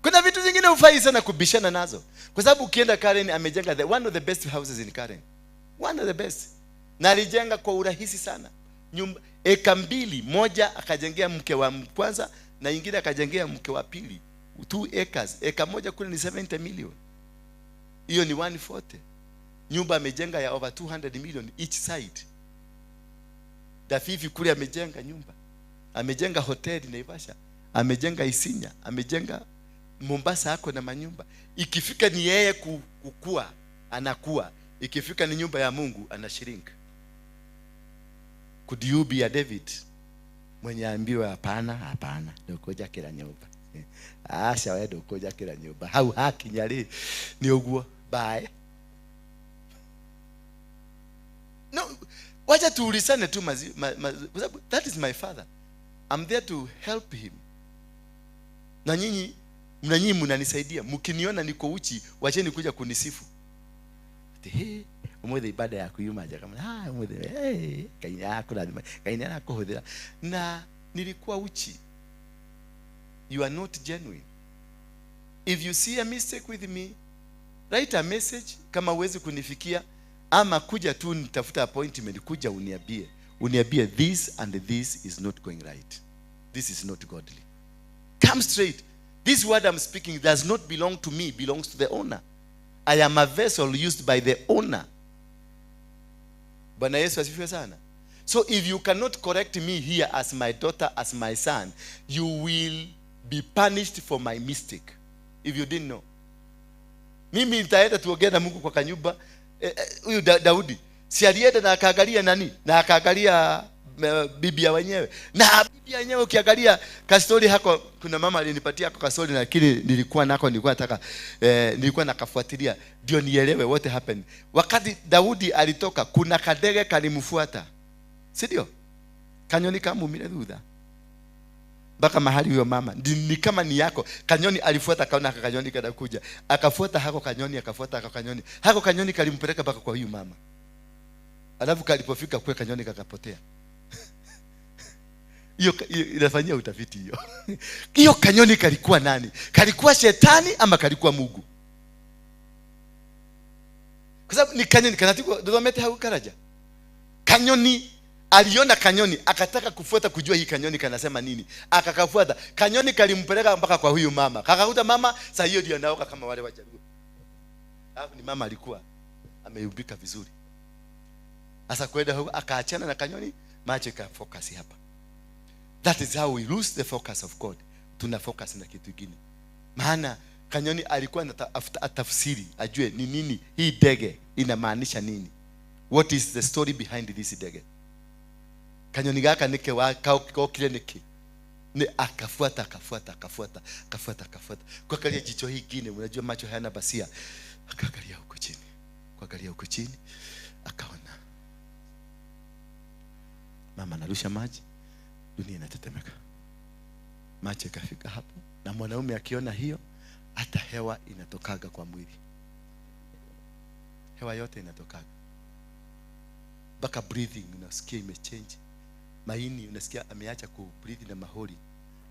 Speaker 3: Kuna vitu zingine hufai sana kubishana nazo. Kwa sababu ukienda Karen amejenga one of the best houses in Karen. One of the best. Na alijenga kwa urahisi sana. Nyumba eka 2, moja akajengea mke wa kwanza na nyingine akajengea mke wa pili. 2 acres. Eka moja kule ni 70 million. Hiyo ni 140. Nyumba amejenga ya over 200 million each side. Dafifi kule amejenga nyumba. Amejenga hoteli Naivasha. Amejenga Isinya. Amejenga Mombasa hako na manyumba. Ikifika ni yeye kukua, anakuwa. Ikifika ni nyumba ya Mungu, anashrink. Could you be a David? Mwenye ambiwa hapana, ndokoja kila nyumba. Asha wewe ndokoja kila nyumba. Hau haki nyali ni uguo. Bye. No, wacha tuulisane tu that is my father. I'm there to help him. Na nyinyi mnanisaidia. Mkiniona niko uchi, wacheni kuja kunisifu. Umwethe ibada ya kuyuma aja kama umwethe kaina yako kaina yako hodera na nilikuwa uchi. You are not genuine. If you see a mistake with me, write a message. Kama uwezi kunifikia ama kuja tu nitafuta appointment, kuja uniambie this and this is not going right. This is not godly. Come straight. This word I'm speaking does not belong to me, belongs to the owner. I am a vessel used by the owner. Bwana Yesu asifiwe sana. So if you cannot correct me here as my daughter, as my son, you will be punished for my mistake. If you didn't know. Mimi nitaenda tuongea na Mungu kwa kanyumba. Huyu Daudi si alienda na akaangalia nani? Na akaangalia Biblia wenyewe. Na Biblia wenyewe ukiangalia kastori hako, kuna mama alinipatia hako kastori, lakini nilikuwa nataka nilikuwa nakafuatilia ndio nielewe what happened. Wakati Daudi alitoka, kuna kadege kalimfuata. Si ndio? Kanyoni kamumile thutha. Baka mahali huyo mama ni kama ni yako. Kanyoni alifuata, kaona kanyoni kanakuja. Akafuata hako kanyoni, akafuata hako kanyoni. Hako kanyoni kalimpeleka baka kwa huyu mama. Alafu kalipofika kwa kanyoni kakapotea. Hiyo inafanyia utafiti hiyo. Hiyo kanyoni kalikuwa nani? Kalikuwa shetani ama kalikuwa Mungu? Kwa sababu ni kanyoni kanatiko dodomete hau karaja. Kanyoni aliona kanyoni, akataka kufuata kujua hii kanyoni kanasema nini. Akakafuata. Kanyoni kalimpeleka mpaka kwa huyu mama. Kakakuta mama, sasa hiyo ndio anaoka kama wale wajaluo. Alafu ni mama alikuwa ameumbika vizuri. Asa kwenda huko akaachana na kanyoni, macho ka focus hapa. That is how we lose the focus of God. Tuna focus na kitu kingine. Maana kanyoni alikuwa atafsiri, ajue ni nini hii dege inamaanisha nini. What is the story behind this dege? Kanyoni gaka nike wa kao kile niki. Ni akafuata. Kwa kalia jicho hii kingine, unajua macho hayana basia. Akaangalia huko chini. Akaona mama anarusha maji, dunia inatetemeka. Macho ikafika hapo, na mwanaume akiona hiyo, hata hewa inatokaga kwa mwili. Hewa yote inatokaga. Baka breathing unasikia imechange. Maini unasikia ameacha ku breathe na mahori,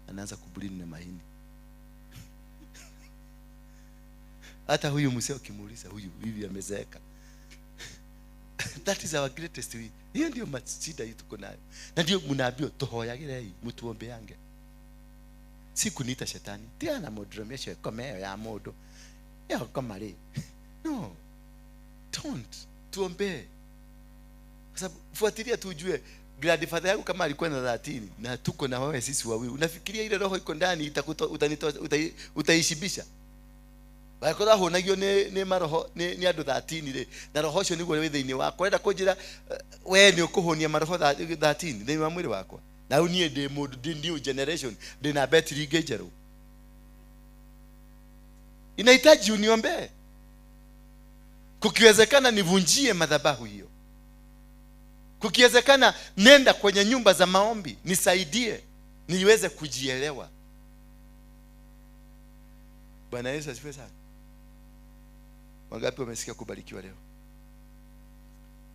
Speaker 3: anaanza ku breathe na maini. Hata huyu mseo kimuuliza, huyu hivi amezeeka. That is our greatest way. Hiyo ndio shida yetu tuko nayo. Na ndio mnaambiwa tuhoyagire hii, mtuombeange. Si kuniita shetani. Tia na modromesha komeo ya modo. Ya kama le. No. Don't. Tuombe. Kwa sababu fuatilia tujue grandfather yangu kama alikuwa na 13 na tuko na wewe sisi wawili. Unafikiria ile roho iko ndani utaishibisha? Bakora ho nagio ne maroho ni andu 13 le. Na roho cio niguo withiini wako. Enda kunjira we ni ukuhonia maroho 13 thini wa mwili wakwa. Na unie de mode new generation de na betri gejero. Inahitaji uniombe. Kukiwezekana nivunjie madhabahu hiyo. Kukiwezekana nenda kwenye nyumba za maombi, nisaidie niweze kujielewa. Bwana Yesu asifiwe sana. Wangapi wamesikia kubarikiwa leo?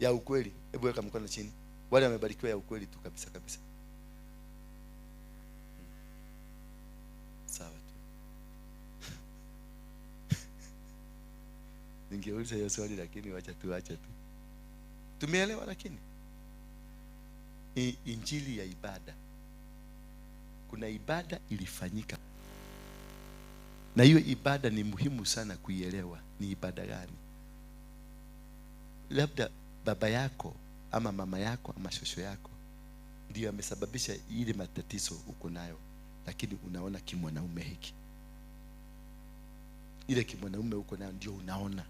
Speaker 3: Ya ukweli. Hebu weka mkono chini. Wale wamebarikiwa ya ukweli tu kabisa kabisa. Sawa tu. Ningeuliza hiyo swali lakini wacha tu. Tumeelewa lakini injili ya ibada. Kuna ibada ilifanyika. Na hiyo ibada ni muhimu sana kuielewa. Ni ibada gani? Labda baba yako ama mama yako ama shosho yako ndio amesababisha ile matatizo uko nayo, lakini unaona kimwanaume hiki. Ile kimwanaume uko nayo ndio unaona.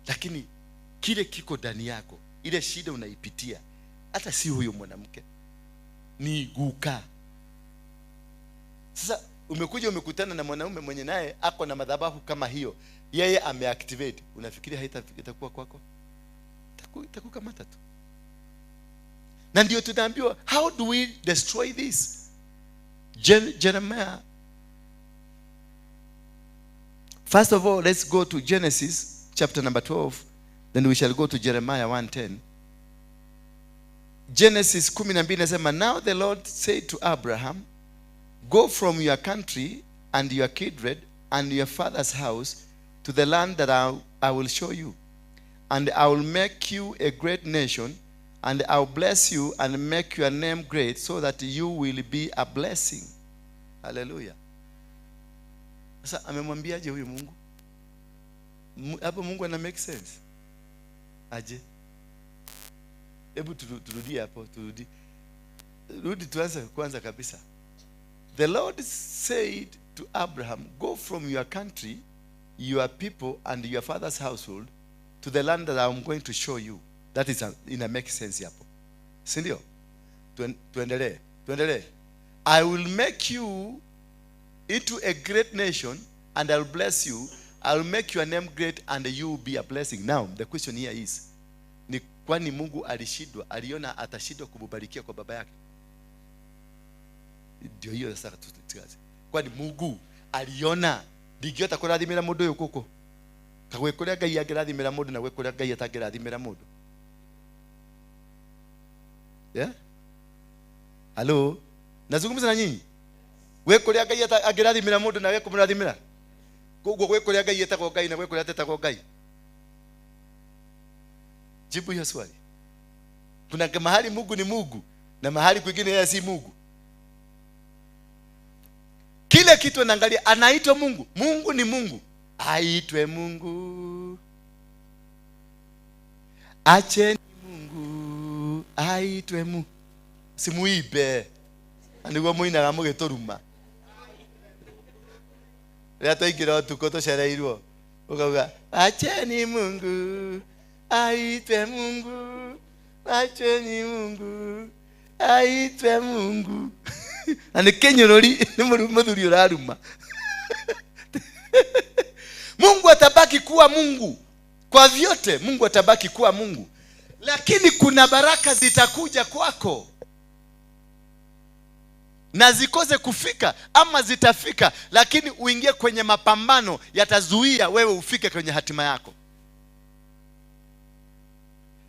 Speaker 3: Lakini kile kiko ndani yako, ile shida unaipitia, hata si huyo mwanamke, ni guka. Sasa umekuja umekutana na mwanaume mwenye naye ako na madhabahu kama hiyo, yeye ameactivate. Unafikiria haitakuwa kwako? Itakukamata tu. Na ndio tunaambiwa, how do we destroy this? Jeremiah. First of all, let's go to Genesis chapter number 12. Then we shall go to Jeremiah 1:10. Genesis 12 nasema, now the Lord said to Abraham, go from your country and your kindred and your father's house to the land that I will show you. And I will make you a great nation, and I will bless you and make your name great, so that you will be a blessing. Hallelujah. Sasa amemwambiaje huyu Mungu? Hapo Mungu ana make sense aje? Hebu turudi hapo, turudi tuanze kwanza kabisa. The Lord said to Abraham, go from your country, your people and your father's household to the land that I'm going to show you. That is ina make sense hapo. Si ndio? Tuendelee. I will make you into a great nation, and I'll bless you. I'll make your name great, and you will be a blessing. Now, the question here is, ni kwani Mungu alishindwa, aliona atashindwa kumubarikia kwa baba yake? Ndio hiyo sasa tutikaze. Kwani Mungu aliona ndigiota kurathimira mundu uyu kuko? Kagwe kuria Ngai angirathimira mundu na gwe kuria Ngai atangirathimira mundu. Yeah? Hello? Nazungumza na nyinyi? Gwe kuria Ngai angirathimira mundu na gwe kumurathimira? Kugo gwe kuria Ngai etagwo Ngai na gwe kuria atetagwo Ngai? Jibu hiyo swali. Kuna mahali Mungu ni Mungu na mahali kwingine yeye si Mungu. Kile kitu anaangalia, anaitwa Mungu. Mungu ni Mungu. Aitwe Mungu. Acheni Mungu. Aitwe Mungu. Simuibe. Aniguo muinaga mugituruma. Rata ingira tuko to shereirwo. Ukauga, acheni Mungu. Aitwe Mungu. Acheni Mungu. Aitwe Mungu. Ane kenyurori ni muthuri uraruma. Mungu atabaki kuwa Mungu. Kwa vyote Mungu atabaki kuwa Mungu. Lakini kuna baraka zitakuja kwako. na zikose kufika ama zitafika, lakini uingie kwenye mapambano yatazuia wewe ufike kwenye hatima yako.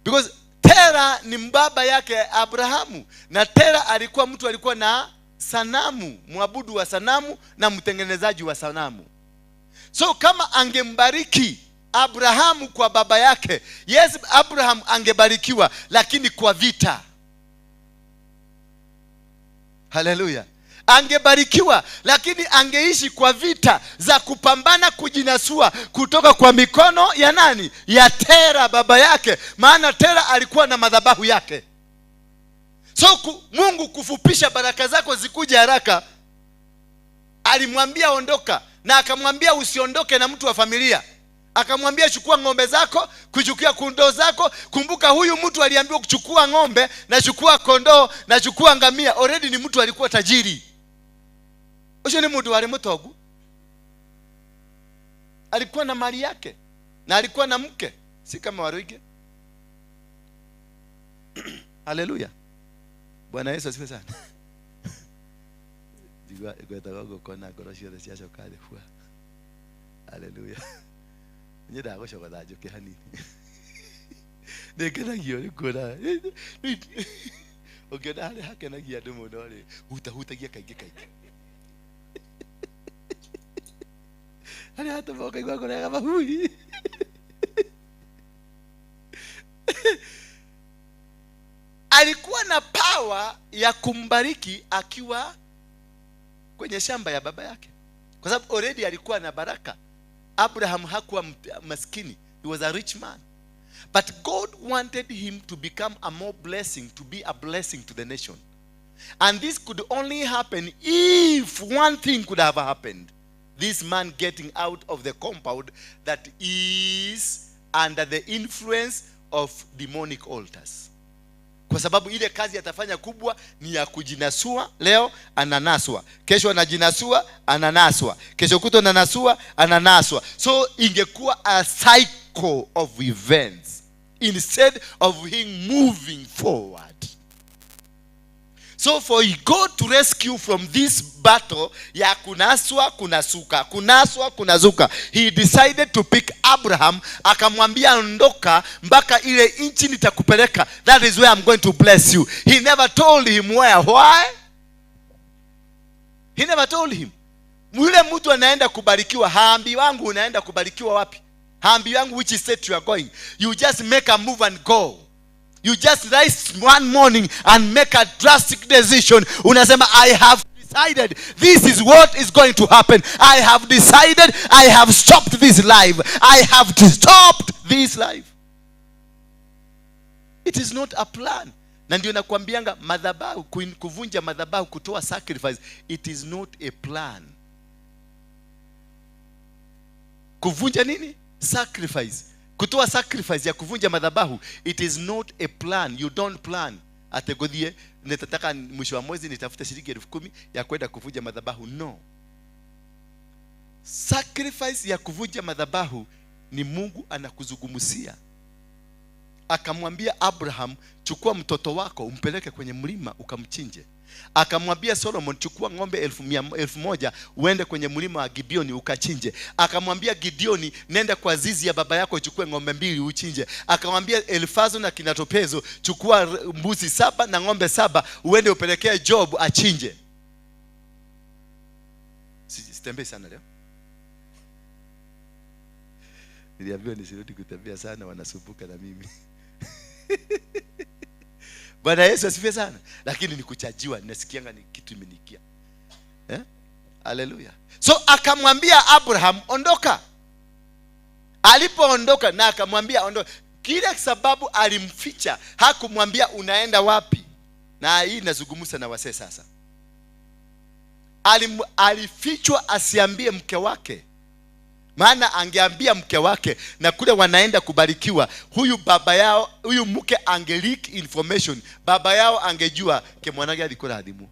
Speaker 3: Because Tera ni mbaba yake Abrahamu, na Tera alikuwa na sanamu, mwabudu wa sanamu na mtengenezaji wa sanamu. So kama angembariki Abrahamu kwa baba yake, yes, Abraham angebarikiwa, lakini kwa vita. Haleluya. Angebarikiwa, lakini angeishi kwa vita za kupambana kujinasua kutoka kwa mikono ya nani? Ya Tera baba yake. Maana Tera alikuwa na madhabahu yake. So Mungu kufupisha baraka zako zikuje haraka, alimwambia ondoka, na akamwambia usiondoke na mtu wa familia. Akamwambia chukua ng'ombe zako, kuchukua kondoo zako. Kumbuka huyu mtu aliambiwa kuchukua ng'ombe na chukua kondoo na chukua ngamia. Already ni mtu alikuwa tajiri. Ucho ni mtu wale mtogu. Alikuwa na mali yake na alikuwa na mke, si kama Waruinge. Haleluya. Bwana Yesu asifiwe sana. Digwa kona gorosho de siasa kale fua. Haleluya. Nyeda agosho godajo ke hani. Nekana giyo ni kona. Ogeda hale hakena giya dumo dole. Huta giya kaige. Hale hata boka igwa kona kama hui. Alikuwa na power ya kumbariki akiwa kwenye shamba ya baba yake, kwa sababu already alikuwa na baraka. Abraham hakuwa maskini, he was a rich man, but God wanted him to become a more blessing, to be a blessing to the nation. And this could only happen if one thing could have happened: this man getting out of the compound that is under the influence of demonic altars. Kwa sababu ile kazi atafanya kubwa ni ya kujinasua. Leo ananaswa, kesho anajinasua, ananaswa, kesho kuto ananasua, ananaswa. So ingekuwa a cycle of events instead of him moving forward. So for God to rescue from this battle ya kunaswa kunasuka, kunaswa kunazuka, he decided to pick Abraham. Akamwambia ondoka mpaka ile nchi nitakupeleka, that is where I'm going to bless you. He never told him where. Why? He never told him. Yule mtu anaenda kubarikiwa, haambi wangu unaenda kubarikiwa wapi, haambi wangu which state you are going. You just make a move and go. You just rise one morning and make a drastic decision. Unasema, I have decided this is what is going to happen. I have decided, I have stopped this life. I have stopped this life. It is not a plan. Na ndio nakwambianga madhabahu, kuvunja madhabahu, kutoa sacrifice, it is not a plan. Kuvunja nini? Sacrifice. Kutoa sacrifice ya kuvunja madhabahu, it is not a plan. You don't plan. Ategodhie, nitataka mwisho wa mwezi nitafuta shilingi 10,000 ya kwenda kuvunja madhabahu. No. Sacrifice ya kuvunja madhabahu ni Mungu anakuzungumzia. Akamwambia Abraham, chukua mtoto wako umpeleke kwenye mlima ukamchinje. Akamwambia Solomon, chukua ng'ombe 1,000 uende kwenye mlima wa Gibeoni ukachinje. Akamwambia Gideoni, nenda kwa zizi ya baba yako uchukue ng'ombe 2 uchinje. Akamwambia Elifazo na Kinatopezo, chukua mbuzi 7 na ng'ombe 7 uende upelekee Job achinje. Sitembee sana leo. Niliambiwa nisirudi kutembea sana, wanasumbuka na mimi. Bwana Yesu asifiwe sana. Lakini nikuchajiwa, nasikianga ni kitu imenikia. Haleluya. So akamwambia Abraham, ondoka. Alipoondoka na akamwambia ondoka, kile sababu alimficha, hakumwambia unaenda wapi. Na hii nazungumza na wase sasa. Alifichwa asiambie mke wake. Maana angeambia mke wake na kule wanaenda kubarikiwa, huyu baba yao, huyu mke angeleak information, baba yao angejua ke mwanake alikuwa adhimu.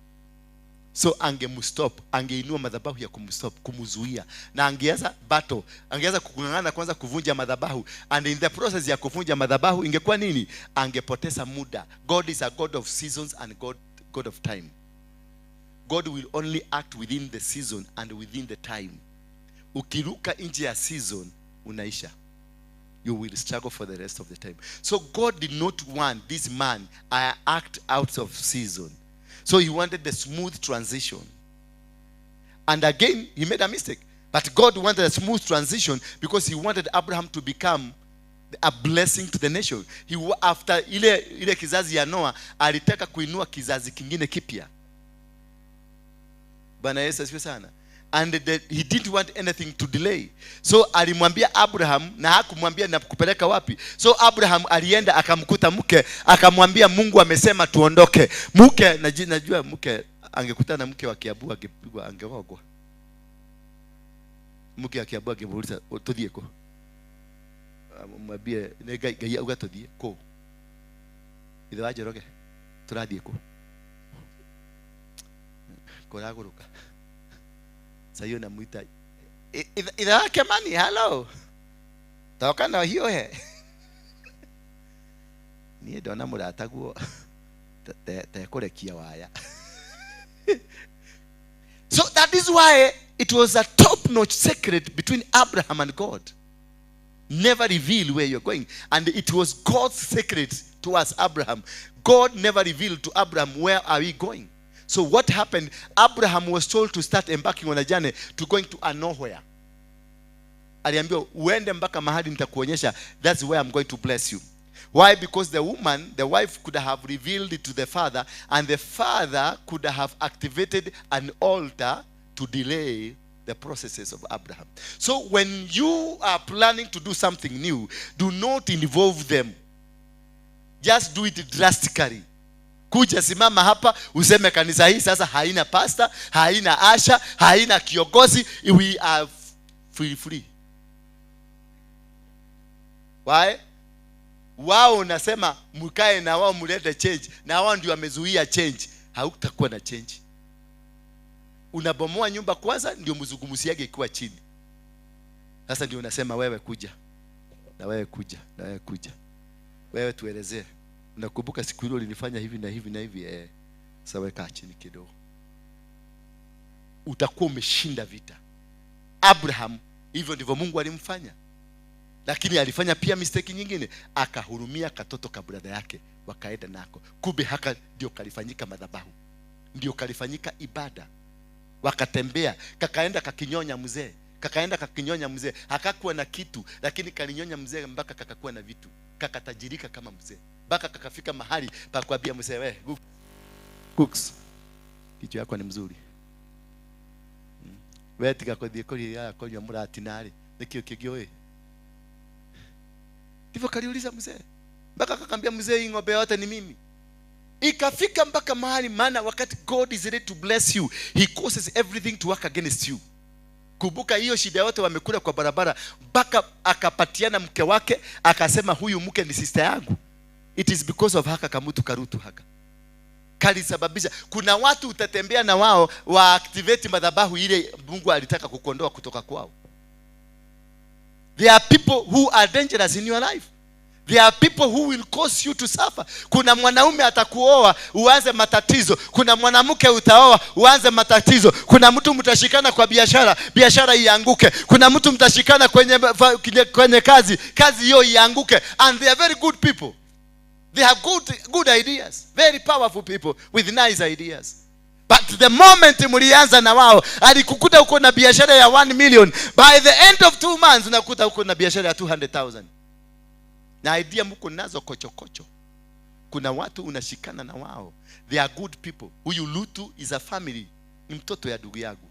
Speaker 3: So angemstop, angeinua madhabahu ya kumstop, kumuzuia, na angeanza battle, angeanza kungangana kwanza kuvunja madhabahu, and in the process ya kuvunja madhabahu ingekuwa nini? Angepoteza muda. God is a God of seasons and God of time. God will only act within the season and within the time. Ukiruka nje ya season, unaisha. You will struggle for the rest of the time. So God did not want this man act out of season. So he wanted the smooth transition. And again, he made a mistake. But God wanted a smooth transition because he wanted Abraham to become a blessing to the nation. After ile kizazi ya Noah, alitaka kuinua kizazi kingine kipya. Bwana Yesu asifiwe sana. And he didn't want anything to delay. So alimwambia Abraham, na hakumwambia nakupeleka wapi. So Abraham alienda akamkuta mke, akamwambia Mungu amesema tuondoke. Mke, najua mke angekutana mke wa Kiabu angepigwa, angewagwa. Mke wa Kiabu angemuuliza tudie ko. Mwambie ngai uga tudie ko. Ile waje roge. Turadie ko. Koraguruka. Sayo na muita idha kemani hello toka na hiyo he ni ndona murata guo te kurekia waya. So that is why it was a top-notch secret between Abraham and God. Never reveal where you're going. And it was God's secret towards Abraham. God never revealed to Abraham where are we going. So what happened? Abraham was told to start embarking on a journey to going to a nowhere. Aliambiwa uende mpaka mahali nitakuonyesha, that's where I'm going to bless you. Why? Because the woman, the wife, could have revealed it to the father, and the father could have activated an altar to delay the processes of Abraham. So when you are planning to do something new, do not involve them. Just do it drastically. Kuja simama hapa useme kanisa hii sasa haina pastor, haina asha, haina kiongozi, we are free. Why? Wao unasema mkae na wao mulete change, na wao ndio wamezuia change. Hautakuwa na change. Unabomoa nyumba kwanza ndio mzungumzi yake ikiwa chini. Sasa ndio unasema wewe kuja. Na wewe kuja, na wewe kuja. Wewe tuelezee. Unakumbuka siku ile ulinifanya hivi na hivi na hivi, sasa weka chini kidogo. Utakuwa umeshinda vita. Abraham hivyo ndivyo Mungu alimfanya. Lakini alifanya pia mistake nyingine, akahurumia katoto ka brother yake, wakaenda nako. Kumbe haka ndio kalifanyika madhabahu. Ndio kalifanyika ibada. Wakatembea, kakaenda kakinyonya mzee. Kakaenda kakinyonya mzee. Hakakuwa na kitu, lakini kalinyonya mzee mpaka kakakuwa na vitu. Kakatajirika kama mzee. Mpaka kakafika mahali pa kuambia mzee, wewe cooks, kichwa yako ni mzuri. Wewe tikakodie koli yako ya murati nari. Nikio kigioe. Ndivyo kaliuliza mzee. Mpaka kakambia mzee, hii ng'ombe yote ni mimi. Ikafika mpaka mahali, maana wakati God is ready to bless you, he causes everything to work against you. Kumbuka hiyo shida yote wamekula kwa barabara, mpaka akapatiana mke wake, akasema huyu mke ni sister yangu. It is because of haka kamutu karutu haka. Kalisababisha. Kuna watu utatembea na wao wa activate madhabahu ile Mungu alitaka kukondoa kutoka kwao. There are people who are dangerous in your life. There are people who will cause you to suffer. Kuna mwanaume atakuoa uanze matatizo. Kuna mwanamke utaoa uanze matatizo. Kuna mtu mtashikana kwa biashara, biashara ianguke. Kuna mtu mtashikana kwenye kazi hiyo ianguke. And they are very good people. They have good ideas. Very powerful people with nice ideas. But the moment mlianza na wao, alikukuta uko na biashara ya 1 million. By the end of 2 months unakuta uko na biashara ya 200,000. Na idea mko nazo kocho. Kuna watu unashikana na wao. They are good people. Huyu Lutu is a family. Ni mtoto ya ndugu yangu.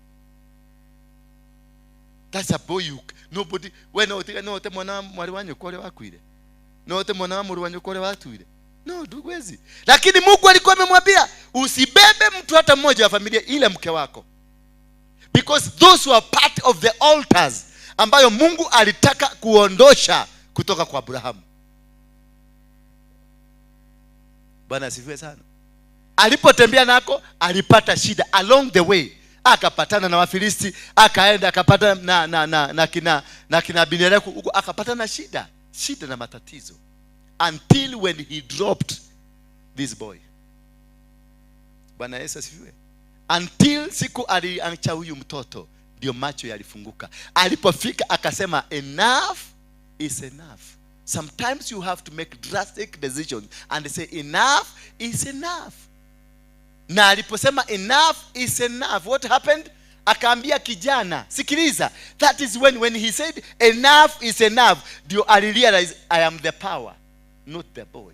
Speaker 3: That's a boy you nobody when no te mwana mwari wanyu kole wakuire. No te mwana mwari wanyu kole watuire. No, duwezi. Lakini Mungu alikuwa amemwambia usibebe mtu hata mmoja wa familia ile mke wako. Because those were part of the altars ambayo Mungu alitaka kuondosha kutoka kwa Abraham. Bwana asifiwe sana. Alipotembea nako alipata shida along the way. Akapatana na Wafilisti, akaenda akapata na kina Abineri huko, akapata na shida na matatizo. Until when he dropped this boy. Bwana Yesu asifiwe. until siku aliacha huyu mtoto ndio macho yalifunguka. Alipofika akasema enough is enough. Sometimes you have to make drastic decisions and say enough is enough. Na aliposema enough is enough, what happened? Akaambia kijana, sikiliza, that is when he said enough is enough, ndio alirealize I am the power, not the boy.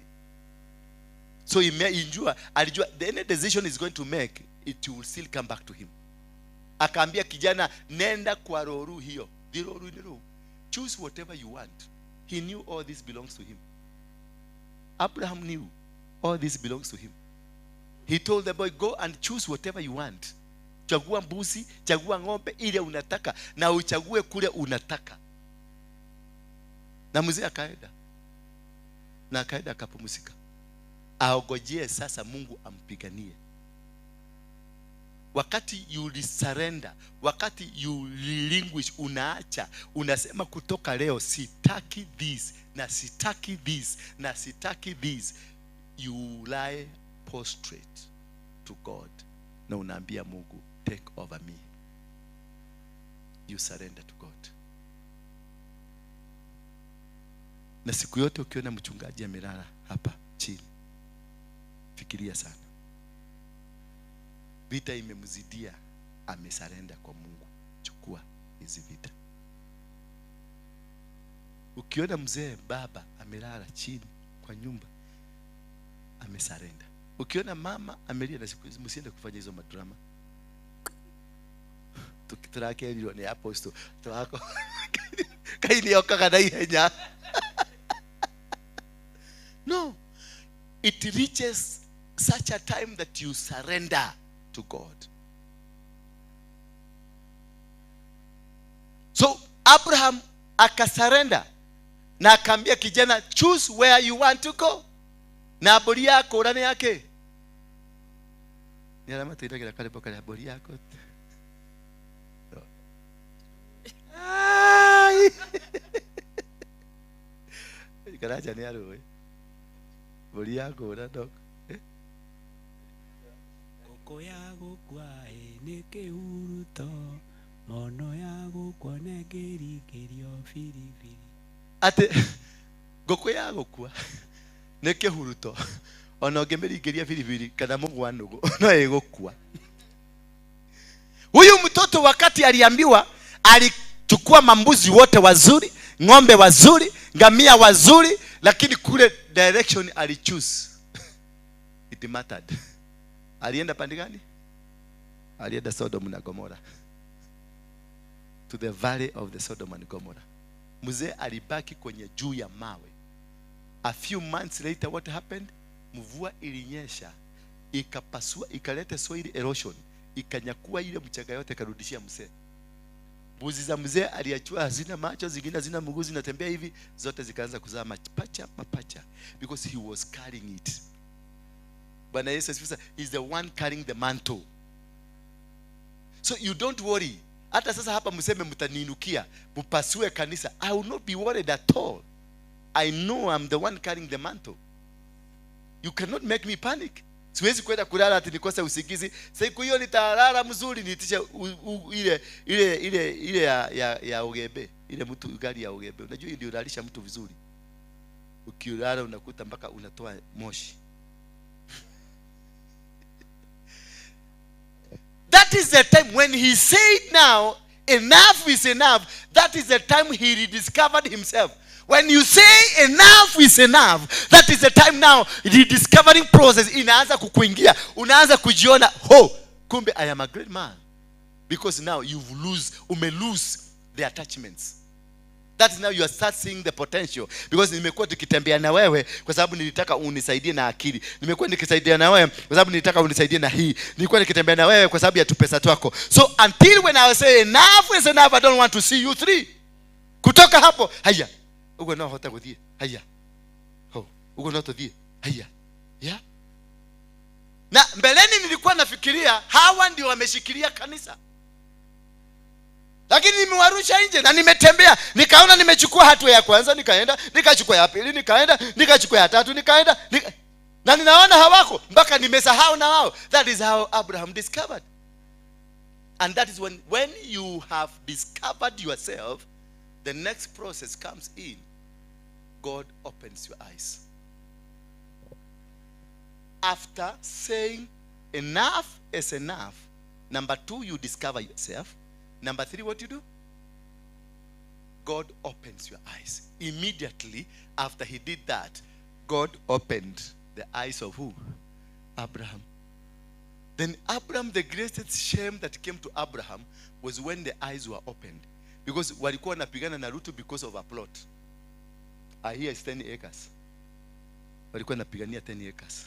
Speaker 3: So alijua any decision is going to make, it will still come back to him. Akaambia kijana, nenda kwa roru hiyo. The roru ni roru. Choose whatever you want. He knew all this belongs to him. Abraham knew all this belongs to him. He told the boy, go and choose whatever you want. Chagua mbuzi, chagua ng'ombe ile unataka na uchague kule unataka. Na mzee akaenda. Na akaenda akapumzika. Aogojee sasa Mungu ampiganie. Wakati you surrender, wakati you relinquish, unaacha, unasema kutoka leo sitaki this na sitaki this na sitaki this, you lie prostrate to God na unaambia Mungu, take over me. You surrender to God. Na siku yote ukiona mchungaji amelala hapa chini, fikiria sana. Vita imemzidia, amesarenda kwa Mungu. Chukua hizi vita. Ukiona mzee baba amelala chini kwa nyumba, amesarenda. Ukiona mama amelia, na siku hizi msiende kufanya hizo madrama. Tukitrake hilo ni apostle wako. Kaini okaka na ihenya. No. It reaches such a time that you surrender to God. So Abraham akasurrender na akaambia kijana, choose where you want to go. Na abori yako urane yake. Ni alama tuitaka kale poka abori yako. Ai. Ikaraja ni aro. Abori yako urado.
Speaker 4: Ngoko ya gukwae nĩ kĩhuruto, mono ya gukwa nĩ kĩringĩrio biribiri.
Speaker 3: Ate ngoko ya gukwa nĩ kĩhuruto, ona ũngĩmĩringĩria biribiri kana mũgwanugo no ĩgũkua. Huyu mtoto wakati aliambiwa, alichukua mambuzi wote wazuri, ng'ombe wazuri, ngamia wazuri, lakini kule direction alichoose. It mattered. Alienda pande gani? Alienda Sodom na Gomora. To the valley of the Sodom and Gomorrah. Mzee alibaki kwenye juu ya mawe. A few months later, what happened? Mvua ilinyesha, ikapasua, ikaleta soil erosion, ikanyakua ile mchanga yote, karudishia mzee. Mbuzi za mzee aliachua hazina macho, zingine hazina mguu, zinatembea hivi, zote zikaanza kuzaa mapacha, because he was carrying it. Bwana Yesu is the one carrying the mantle. So you don't worry. Hata sasa hapa mseme mtaniinukia, mpasue kanisa, I will not be worried at all. I know I'm the one carrying the mantle. You cannot make me panic. Siwezi kwenda kulala ati nikose usingizi. Siku hiyo nitalala mzuri, niitisha ile ya ugebe. Ile mtu gari ya ugebe. Unajua ndio unalisha mtu vizuri. Ukilala unakuta mpaka unatoa moshi. That is the time when he said now, enough is enough. That is the time he rediscovered himself. When you say enough is enough, that is the time now the discovering process inaanza kukuingia. Unaanza kujiona, kumbe I am a great man. Because now ume lose the attachments. That is now you start seeing the potential. Because nimekuwa tukitembea na wewe kwa sababu nilitaka unisaidie na akili. Nimekuwa nikisaidia na wewe kwa sababu nilitaka unisaidie na hii. Nilikuwa nikitembea na wewe kwa sababu ya tupesa twako. So until when I say enough is enough, I don't want to see you three. Kutoka hapo, haya. Ugo no hota kuthie. Haya. Ugo no tuthie. Haya. Yeah. Na mbeleni nilikuwa nafikiria hawa ndio wameshikilia kanisa. Lakini nimewarusha nje na nimetembea, nikaona nimechukua hatua ya kwanza, nikaenda, nikachukua ya pili, nikaenda, nikachukua ya tatu, nikaenda, na ninaona hawako mpaka nimesahau na wao. That is how Abraham discovered. And that is when you have discovered yourself, the next process comes in. God opens your eyes. After saying enough is enough, number 2, you discover yourself. Number 3, what you do? God opens your eyes. Immediately after he did that, God opened the eyes of who? Abraham. Then Abraham, the greatest shame that came to Abraham was when the eyes were opened. Because walikuwa wanapigana na Rutu because of a plot. Here is 10 acres. Walikuwa wanapigania 10 acres.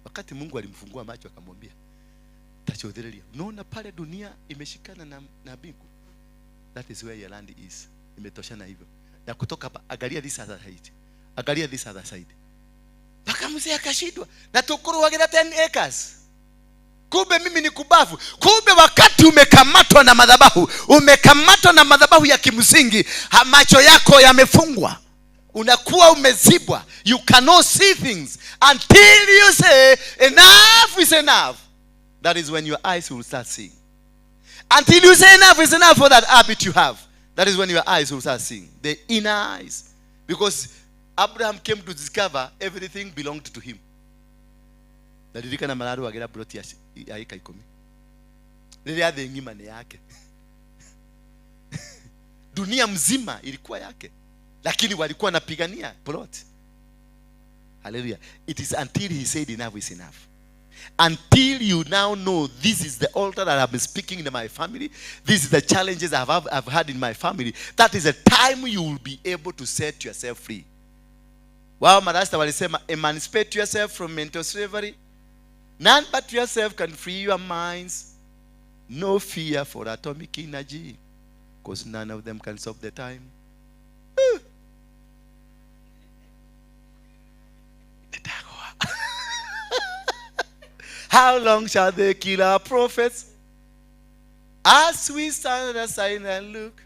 Speaker 3: Wakati Mungu alimfungua macho akamwambia, tachodhelelia, unaona pale dunia imeshikana na mbingu. That is where your land is. Imetoshana hivyo. Na kutoka hapa, angalia this other side. Angalia this other side. Mpaka mzee akashindwa. Na tukuru wagenda 10 acres. Kumbe mimi ni kubavu. Kumbe wakati umekamatwa na madhabahu ya kimsingi, macho yako yamefungwa. Unakuwa umezibwa. You cannot see things until you say enough is enough. That is when your eyes will start seeing. Until you say enough is enough for that habit you have. That is when your eyes will start seeing. The inner eyes. Because Abraham came to discover everything belonged to him. Nadirika na malaru wagera broti ya eka 10. Lile adhe ngima ni yake. Dunia mzima ilikuwa yake. Lakini walikuwa napigania plot. Hallelujah. It is until he said enough is enough. Until you now know this is the altar that I've been speaking in my family. This is the challenges I've had in my family. That is the time you will be able to set yourself free. Wow, Marasta walisema, emancipate yourself from mental slavery. None but yourself can free your minds. No fear for atomic energy. Because none of them can solve the time. How long shall they kill our prophets? As we stand aside and look.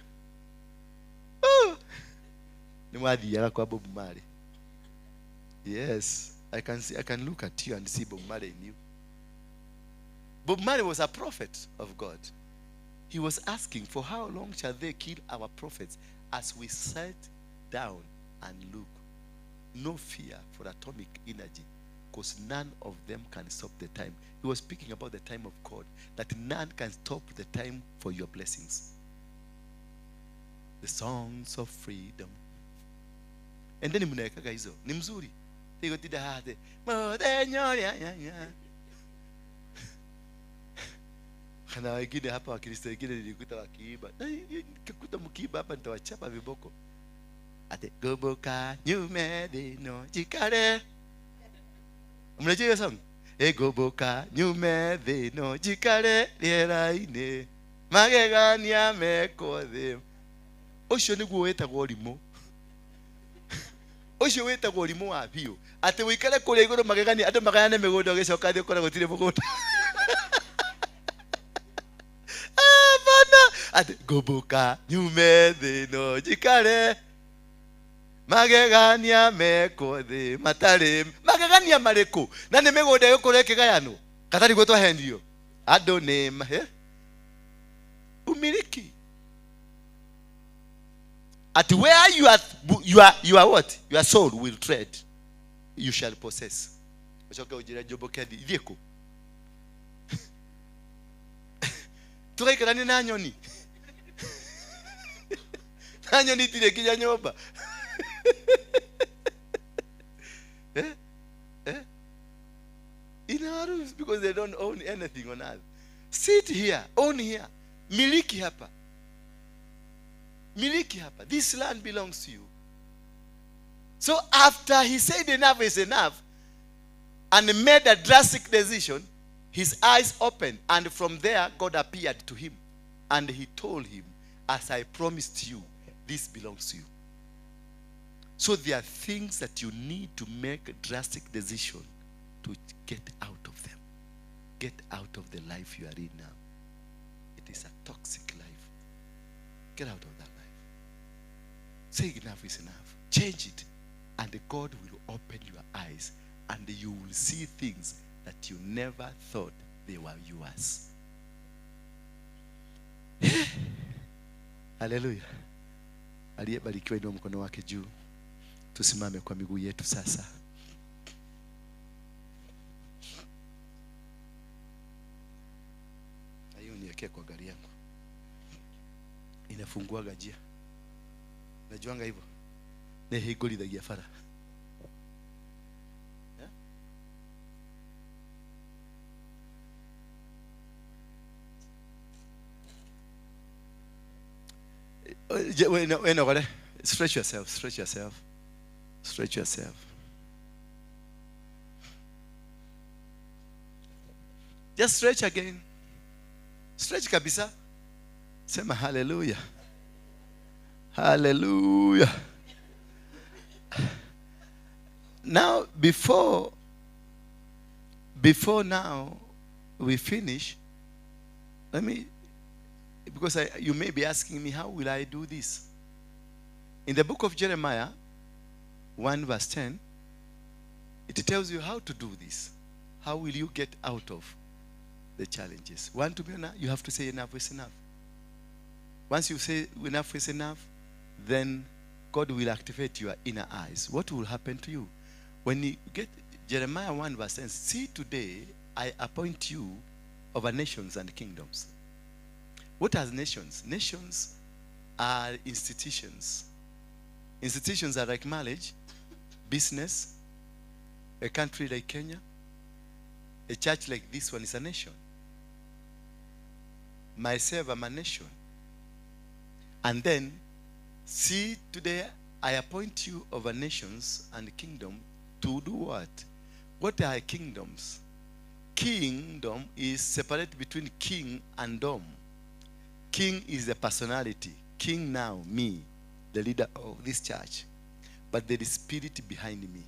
Speaker 3: Yes, I can look at you and see Bob Marley in you. Bob Marley was a prophet of God. He was asking, for how long shall they kill our prophets as we sit down and look? No fear for atomic energy, because none of them can stop the time. He was speaking about the time of God, that none can stop the time for your blessings. The songs of freedom. And then mnaekaga hizo ni mzuri. Tigo tidahade. Kana wengine hapa Wakristo wengine nilikuta wakiimba. Nikikuta mkiimba hapa nitawachapa viboko. Ate goboka nyume dino jikare. Mnajua hiyo song? Goboka nyume dino jikare lieraine. Magegania mekothe. Ocio niguo wetagwo ũrimũ. Ocio wetagwo ũrimũ wa biũ. Ate wikare kũrĩa igũrũ magegania andũ magayane mĩgũnda ũgĩcoka thĩ ũkora gũtirĩ mũgũnda. Ate goboka nyume thĩ no jikare. Magegania mekothe matarĩ. Magegania marĩkũ? Na nĩ mĩgũnda ĩkũrĩa ĩkĩgayanwo. Katari gwĩtwo hendio. Andũ nĩ umiliki. At where you are what? Your soul will tread, you shall possess. Ochoka ujira jobo kedi idhieko. Tukaikirani na nyoni. Na nyoni tire kija nyoba. In our rooms, because they don't own anything on earth. Sit here, own here. Miliki hapa. Miliki hapa. This land belongs to you. So after he said enough is enough and made a drastic decision, his eyes opened, and from there God appeared to him and he told him, as I promised you, this belongs to you. So there are things that you need to make a drastic decision to get out of them. Get out of the life you are in now. It is a toxic life. Get out of that life. Say enough is enough. Change it. And God will open your eyes and you will see things that you never thought they were yours. Hallelujah. Aliyebarikiwa inua mkono wake juu. Tusimame kwa miguu yetu sasa. Hiyo niwekee kwa gari yangu. Inafungua gajia. Najuanga hivyo. Ne higoli da giafara. Stretch yourself, stretch yourself. Stretch yourself. Just stretch again. Stretch kabisa. Sema hallelujah. Hallelujah. Now, before now we finish, let me, because you may be asking me, how will I do this? In the book of Jeremiah 1 verse 10, it tells you how to do this. How will you get out of the challenges? Want to be enough? You have to say enough is enough. Once you say enough is enough, then God will activate your inner eyes. What will happen to you? When you get Jeremiah 1 verse 10, see today I appoint you over nations and kingdoms. What are nations? Nations are institutions. Institutions are like marriage, business, a country like Kenya, a church like this one is a nation. Myself, I'm a nation. And then, see, today I appoint you over nations and kingdom to do what? What are kingdoms? Kingdom is separate between king and dom. King is the personality. King now, me, the leader of this church. But there is spirit behind me.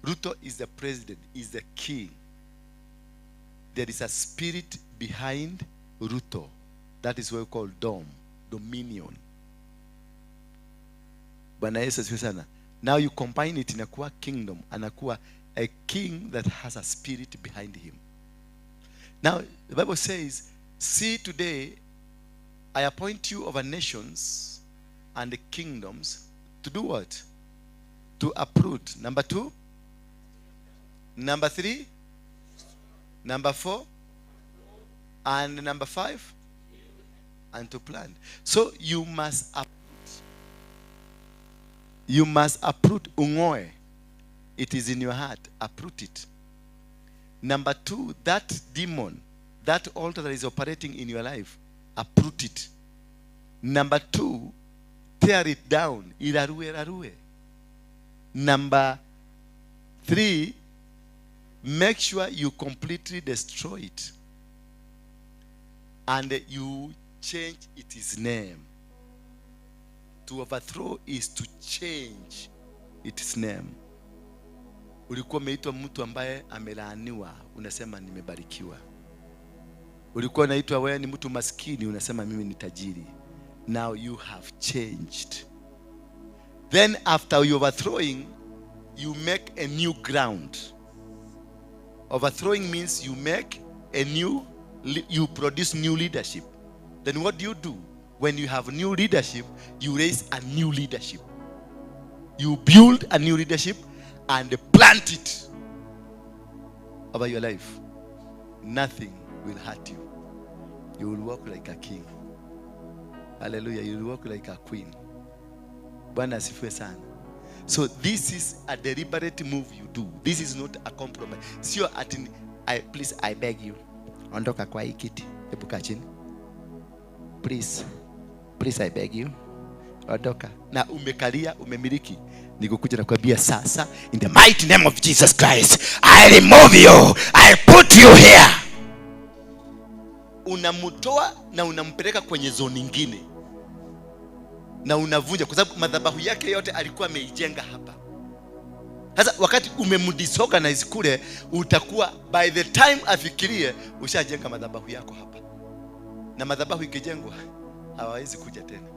Speaker 3: Ruto is the president, is the king. There is a spirit behind Ruto. That is what we call dom, dominion. Bwana Yesu asifiwe sana. Now you combine it inakuwa kingdom, anakuwa a king that has a spirit behind him. Now the Bible says, see today I appoint you over nations and kingdoms to do what? To uproot. Number 2. Number 3. Number 4. And number 5. And to plant. So you must uproot. You must uproot ungoe. It is in your heart. Uproot it. Number 2, that demon, that altar that is operating in your life, uproot it. Number 2, tear it down. Irarue. Number 3, make sure you completely destroy it. And you change its name. To overthrow is to change its name. Ulikuwa umeitwa mtu ambaye amelaaniwa, unasema nimebarikiwa. Ulikuwa unaitwa wewe ni mtu maskini, unasema mimi ni tajiri. Now you have changed. Then after you overthrowing, you make a new ground. Overthrowing means you make a new, you produce new leadership. Then what do? When you have new leadership, you raise a new leadership. You build a new leadership and plant it over your life. Nothing will hurt you. You will walk like a king. Hallelujah. You will walk like a queen. Bwana asifiwe sana. So this is a deliberate move you do. This is not a compromise. Sio ati please I beg you. Ondoka kwa hii kiti. Hebu kaa chini. Please I beg you. Ondoka. Na umekalia, umemiliki. Nikukuja na kuambia sasa, in the mighty name of Jesus Christ, I remove you. I put you here. Unamutoa na unampeleka kwenye zone nyingine. Na unavunja kwa sababu madhabahu yake yote alikuwa ameijenga hapa. Sasa wakati umemdisorganize kule, utakuwa by the time afikirie ushajenga madhabahu yako hapa. Na madhabahu ikijengwa hawawezi kuja tena.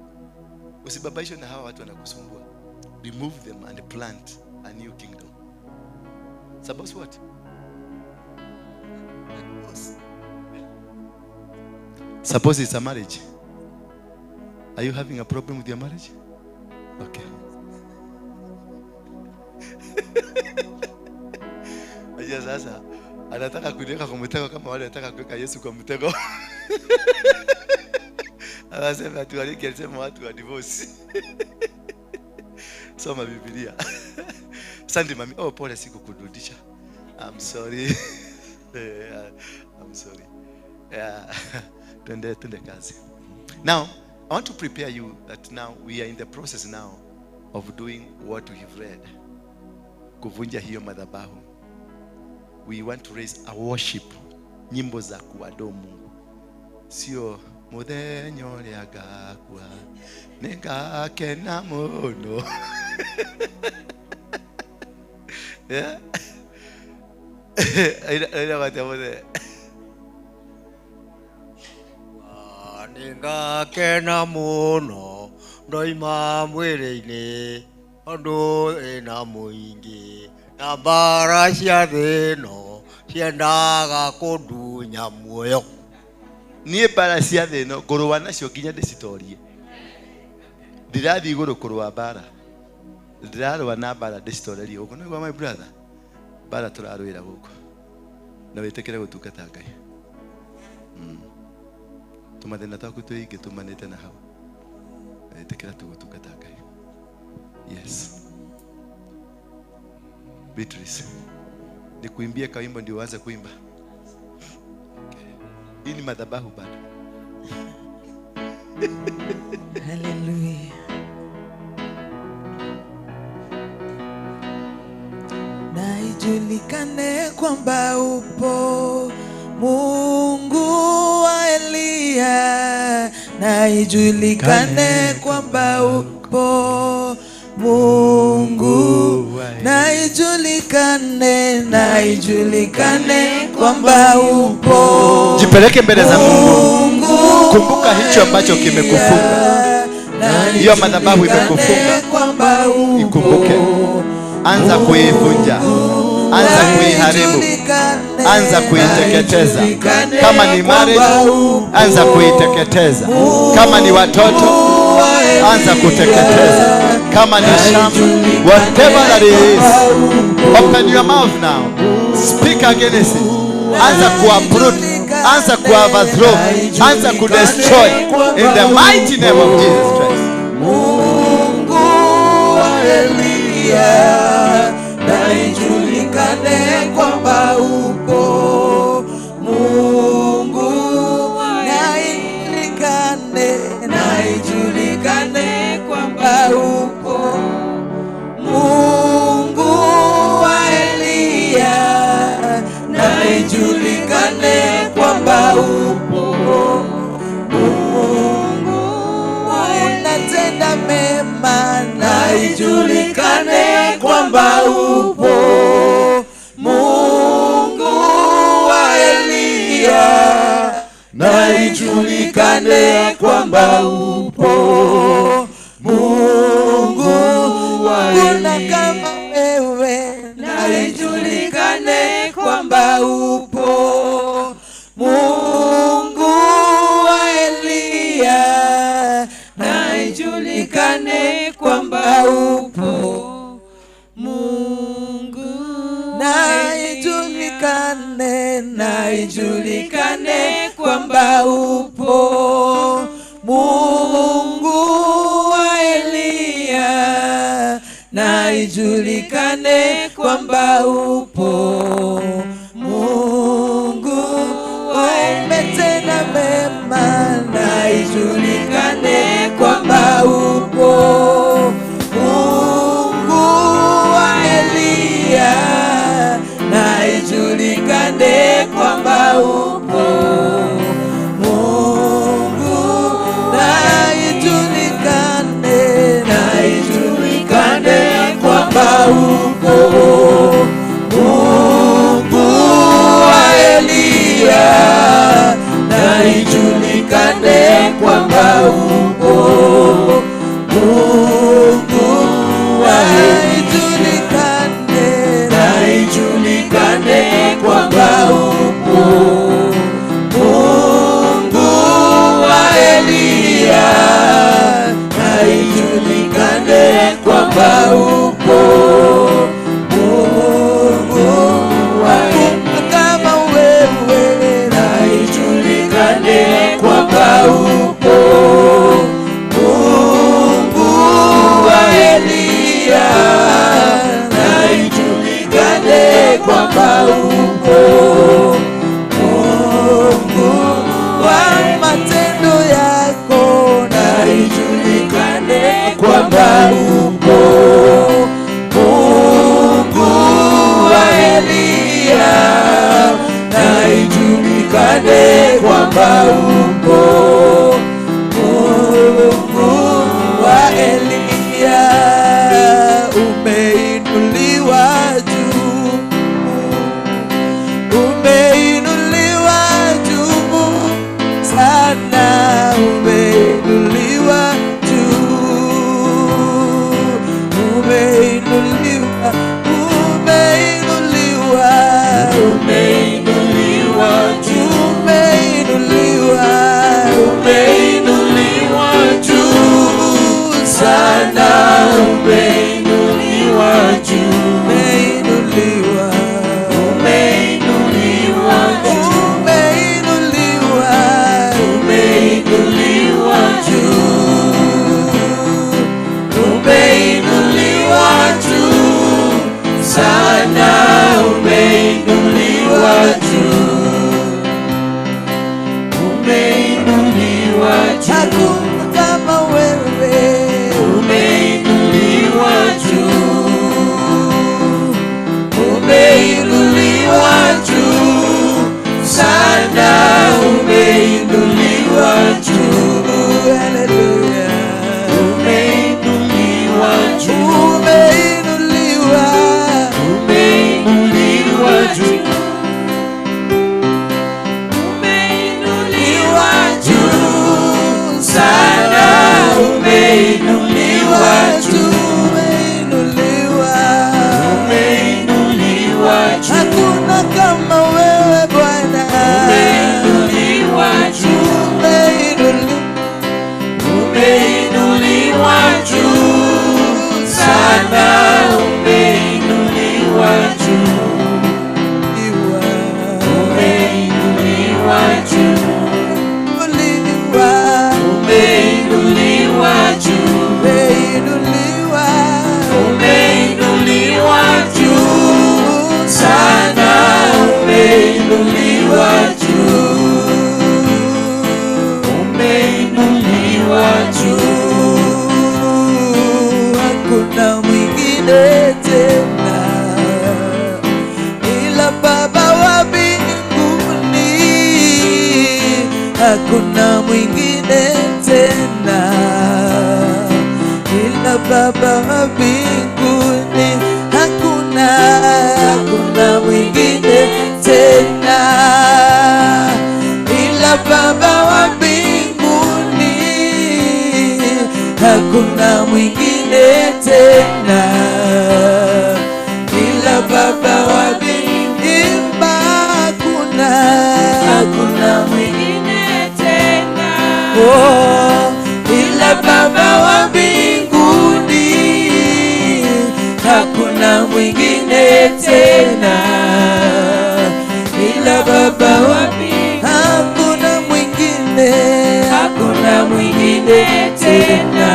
Speaker 3: Usibabaishwe na hawa watu wanakusumbua. Remove them and plant a new kingdom. Suppose what? Suppose it's a marriage. Are you having a problem with your marriage? Okay. Aje sasa anataka kuniweka kwa mtego kama wale wanataka kuweka Yesu kwa mtego. Anasema tualike sema watu wa divorce. Soma Biblia. Asante mami. Oh, pole siku kurudisha. I'm sorry. I'm sorry. Yeah. Twende kazi. Now, I want to prepare you that now we are in the process now of doing what we have read. Kuvunja hiyo madhabahu. We want to raise a worship. Nyimbo za kuadomu Mungu. Sio mudenyo lyagakwa nengake na muno. Yeah. Ila watamude.
Speaker 1: Ningake na muno ndoima mwiri-ini andu ina muingi na mbara cia thino ciendaga kundunya muoyo.
Speaker 3: Niĩ mbara cia thĩ ĩno ngũrũa nacio nginya ndĩcitorie. Ndĩrathiĩ igũrũ kũrũa mbara. Ndĩrarũa na mbara ndĩcitorerie ũguo. Nĩguo my brother. Mbara tũrarũĩra gũkũ. Na wĩtĩkĩre gũtungata Ngai. Tumathĩna twaku tũingĩ tumanĩte na hau. Wĩtĩkĩra tũgũtungata Ngai. Yes. Beatrice. Nikuimbie kawimbo ndio uanze kuimba. Hii ni madhabahu bado.
Speaker 5: Hallelujah. Na ijulikane kwamba upo Mungu wa Elia. Na ijulikane kwamba upo Mungu. Na ijulikane kwamba upo.
Speaker 3: Jipeleke mbele za Mungu. Kumbuka hicho ambacho kimekufunga. Hiyo madhabahu imekufunga. Ikumbuke. Anza kuivunja. Anza kuiharibu. Anza kuiteketeza. Kama ni marriage, anza kuiteketeza. Kama ni watoto, anza kuteketeza. Kama ni shamba, whatever that is, open your mouth now. Speak against it. Anza kuuproot. Anza kuoverthrow. Anza kudestroy. In the mighty name of Jesus Christ.
Speaker 5: Mungu wa Elia. Na ijulikane kwamba upo Mungu. Na ijulikane kwamba upo Mungu wa Elia. Na ijulikane kwamba upo Mungu unatenda mema. Na ijulikane kwamba upo Mungu wa Elia. Na ijulikane kwamba upo Mungu wa Elia. Kama wewe. Na ijulikane kwamba upo Mungu wa Elia. Na ijulikane kwamba upo Mungu. Na ijulikane kwamba upo Mungu wa Elia. Na ijulikane kwamba upo Mungu umetenda mema. Na ijulikane kwamba upo Mungu wa Elia. Na ijulikane kwamba upo Mungu. Na ijulikane kwamba upo Mungu wa Elia. Na ijulikane kwamba upo Mungu wa Elia. Na ijulikane kwamba upo kwamba upo. Mungu wa matendo yako na ijulikane kwamba upo. Mungu wa Elia na ijulikane kwamba upo. Mungu wa Elia umeinuliwa juu, umeinuliwa juu sana, umeinuliwa juu, umeinuliwa, umeinuliwa, umeinuliwa juu, umeinuliwa, umeinuliwa juu sana, umeinuliwa juu, umeinuliwa, umeinuliwa juu, umeinuliwa, umeinuliwa juu, umeinuliwa juu sana, umeinuliwa juu, umeinuliwa juu. Hakuna kama wewe, umeinuliwa juu, umeinuliwa juu sana, umeinuliwa juu. Haleluya, umeinuliwa juu, umeinuliwa, umeinuliwa juu, umeinuliwa juu sana, umeinuliwa juu, umeinuliwa, umeinuliwa juu. Hakuna kama wewe Bwana, umeinuliwa juu, umeinuliwa juu sana, umeinuliwa juu, umeinuliwa juu, umeinuliwa juu, umeinuliwa juu sana, umeinuliwa juu, umeinuliwa juu. Hakuna mwingine tena ila Baba wa mbinguni, hakuna mwingine tena ila Baba wa mbinguni, hakuna, hakuna mwingine tena ila Baba wa mbinguni, hakuna mwingine tena ila Baba wa mbinguni, hakuna, hakuna mwingine tena, oh, ila Baba wa mbinguni, hakuna mwingine tena ila Baba wa mbinguni, hakuna mwingine, hakuna mwingine tena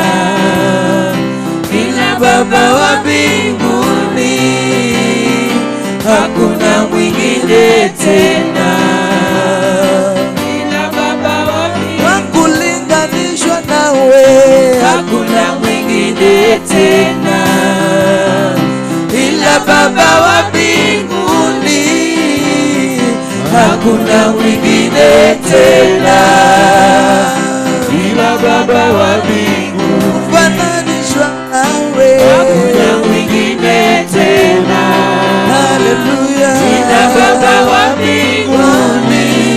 Speaker 5: ila Baba wa mbinguni, hakuna mwingine tena ila Baba wa mbinguni, wakulinganishwa nawe, hakuna mwingine tena ila Baba wa mbinguni, hakuna mwingine tena ila Baba wa mbinguni, kufananishwa nawe, hakuna mwingine tena. Haleluya, ila Baba wa mbinguni,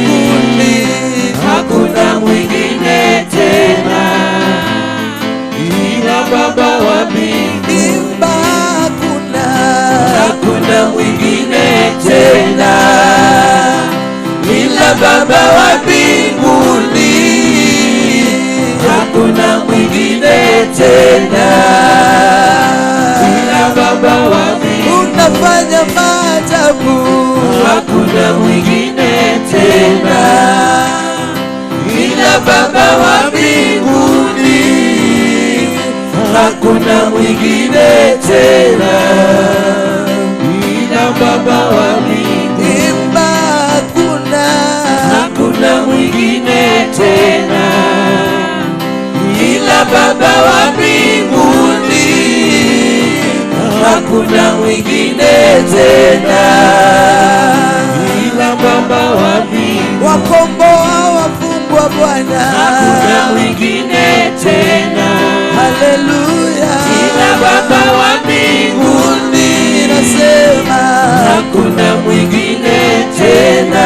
Speaker 5: hakuna mwingine tena ila Baba wa mbinguni, hakuna mwingine tena ila Baba wa mbinguni, hakuna mwingine tena ila Baba wa mbinguni, unafanya maajabu, hakuna mwingine tena ila Baba wa mbinguni, hakuna mwingine tena ila Baba wa ila Baba wa mbinguni, hakuna mwingine tena, ila Baba wa mbinguni,
Speaker 6: wakomboa wafungwa Bwana,
Speaker 5: hakuna mwingine tena,
Speaker 6: haleluya,
Speaker 5: ila Baba wa mbinguni,
Speaker 6: nasema
Speaker 5: hakuna mwingine tena,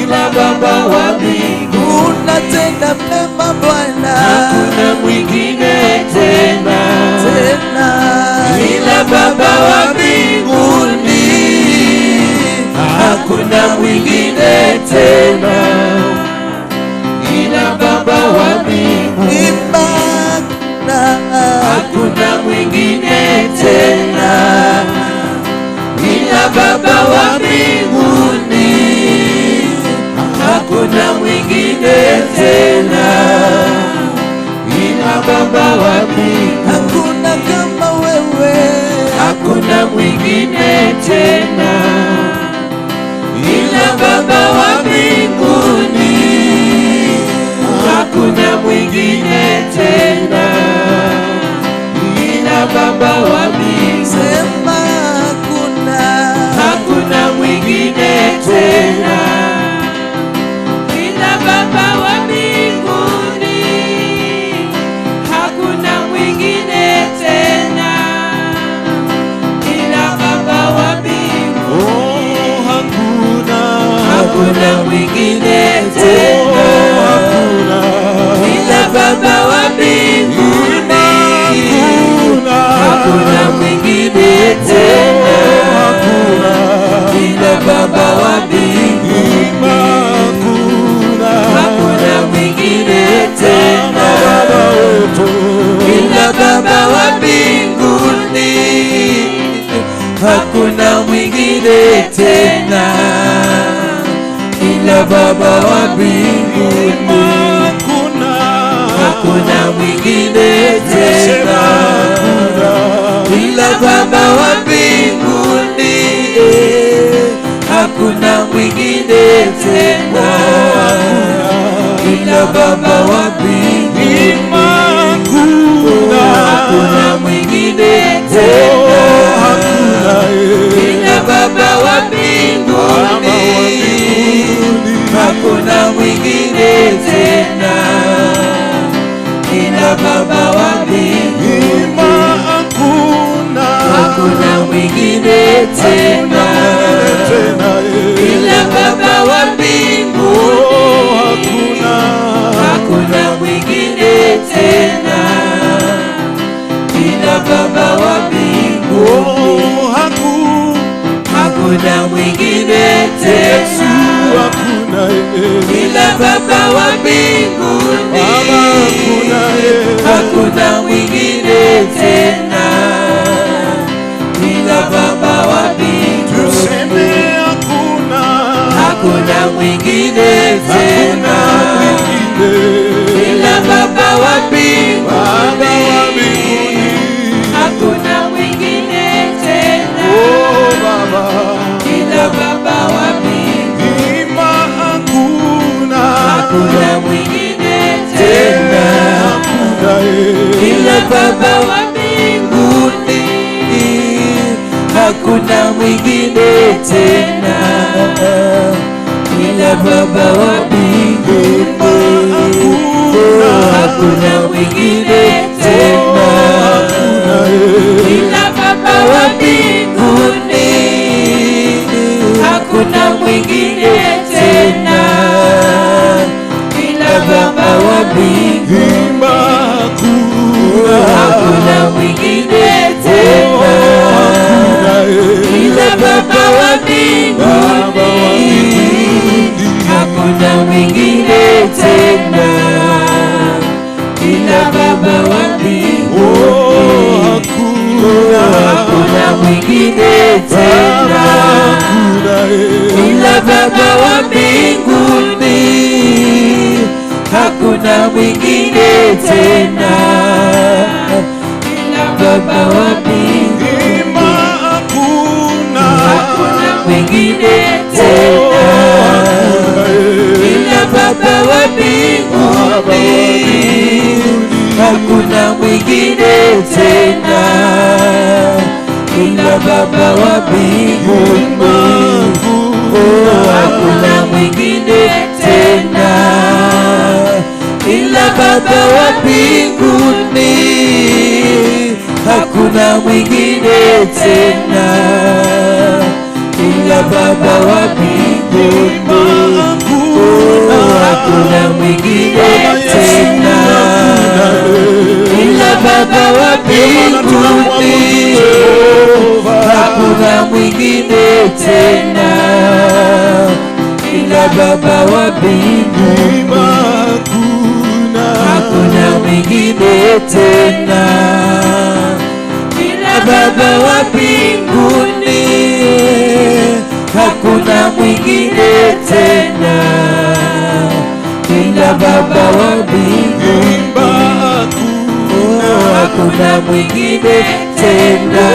Speaker 5: ila Baba wa mbinguni,
Speaker 6: unatenda mema Bwana,
Speaker 5: hakuna mwingine tena, ila Baba wa mbinguni, hakuna mwingine tena, ila Baba wa mbinguni, hakuna mwingine tena, ila Baba wa mbinguni, hakuna mwingine tena, ila Baba wa mbinguni,
Speaker 6: hakuna kama wewe,
Speaker 5: hakuna mwingine tena, ila Baba wa mbinguni, hakuna mwingine tena, ila Baba wa mbinguni,
Speaker 6: sema
Speaker 5: hakuna mwingine tena, ila Baba wa mbinguni, hakuna mwingine tena, ila Baba wa mbinguni, hakuna mwingine tena, ila Baba wa mbinguni, hakuna mwingine tena, ila Baba wa mbinguni, hakuna mwingine tena, ila Baba wa mbinguni, hakuna mwingine tena, ila Baba wa mbinguni, hakuna mwingine tena, ila Baba wa mbinguni, hakuna mwingine tena, ila Baba wa mbinguni, hakuna mwingine tena, ila Baba wa mbinguni, hakuna mwingine tena, ila Baba wa mbinguni, hakuna mwingine tena, ila Baba wa mbinguni, hakuna mwingine tena, ila Baba wa mbinguni, hakuna mwingine tena, ila Baba wa mbinguni, hakuna mwingine tena, ila Baba wa mbinguni, hakuna mwingine tena, ila Baba wa mbinguni, hakuna mwingine tena, ila Baba wa mbinguni, hakuna mwingine tena, ila Baba wa mbinguni, hakuna mwingine tena, ila Baba wa mbinguni, hakuna mwingine tena, ila Baba wa mbinguni, hakuna mwingine tena, ila Baba wa mbinguni, hakuna mwingine tena, ila Baba wa mbinguni, hakuna mwingine tena, ila Baba wa mbinguni, hakuna mwingine tena, ila Baba wa mbinguni, hakuna mwingine tena, ila Baba wa mbinguni, hakuna mwingine tena, ila Baba wa mbinguni,
Speaker 6: hakuna mwingine tena ila Baba wa mbinguni. Hakuna mwingine tena ila Baba wa mbinguni. Hakuna mwingine tena ila Baba wa mbinguni. Hakuna mwingine tena ila Baba wa mbinguni. Hakuna mwingine tena ila Baba wa mbinguni. Hakuna mwingine tena ila Baba wa mbinguni. Hakuna mwingine tena ila Baba wa mbinguni. Hakuna mwingine tena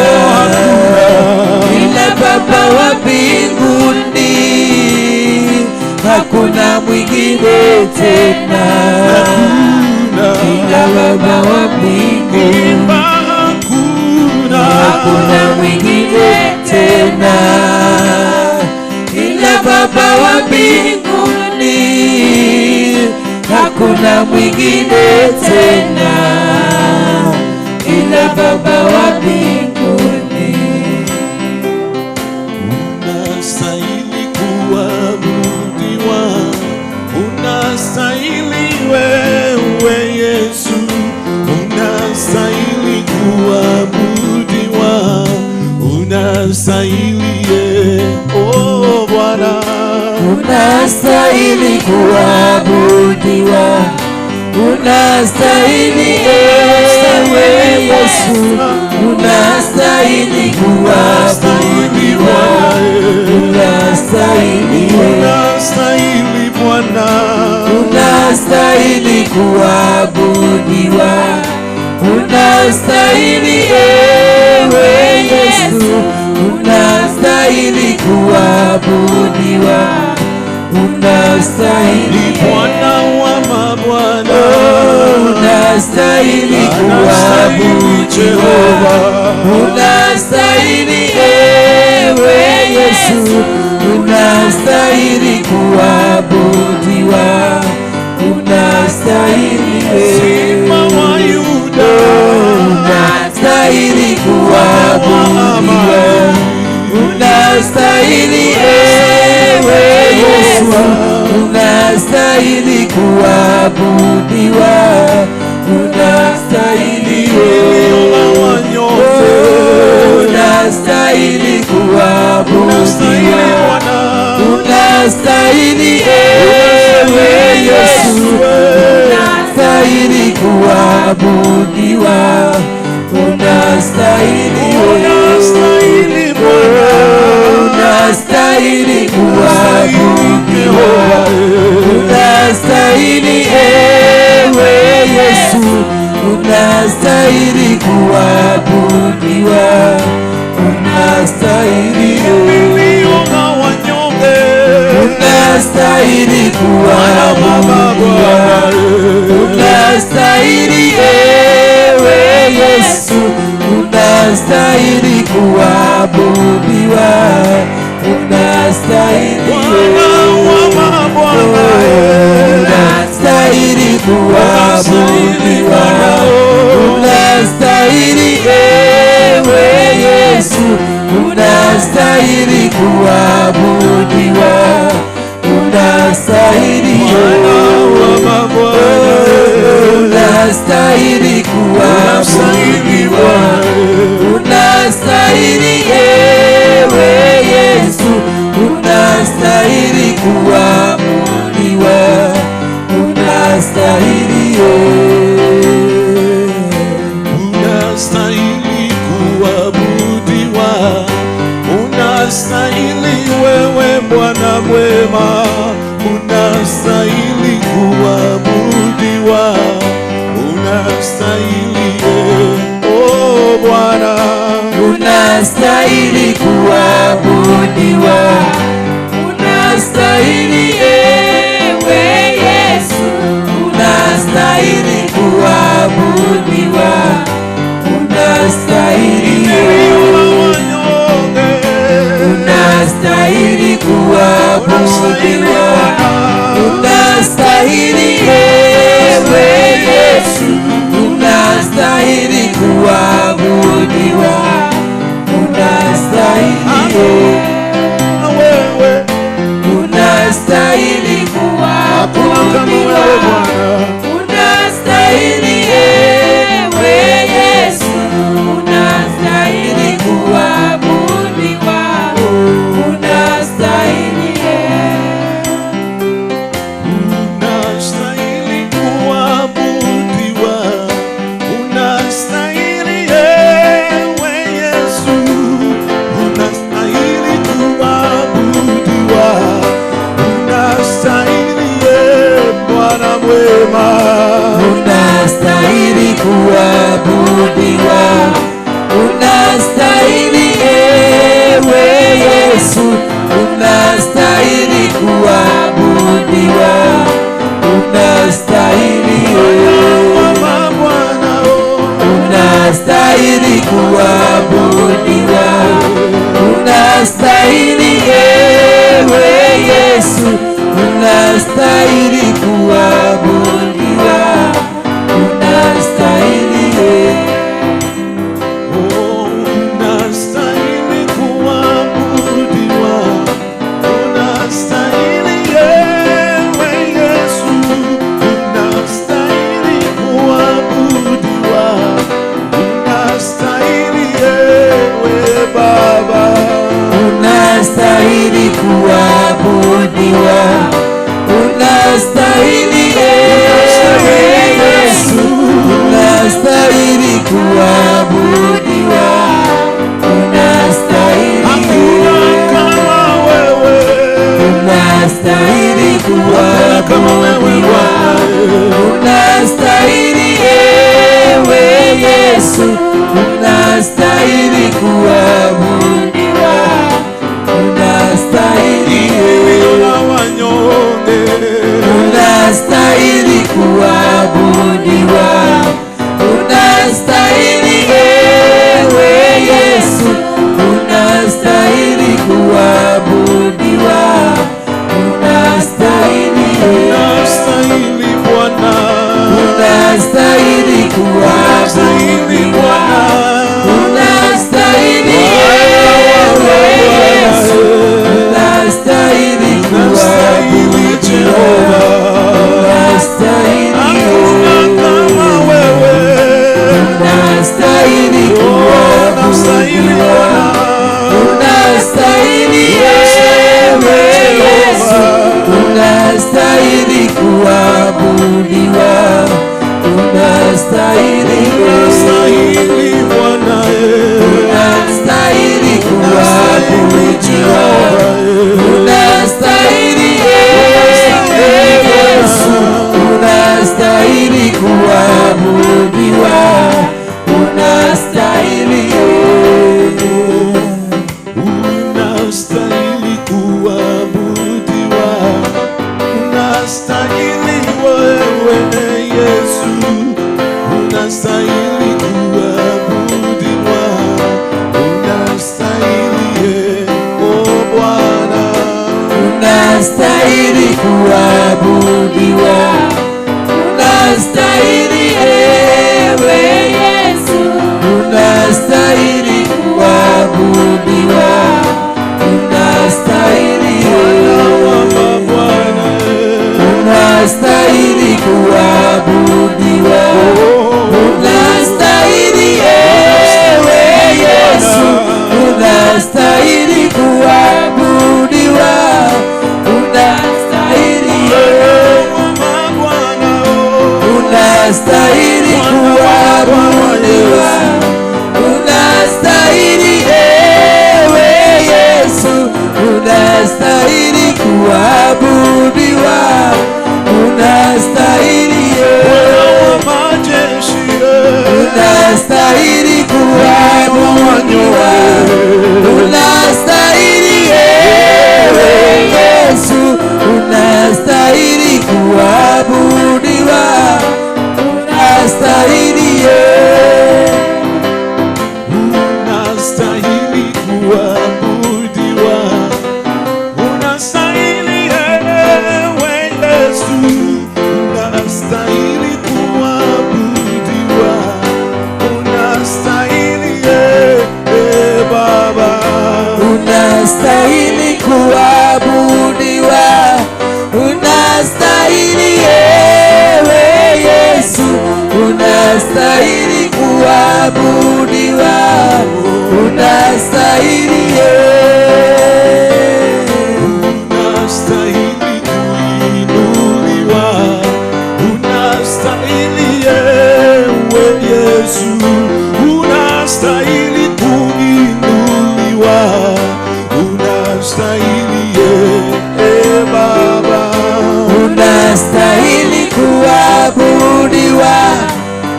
Speaker 6: ila Baba wa mbinguni. Hakuna mwingine tena ila Baba wa mbinguni. Hakuna mwingine tena ila Baba wa mbinguni. Hakuna mwingine tena ila Baba wa mbinguni.
Speaker 7: Unastahili kuabudiwa, unastahili wewe Yesu, unastahili kuabudiwa, unastahili oh Bwana,
Speaker 6: unastahili kuabudiwa, unastahili ewe Yesu, unastahili kuabudiwa, unastahili
Speaker 7: Bwana,
Speaker 6: unastahili kuabudiwa, unastahili ewe Yesu, unastahili kuabudiwa, unastahili
Speaker 7: Bwana wa mabwana,
Speaker 6: unastahili kuabudiwa, unastahili ewe Yesu, unastahili kuabudiwa, unastahili
Speaker 7: Simba wa Yuda,
Speaker 6: unastahili kuabudiwa, unastahili ewe Yesu, unastahili kuabudiwa, unastahili unastahili kuabudiwa, unastahili ewe Yesu, unastahili kuabudiwa, unastahili unastahili kuabudiwa, unastahili ewe Yesu, unastahili kuabudiwa, unastahili unastahili kuabudiwa, unastahili ewe Yesu, unastahili kuabudiwa, unastahili unastahili kuabudiwa, unastahili ewe Yesu, unastahili kuabudiwa, unastahili unastahili kuabudiwa, unastahili ewe Yesu, unastahili kuabudiwa, unastahili
Speaker 7: unastahili kuabudiwa, unastahili wewe Bwana mwema, unastahili kuabudiwa, unastahili oh Bwana,
Speaker 6: unastahili kuabudiwa, unastahili ewe Yesu, unastahili kuabudiwa, unastahili kuabudiwa, unastahili ewe Yesu, unastahili kuabudiwa, unastahili
Speaker 7: wewe,
Speaker 6: unastahili kuabudiwa, unastahili ewe Yesu, unastahili kuabudiwa, unastahili
Speaker 7: unastahili kuabudiwa, unastahili ewe Yesu, unastahili kuabudiwa, unastahili Bwana mwema,
Speaker 6: unastahili kuabudiwa, unastahili ewe Yesu, unastahili kuabudiwa, unastahili
Speaker 7: Bwana,
Speaker 6: unastahili kuabudiwa, unastahili ewe Yesu, unastahili kuabudiwa, unastahili
Speaker 7: unastahili kuabudiwa, unastahili ewe Yesu, unastahili kuabudiwa, unastahili ewe Baba,
Speaker 6: unastahili kuabudiwa, unastahili ewe Yesu, unastahili kuabudiwa, unastahili
Speaker 7: kama wewe,
Speaker 6: unastahili kuabudiwa, unastahili ewe Yesu, unastahili kuabudiwa, unastahili
Speaker 7: wanyonge,
Speaker 6: unastahili kuabudiwa, unastahili ewe Yesu, unastahili kuabudiwa, unastahili
Speaker 7: unastahili Bwana,
Speaker 6: unastahili kuabudiwa, unastahili ewe Yesu, unastahili kuabudiwa, unastahili
Speaker 7: kama wewe,
Speaker 6: unastahili kuabudiwa, unastahili ewe Yesu, unastahili kuabudiwa, unastahili
Speaker 7: unastahili Bwana,
Speaker 6: unastahili kuabudiwa, unastahili ewe Yesu, unastahili kuabudiwa, unastahili
Speaker 7: unastahili kuabudiwa, unastahili wewe Yesu, unastahili
Speaker 6: unastahili kuabudiwa, unastahili ewe Yesu, unastahili kuabudiwa, unastahili
Speaker 7: unastahili kuinuliwa, unastahili ewe Yesu, unastahili kuinuliwa, unastahili Baba,
Speaker 6: unastahili kuabudiwa,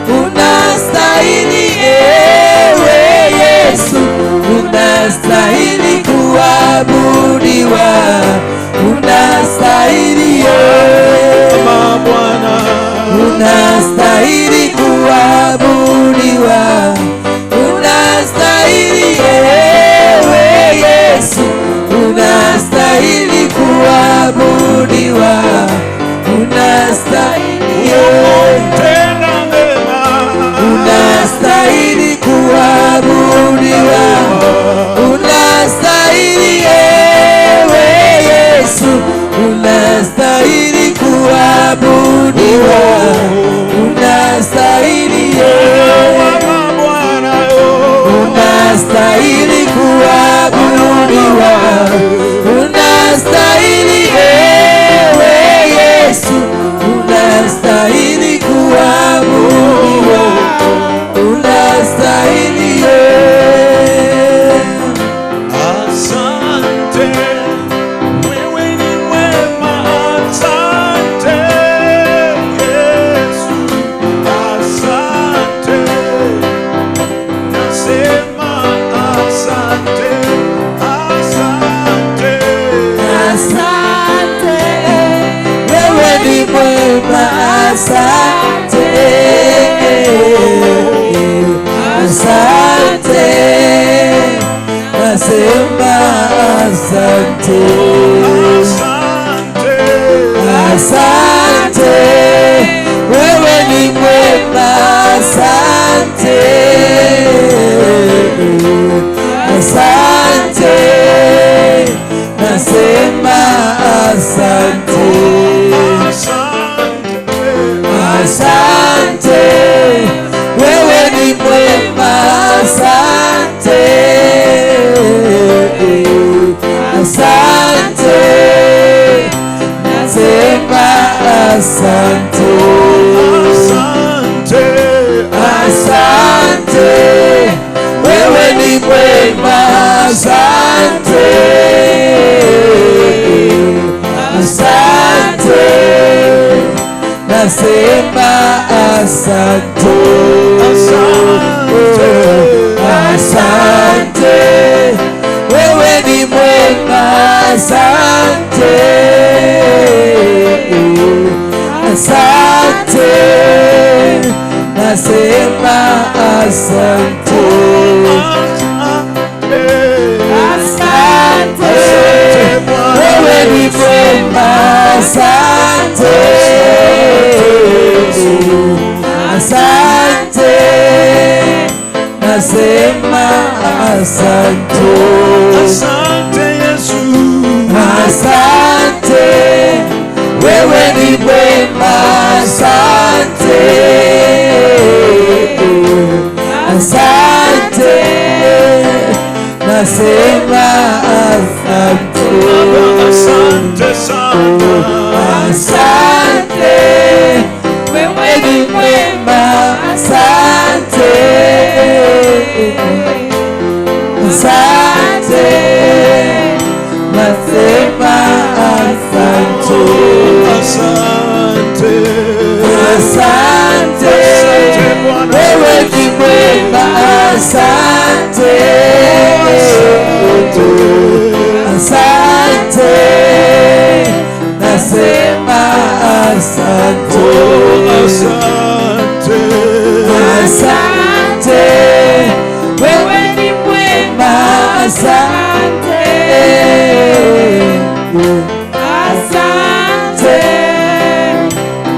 Speaker 6: unastahili ewe Yesu, unastahili kuabudiwa, unastahili
Speaker 7: Bwana,
Speaker 6: unastahili kuabudiwa, unastahili ewe Yesu, unastahili kuabudiwa, unastahili
Speaker 7: tena mema,
Speaker 6: unastahili kuabudiwa, unastahili ewe Yesu, unastahili kuabudiwa, unastahili
Speaker 7: Bwana,
Speaker 6: unastahili kuabudiwa, unastahili ewe Yesu, unastahili kuabudiwa, unastahili
Speaker 7: asante, wewe ni mwema, asante Yesu, asante, nasema asante, asante,
Speaker 6: asante, wewe ni mwema, asante, asante, nasema asante, asante, wewe ni mwema, asante, asante, nasema asante, asante, wewe ni mwema, asante, asante, nasema asante, asante, wewe ni mwema, asante, asante, nasema asante, asante, wewe ni mwema, asante, asante, nasema asante, asante, wewe ni mwema, asante, asante, nasema asante,
Speaker 7: asante Yesu,
Speaker 6: asante, wewe ni mwema, asante, asante, nasema asante,
Speaker 7: asante sana,
Speaker 6: asante, wewe ni mwema, asante, asante, nasema asante,
Speaker 7: asante,
Speaker 6: asante, wewe ni mwema, asante, asante, nasema asante,
Speaker 7: asante,
Speaker 6: asante, wewe ni mwema, asante, asante,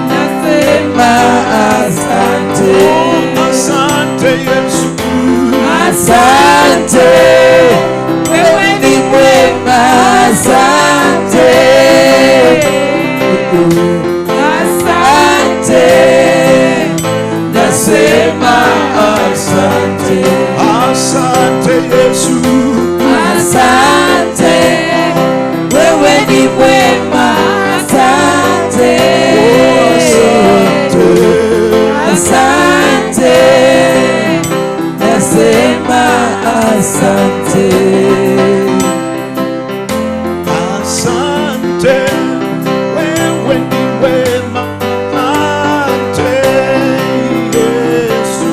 Speaker 6: nasema asante,
Speaker 7: asante Yesu,
Speaker 6: asante, asante, nasema asante.
Speaker 7: Asante Yesu,
Speaker 6: Asante, wewe ni mwema. Asante, asante, nasema asante.
Speaker 7: asante, wewe ni wema. Asante Yesu,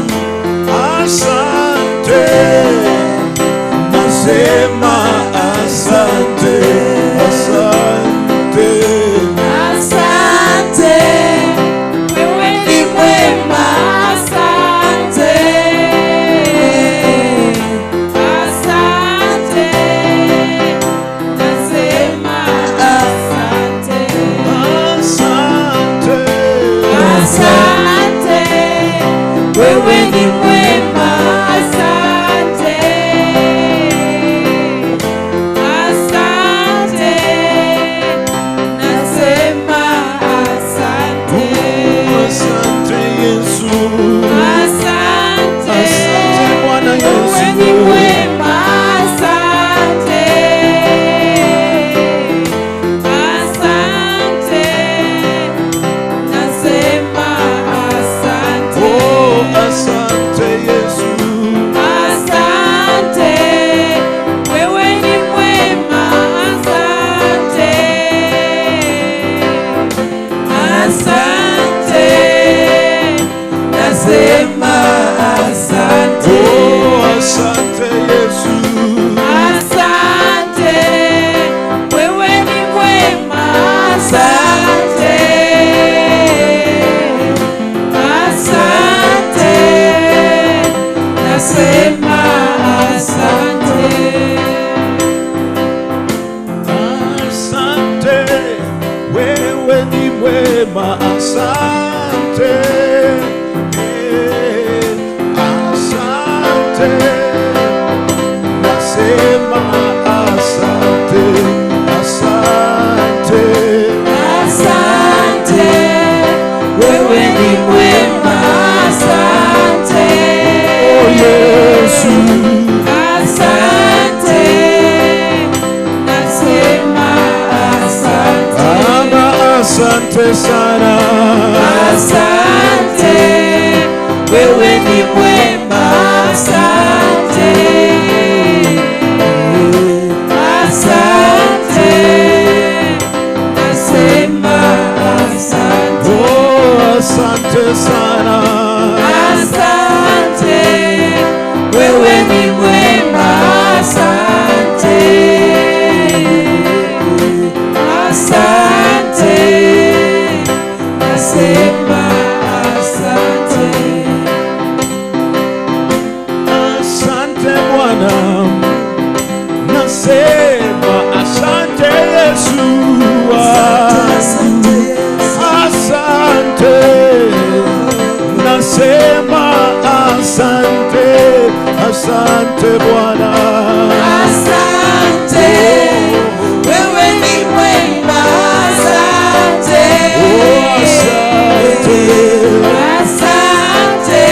Speaker 7: asante, nasema asante, asante.
Speaker 6: Asante, wewe ni mwema. Asante, asante, nasema asante.
Speaker 7: Asante,
Speaker 6: Asante, wewe ni mwema. Asante, asante, nasema asante.
Speaker 7: asante Yesu,
Speaker 6: Asante,
Speaker 7: asante Bwana
Speaker 6: wewe
Speaker 7: Yesu.
Speaker 6: ni mwema. Asante, asante, nasema asante.
Speaker 7: Oh, asante Yesu,
Speaker 6: Asante, wewe ni mwema. Asante, asante, nasema asante.
Speaker 7: oh, asante Yesu,
Speaker 6: Asante, wewe ni mwema. Asante, asante, nasema asante.
Speaker 7: asante, wewe ni mwema. Asante, asante, nasema asante, asante.
Speaker 6: Asante, wewe ni mwema. Asante,
Speaker 7: Oh Yesu,
Speaker 6: asante, nasema asante.
Speaker 7: Baba, asante sana.
Speaker 6: Asante, wewe ni mwema. Asante, asante, nasema asante.
Speaker 7: Oh, asante sana.
Speaker 6: Asante, wewe ni mwema. Asante, asante, nasema asante.
Speaker 7: Asante Bwana, nasema asante Yesu. Asante, nasema asante, asante Bwana.
Speaker 6: Asante, wewe ni mwema. Asante,
Speaker 7: Oh, asante,
Speaker 6: asante,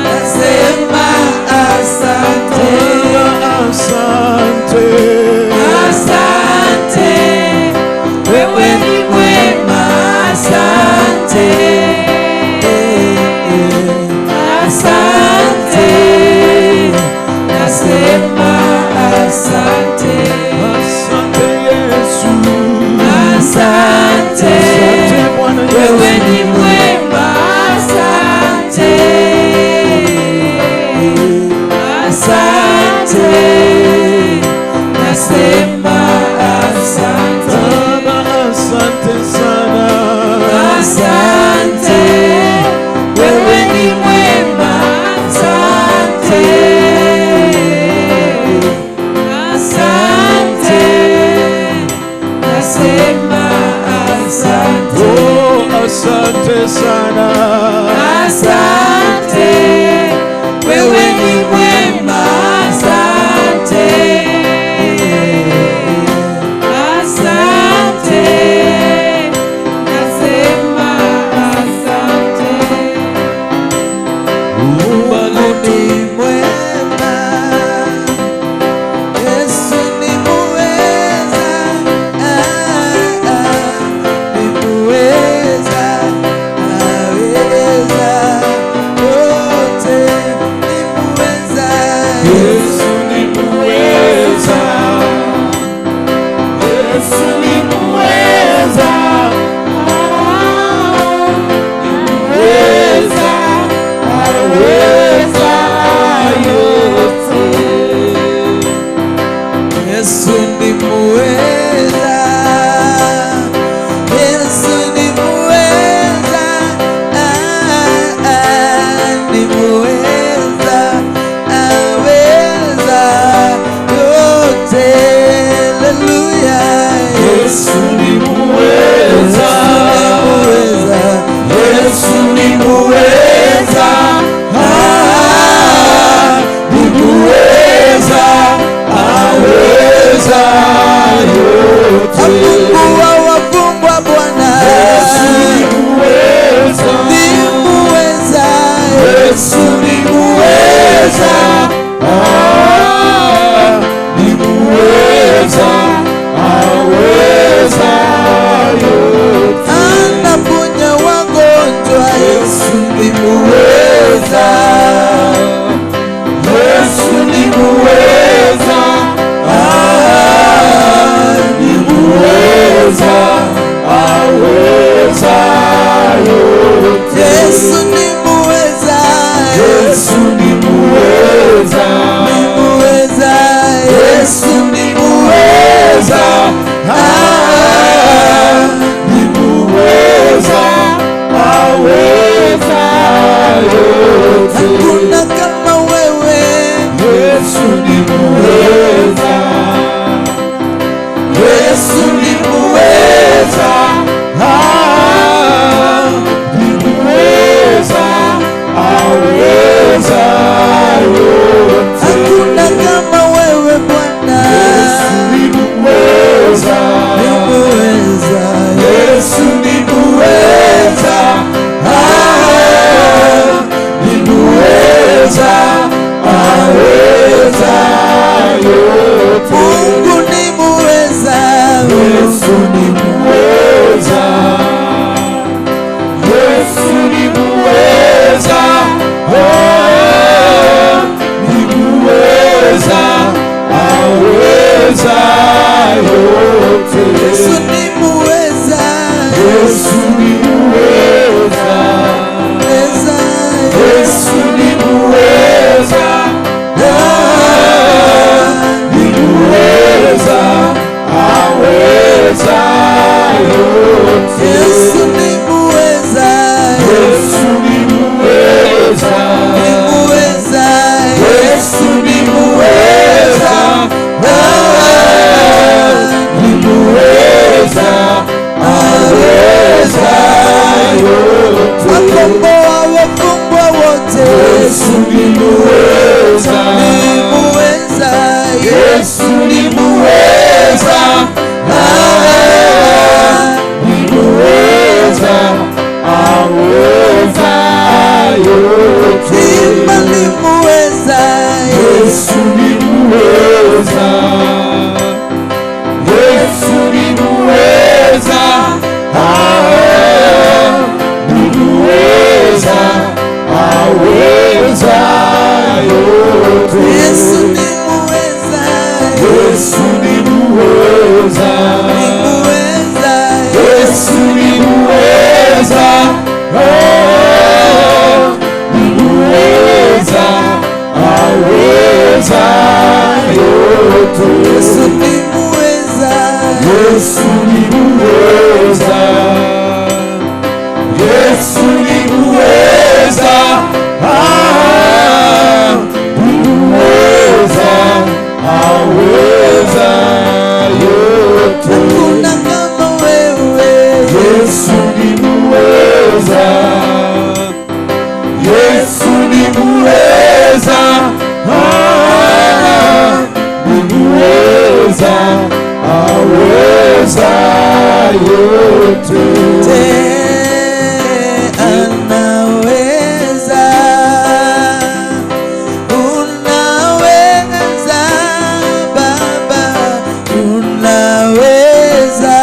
Speaker 6: nasema asante.
Speaker 7: asante,
Speaker 6: Asante, wewe ni mwema. Asante, asante, nasema asante.
Speaker 7: asante Yesu.
Speaker 6: Asante,
Speaker 7: Asante Bwana Yesu.
Speaker 6: wewe ni mwema. Asante, asante, nasema asante.
Speaker 7: Baba, asante sana.
Speaker 6: Asante, wewe ni mwema. Asante, asante, nasema asante.
Speaker 7: Oh, asante sana.
Speaker 6: Asante, wewe ni mwema. Asante, Yesu ni muweza, ni muweza, aweza yote. Hakuna kama wewe, Yesu ni muweza, Yesu ni muweza, ni muweza, aweza yote. Hakuna kama wewe Bwana, Yesu ni muweza, ni muweza, Yesu ni muweza, ni muweza, aweza yote. Mungu ni muweza, Yesu ni muweza, Yesu ni muweza, ni muweza, aweza yote. Yesu ni muweza, Yesu ni muweza, Yesu ni muweza, ni muweza, aweza yote. Yesu ni muweza, Yesu ni muweza, ni muweza, Yesu ni muweza, ni muweza, aweza yote. Akomboa wafungwa wote, Yesu ni muweza, ni muweza, Yesu ni muweza, ni muweza, aweza yote. Imba ni muweza, Yesu ni muweza, Yesu ni muweza, ni muweza, aweza yote. Yesu ni muweza, Yesu ni muweza, ni muweza, Yesu ni muweza, ni muweza, aweza yote. Yesu ni muweza, Yesu ni muweza, Yesu ni muweza, ni muweza, aweza yote. Hakuna kama wewe, Yesu ni muweza, Yesu ni muweza, ni muweza, aweza yote. Anaweza, unaweza Baba, unaweza,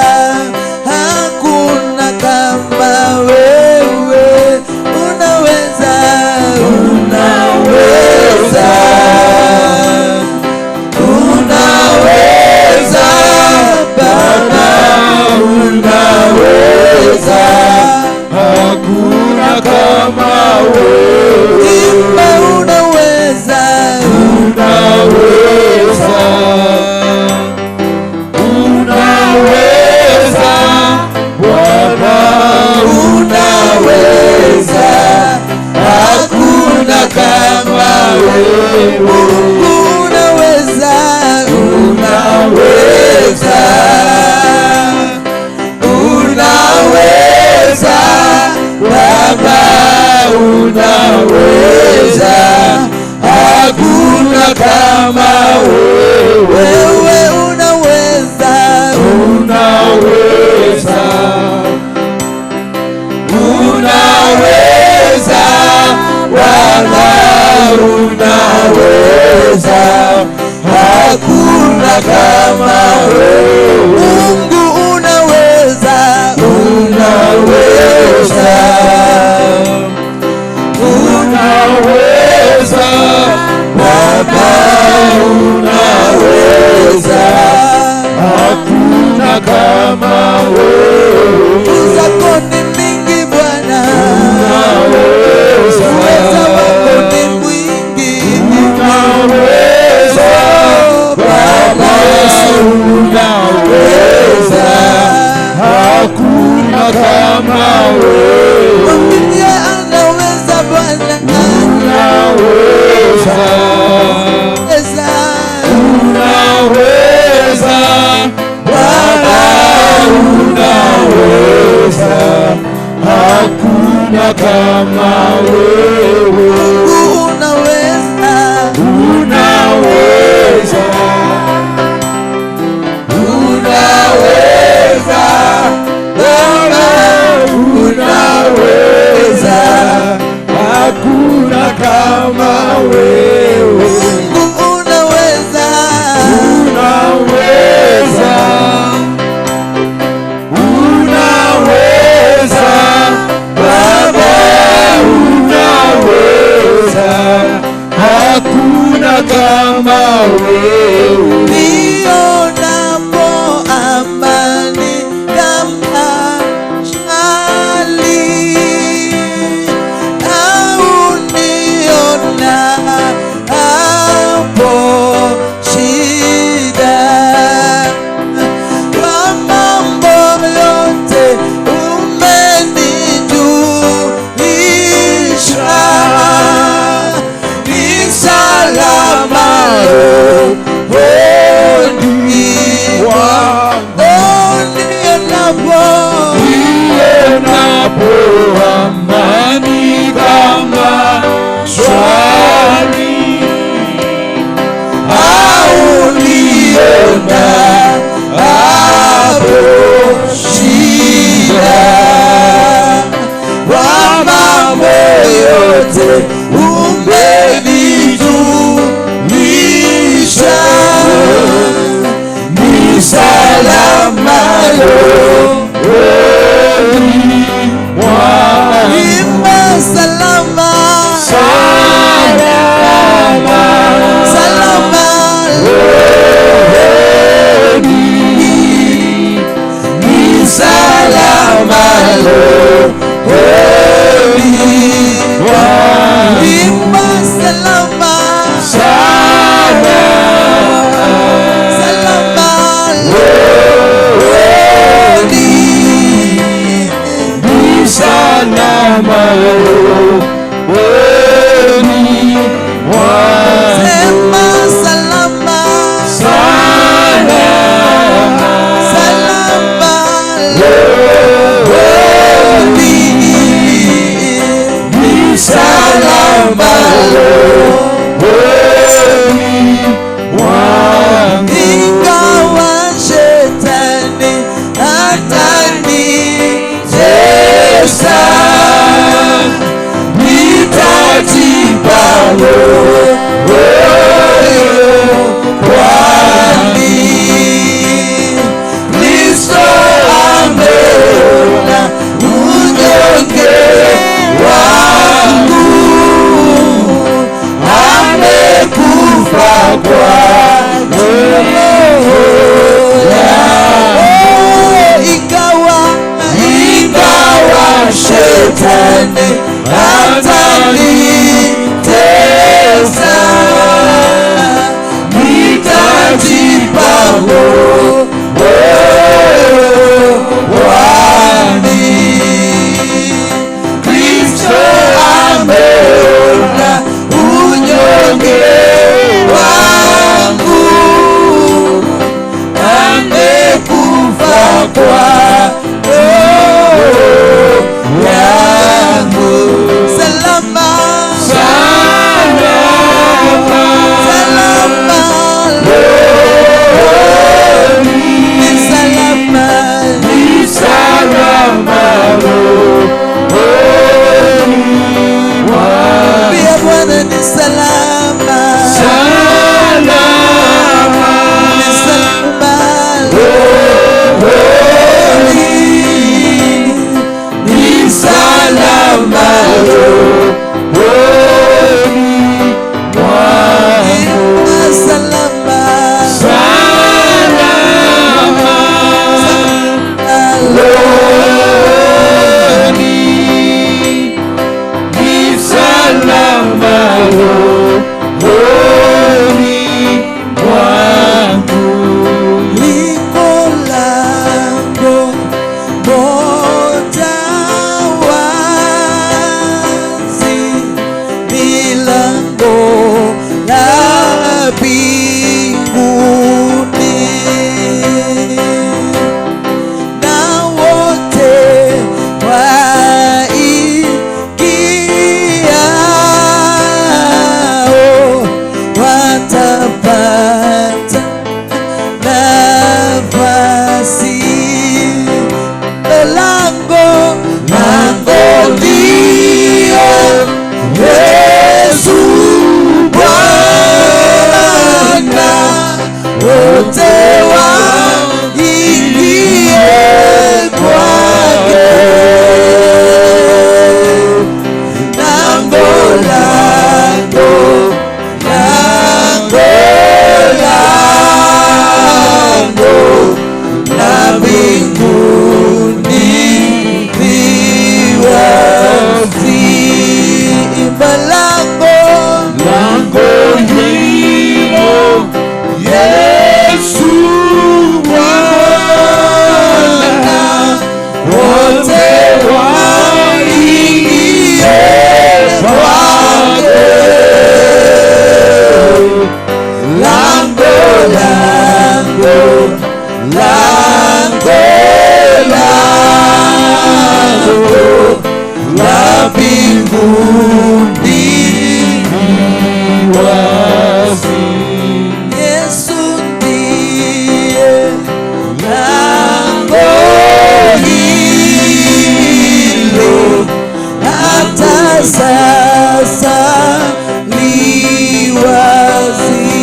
Speaker 6: hakuna kama wewe, unaweza, unaweza, unaweza Baba, unaweza, hakuna kama wewe. Imba unaweza, unaweza, unaweza Bwana, unaweza, hakuna kama wewe. Mungu unaweza, unaweza, unaweza Baba, unaweza, hakuna kama wewe. Wewe unaweza, unaweza, unaweza Bwana, unaweza, hakuna kama wewe. Mungu unaweza, unaweza, unaweza Baba, unaweza, hakuna kama wewe. Zako ni mingi Bwana, unaweza, uweza wako ni mwingi, unaweza
Speaker 7: hakuna kama wewe.
Speaker 6: Mwambie anaweza Bwana.
Speaker 7: Unaweza, unaweza Baba, unaweza, hakuna kama wewe.
Speaker 6: Unaweza,
Speaker 7: unaweza, unaweza Baba, unaweza, hakuna kama wewe.
Speaker 6: unaweza,
Speaker 7: Unaweza, unaweza Baba, unaweza, hakuna kama wewe.
Speaker 6: nionapo amani kama shali, au niona hapo shida, kwa mambo yote umenijulisha, ni salama rohoni mwangu.
Speaker 7: Nionapo amani kama shwari,
Speaker 6: au niona hapo shida, kwa mambo yote umenijulisha, ni salama rohoni mwangu. Imba salama,
Speaker 7: salama,
Speaker 6: salama ni salama rohoni mwangu. Imba salama, salama rohoni
Speaker 7: la mbinguni wazi.
Speaker 6: Yesu ndiye lango hilo, hata sasa li wazi.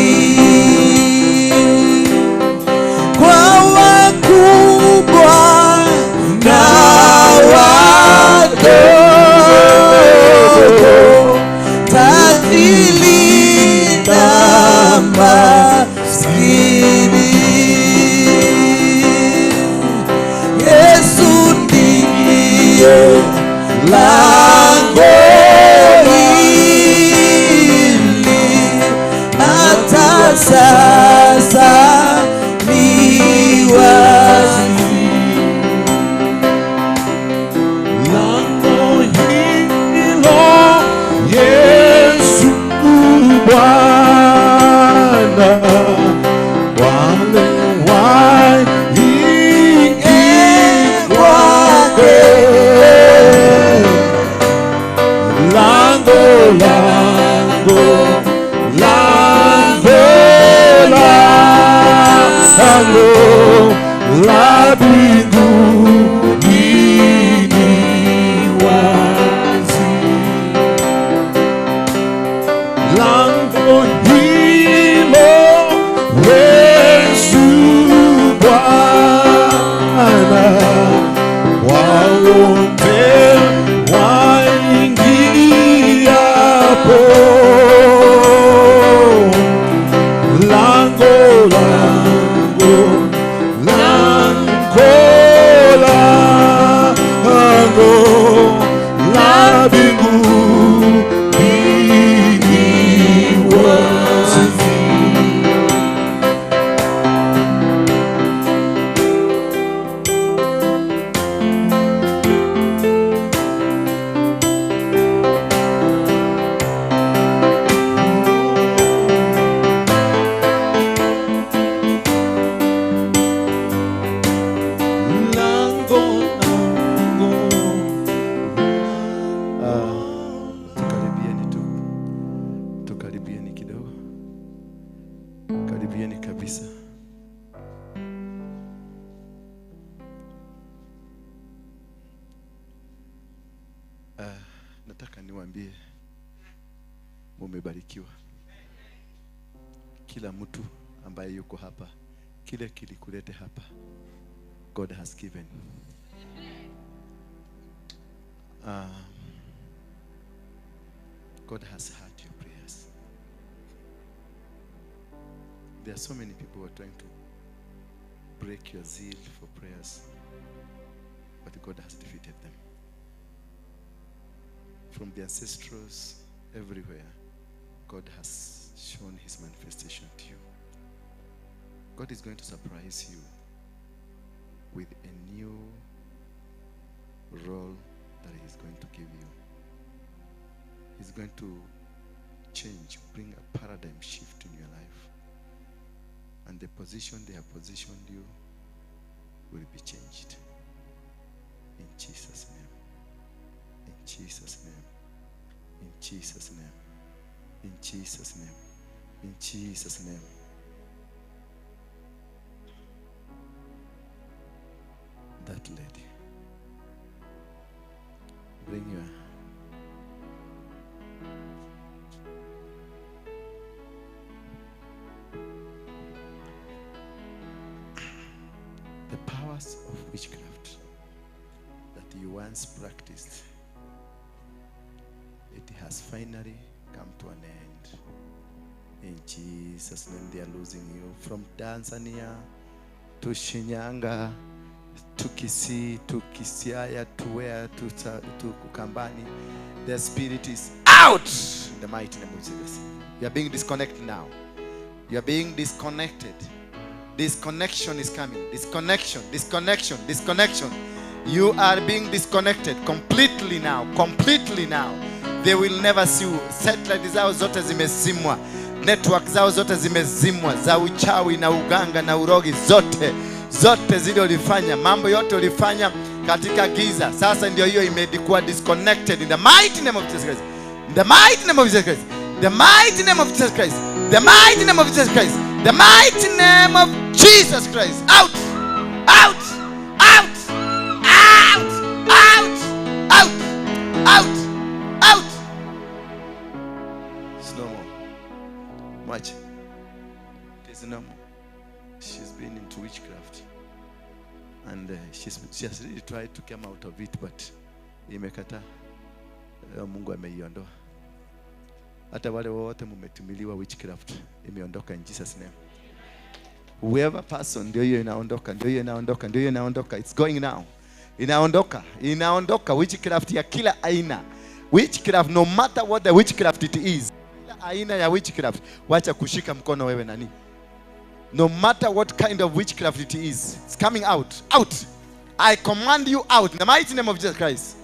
Speaker 6: Kwa wakubwa na wadogo, tajiri na maskini, Yesu ndiye lango hili, hata sasa ni wazi.
Speaker 7: Lango hilo Yesu Bwana, wale waingie kwake. Lango, lango, lango, lango la mbinguni ni wazi. Lango hilo Yesu Bwana, waombe waingiapo. Lango, lango, lango, lango la mbinguni ni wazi. Lango, lango,
Speaker 3: Tukaribieni tu, tukaribieni kidogo, karibieni kabisa. Nataka niwaambie mumebarikiwa. Kila mtu ambaye yuko hapa, kile kilikulete hapa, God has given. God has heard your prayers. There are so many people who are trying to break your zeal for prayers, but God has defeated them. From the ancestrals everywhere, God has shown his manifestation to you. God is going to surprise you with a new role that he is going to give you. He's going to change, bring a paradigm shift in your life. And the position they have positioned you will be changed. In Jesus' name. In Jesus' name. In Jesus' name. In Jesus' name. In Jesus' name. That lady. Bring your the powers of witchcraft that you once practiced, it has finally come to an end. In Jesus' name, they are losing you from Tanzania to Shinyanga to Kisii to Kisiaya to where to Kukambani. Their spirit is out in the mighty name of Jesus. You are being disconnected now. You are being disconnected. Disconnection is coming. Disconnection, disconnection, disconnection. You are being disconnected completely now. Completely now. They will never see you. Satellite zao zote zimezimwa. network zao zote zimezimwa, za uchawi na uganga na urogi, zote zile ulifanya, mambo yote ulifanya katika giza, sasa ndio hiyo imekuwa disconnected in the mighty name of Jesus Christ. In the mighty name of Jesus Christ. The mighty name of Jesus Christ. The mighty name of Jesus Christ. The mighty name of Jesus Christ. Out! Out! Out! Out! Out! Out! Out! Out! It's no more. Watch. It's no more. She's been into witchcraft. And she has really tried to come out of it, but imekataa. Mungu ameiondoa. Hata wale wote mumetumiliwa witchcraft imeondoka in Jesus name. Whoever person, ndio hiyo inaondoka, ndio hiyo inaondoka, ndio hiyo inaondoka. It's going now. Inaondoka witchcraft ya kila aina. Witchcraft, no matter what the witchcraft it is. Kila aina ya witchcraft, wacha kushika mkono wewe nani. No matter what kind of witchcraft it is, it's coming out. Out. I command you out in the mighty name of Jesus Christ.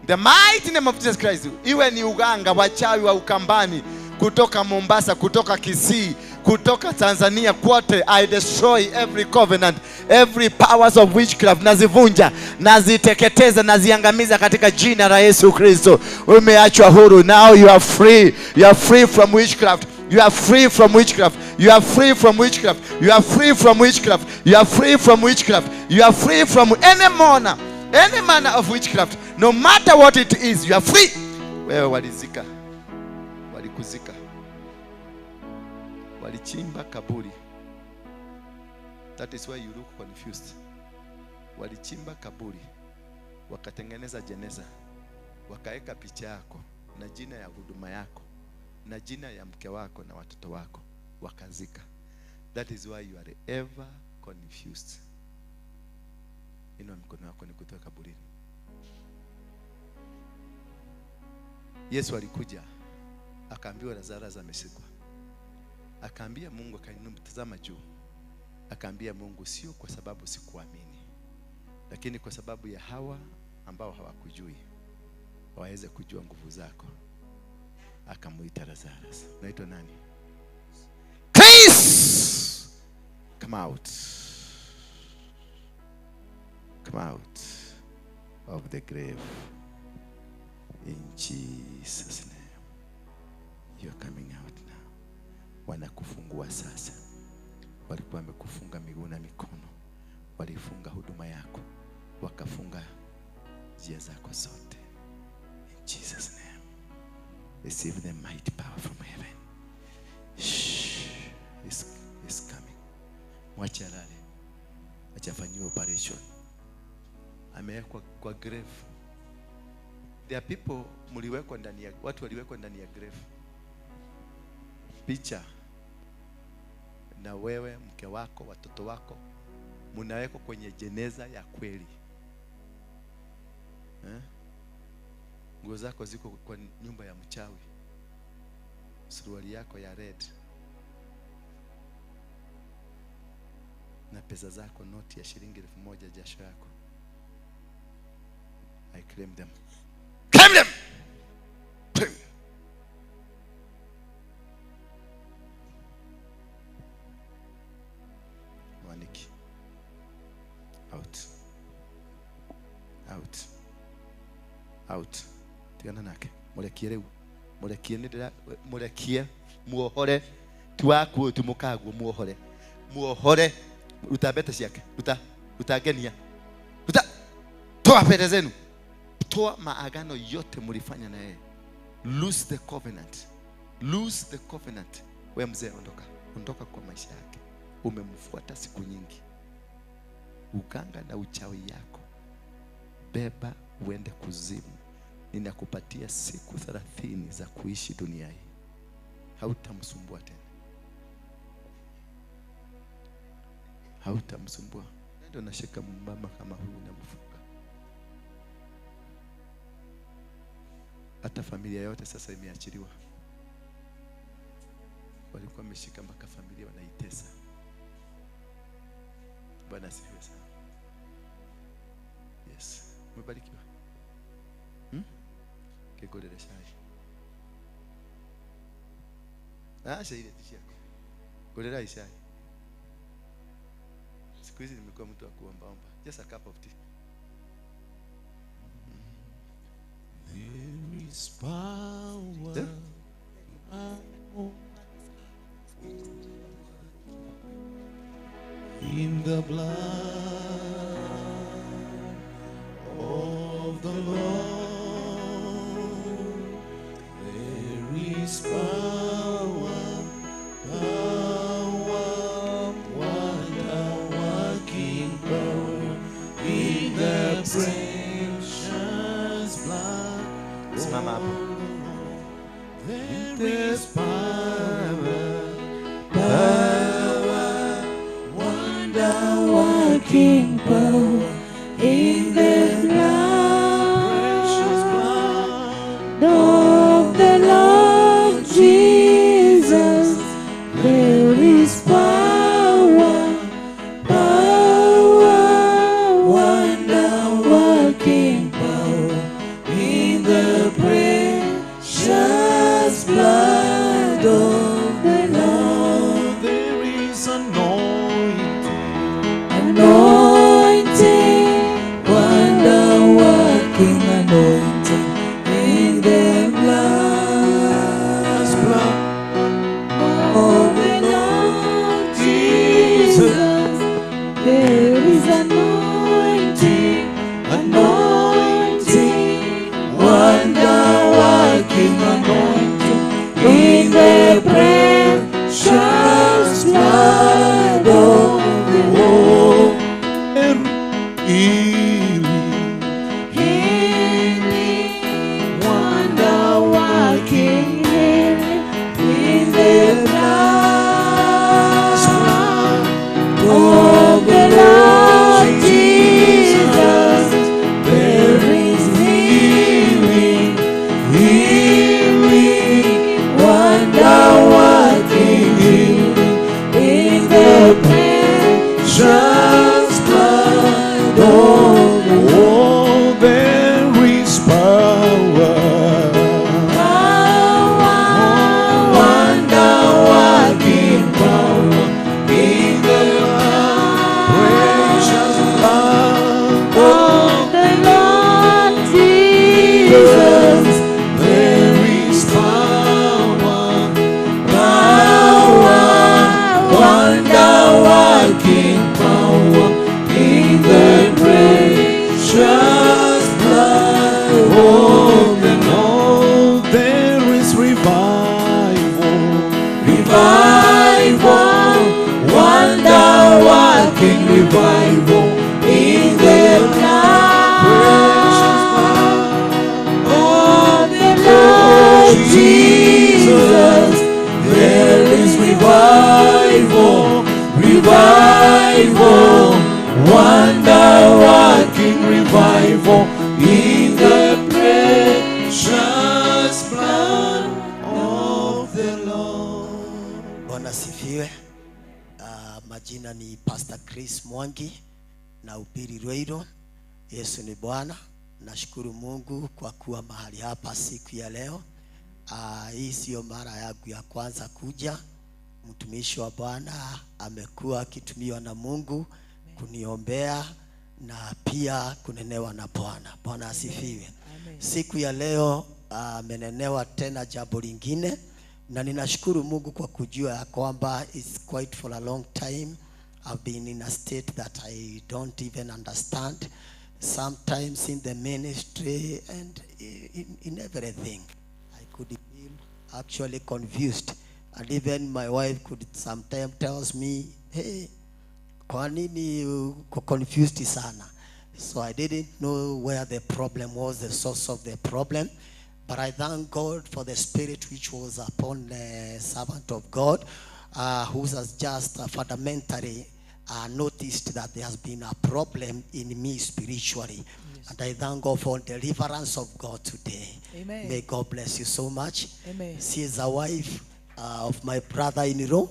Speaker 3: The mighty name of Jesus Christ. Iwe ni uganga, wachawi wa Ukambani, kutoka Mombasa, kutoka Kisii, kutoka Tanzania kwote, I destroy every covenant, every powers of witchcraft, nazivunja, naziteketeza, naziangamiza katika jina la Yesu Kristo. Umeachwa huru. Now you are free. You are free from witchcraft. You are free from witchcraft. You are free from witchcraft. You are free from witchcraft. You are free from witchcraft. You are free from any manner of witchcraft. No matter what it is, you are free. Wewe walikuzika, walichimba kaburi. That is why you look confused. Walichimba kaburi, wakatengeneza jeneza, wakaeka picha yako na jina ya huduma yako na jina ya mke wako na watoto wako, wakazika. That is why you are ever confused. Inua mkono wako nikutoe kaburini. Yesu alikuja, akaambiwa Lazarus amezikwa. Akaambia Mungu, akainutazama juu. Akaambia Mungu, sio kwa sababu sikuamini, lakini kwa sababu ya hawa ambao hawakujui waweze kujua nguvu zako. Akamuita Lazarus. Naitwa nani? Please come out. Come out of the grave. In Jesus' name. You're coming out now. Wanakufungua sasa. Walikuwa wamekufunga miguu na mikono. Walifunga huduma yako. Wakafunga njia zako zote. In Jesus' name. Receive the mighty power from heaven. Shh. It's coming. Mwache alale. Achafanyiwe operation. Amewekwa kwa grave. There are people muliwekwa ndani ya, watu waliwekwa ndani ya grave. Picha na wewe, mke wako, watoto wako munawekwa kwenye jeneza ya kweli. Nguo zako ziko kwa nyumba ya mchawi. Suruali yako ya red. Na pesa zako, noti ya shilingi 1000 jasho yako. I claim them. Claim them. Claim. Waniki. Out. Out. Out. Tigana nake. Murekie reu. Murekie nidira, murekie muohore. Tuaku tumukagu muohore. Muohore. Utabeta ciake. Utagenia. Toa pete zenu. Toa maagano yote mulifanya na yeye. Lose the covenant. Lose the covenant. Wewe mzee, ondoka kwa maisha yake. Umemfuata siku nyingi. Uganga na uchawi yako beba uende kuzimu. Ninakupatia siku 30 za kuishi dunia hii. Hautamsumbua tena. Hautamsumbua. Ndio nashika mama kama huyu na mfuka. Hata familia yote sasa imeachiliwa. Walikuwa wameshika mpaka familia wanaitesa. Bwana asifiwe sana. Yes. Umebarikiwa. Kegolele shai. Acha ile tishia. Kolera isai. Siku hizi nimekuwa mtu wa kuomba. Just a cup of tea.
Speaker 7: There is power.
Speaker 3: Yeah.
Speaker 7: In the blood of the Lord, there is power, power, wonder-working power in the precious blood.
Speaker 3: Simama hapo.
Speaker 7: There is power,
Speaker 5: Working power in the
Speaker 7: precious
Speaker 5: blood
Speaker 7: blood.
Speaker 5: of the Lord Jesus. There is power, power, wonder working power in the precious blood of the Lord.
Speaker 7: There is
Speaker 5: Anointing, wonder working anointing in the blood of the Lord Jesus. There is anointing, wonder working anointing in the precious blood of the Lord. Healing, wonder working healing in the blood of the Lord Jesus. There is healing, wonder working healing in the precious blood of the
Speaker 7: Oh, there is power.
Speaker 5: wonder working power in the
Speaker 7: Precious blood.
Speaker 5: of the Lord Jesus.
Speaker 7: There is power.
Speaker 5: Wonder working power in the precious blood of the
Speaker 7: Oh, there is revival.
Speaker 5: revival, wonder working revival in the
Speaker 7: Precious
Speaker 5: blood
Speaker 7: blood.
Speaker 5: of the Lord Jesus. There is revival, wonder working revival in the precious blood of the Lord.
Speaker 1: Bwana sifiwe. Majina ni Pastor Chris Mwangi na upiri Rweiro. Yesu ni Bwana. Nashukuru Mungu kwa kuwa mahali hapa siku ya leo. Hii sio mara yangu ya kwanza kuja. Mtumishi wa Bwana amekuwa akitumiwa na Mungu kuniombea na pia kunenewa na Bwana. Bwana asifiwe. Siku ya leo amenenewa tena jambo lingine, na ninashukuru Mungu kwa kujua ya kwamba it's quite for a long time I've been in a state that I don't even understand, sometimes in the ministry and in everything. I could be actually confused, and even my wife could sometimes tells me, hey, kwa nini uko confused sana? So I didn't know where the problem was, the source of the problem. But I thank God for the spirit which was upon the servant of God, who has just fundamentally noticed that there has been a problem in me spiritually. Yes. And I thank God for deliverance of God today.
Speaker 6: Amen.
Speaker 1: May God bless you so much.
Speaker 6: Amen.
Speaker 1: She is a wife of my brother-in-law.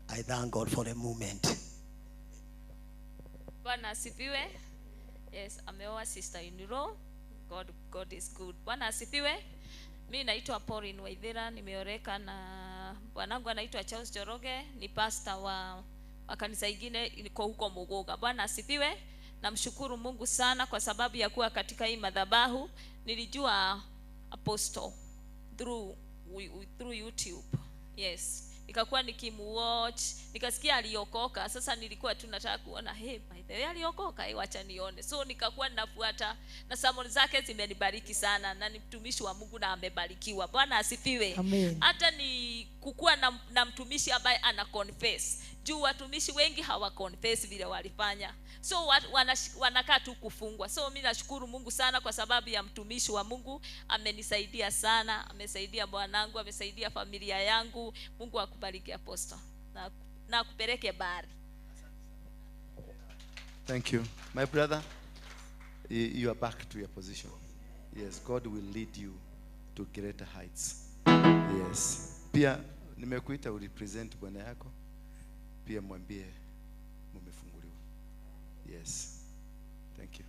Speaker 1: I thank God for the moment.
Speaker 8: Bwana asifiwe. Yes, ameoa sister-in-law. God is good. Bwana asifiwe. Mimi naitwa Pauline Waithera, nimeoreka na Bwanangu anaitwa Charles Joroge, ni pastor wa kanisa ingine iko huko Muguga. Bwana asifiwe. Namshukuru Mungu sana kwa sababu ya kuwa katika hii madhabahu. Nilijua Apostle through YouTube. Yes. Nikakuwa nikimuwatch, nikasikia aliokoka. Sasa nilikuwa tu nataka kuona, by the way aliokoka, wacha nione. So nikakuwa ninafuata na sermon zake zimenibariki sana, na ni mtumishi wa Mungu na amebarikiwa. Bwana asifiwe.
Speaker 5: Amen.
Speaker 8: Hata ni kukua na mtumishi ambaye ana confess. Juu watumishi wengi hawa confess vile walifanya. So wanakaa tu kufungwa. So mimi nashukuru Mungu sana kwa sababu ya mtumishi wa Mungu. Amenisaidia sana, amesaidia bwanangu, amesaidia familia yangu. Mungu akubariki Apostle. Na kupeleke bari.
Speaker 3: Thank you. My brother, you are back to your position. Yes, God will lead you to greater heights. Yes. Pia nimekuita urepresent bwana yako. Pia mwambie mumefunguliwa. Yes. Thank you.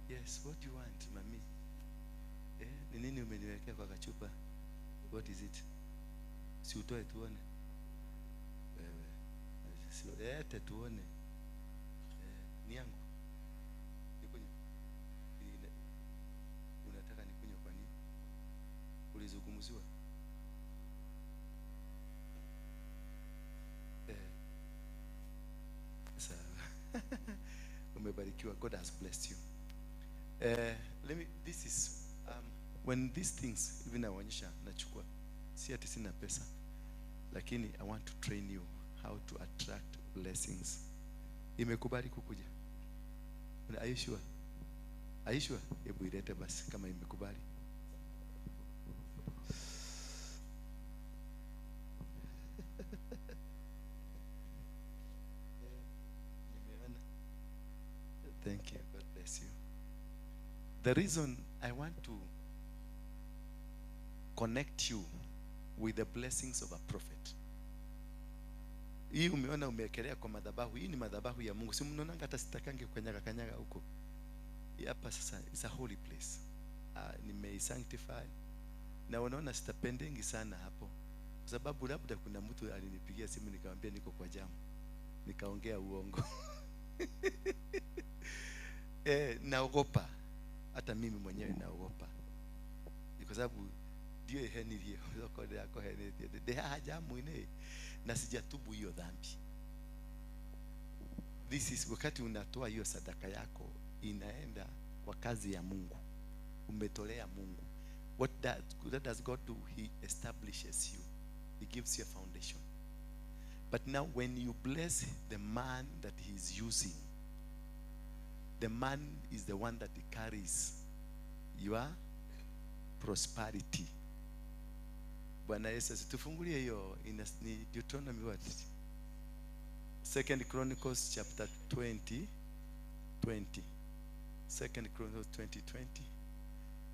Speaker 3: Yes, what do you want, mami? Ni nini umeniwekea kwa kachupa? What is it? Si utoe tuone. Wewe. Si tuone. Ni yangu. Nikunywe. Unataka nikunywe kwa nini? Ulizungumziwa? Umebarikiwa. God has blessed you. This is when these things even naonyesha nachukua, si ati sina pesa, lakini I want to train you how to attract blessings. Imekubali kukuja? Are you sure? Are you sure? Hebu ilete basi kama imekubali. Thank you. God bless you. The reason I want to connect you with the blessings of a prophet. Hii umeona umewekelea kwa madhabahu. Hii ni madhabahu ya Mungu. Si mnaona hata sitakange kanyaga huko. Hapa sasa is a holy place. Nimeisanctify. Na unaona sitapendengi sana hapo. Kwa sababu labda kuna mtu alinipigia simu nikamwambia niko kwa jamu. Nikaongea uongo. Naogopa. Hata mimi mwenyewe naogopa. Kwa sababu ndio henilio kode yako henilio. Deha jamu ine na sijatubu hiyo dhambi. This is wakati unatoa hiyo sadaka yako inaenda kwa kazi ya Mungu. Umetolea Mungu. What does God do? He establishes you. He gives you a foundation. But now when you bless the man that he is using, the man is the one that carries your prosperity. Bwana Yesu situfungulie hiyo ni Deuteronomy what? 2 Chronicles chapter 20. 2 Chronicles 20:20.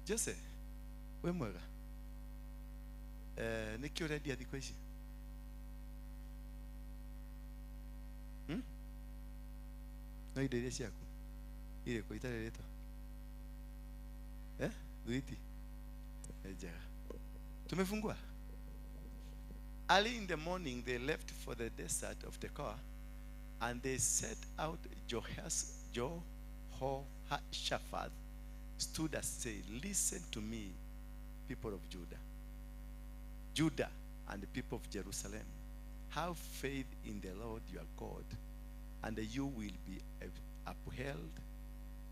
Speaker 3: Jose, we mwega. Nikio ready ati kweshi. No idea yako. Ile kwa itale leto. Duiti. Eja. Tumefungua. Early in the morning they left for the desert of Tekoa, and they set out. Jehoshaphat stood and said, "Listen to me, people of Judah and the people of Jerusalem. Have faith in the Lord your God, and you will be upheld,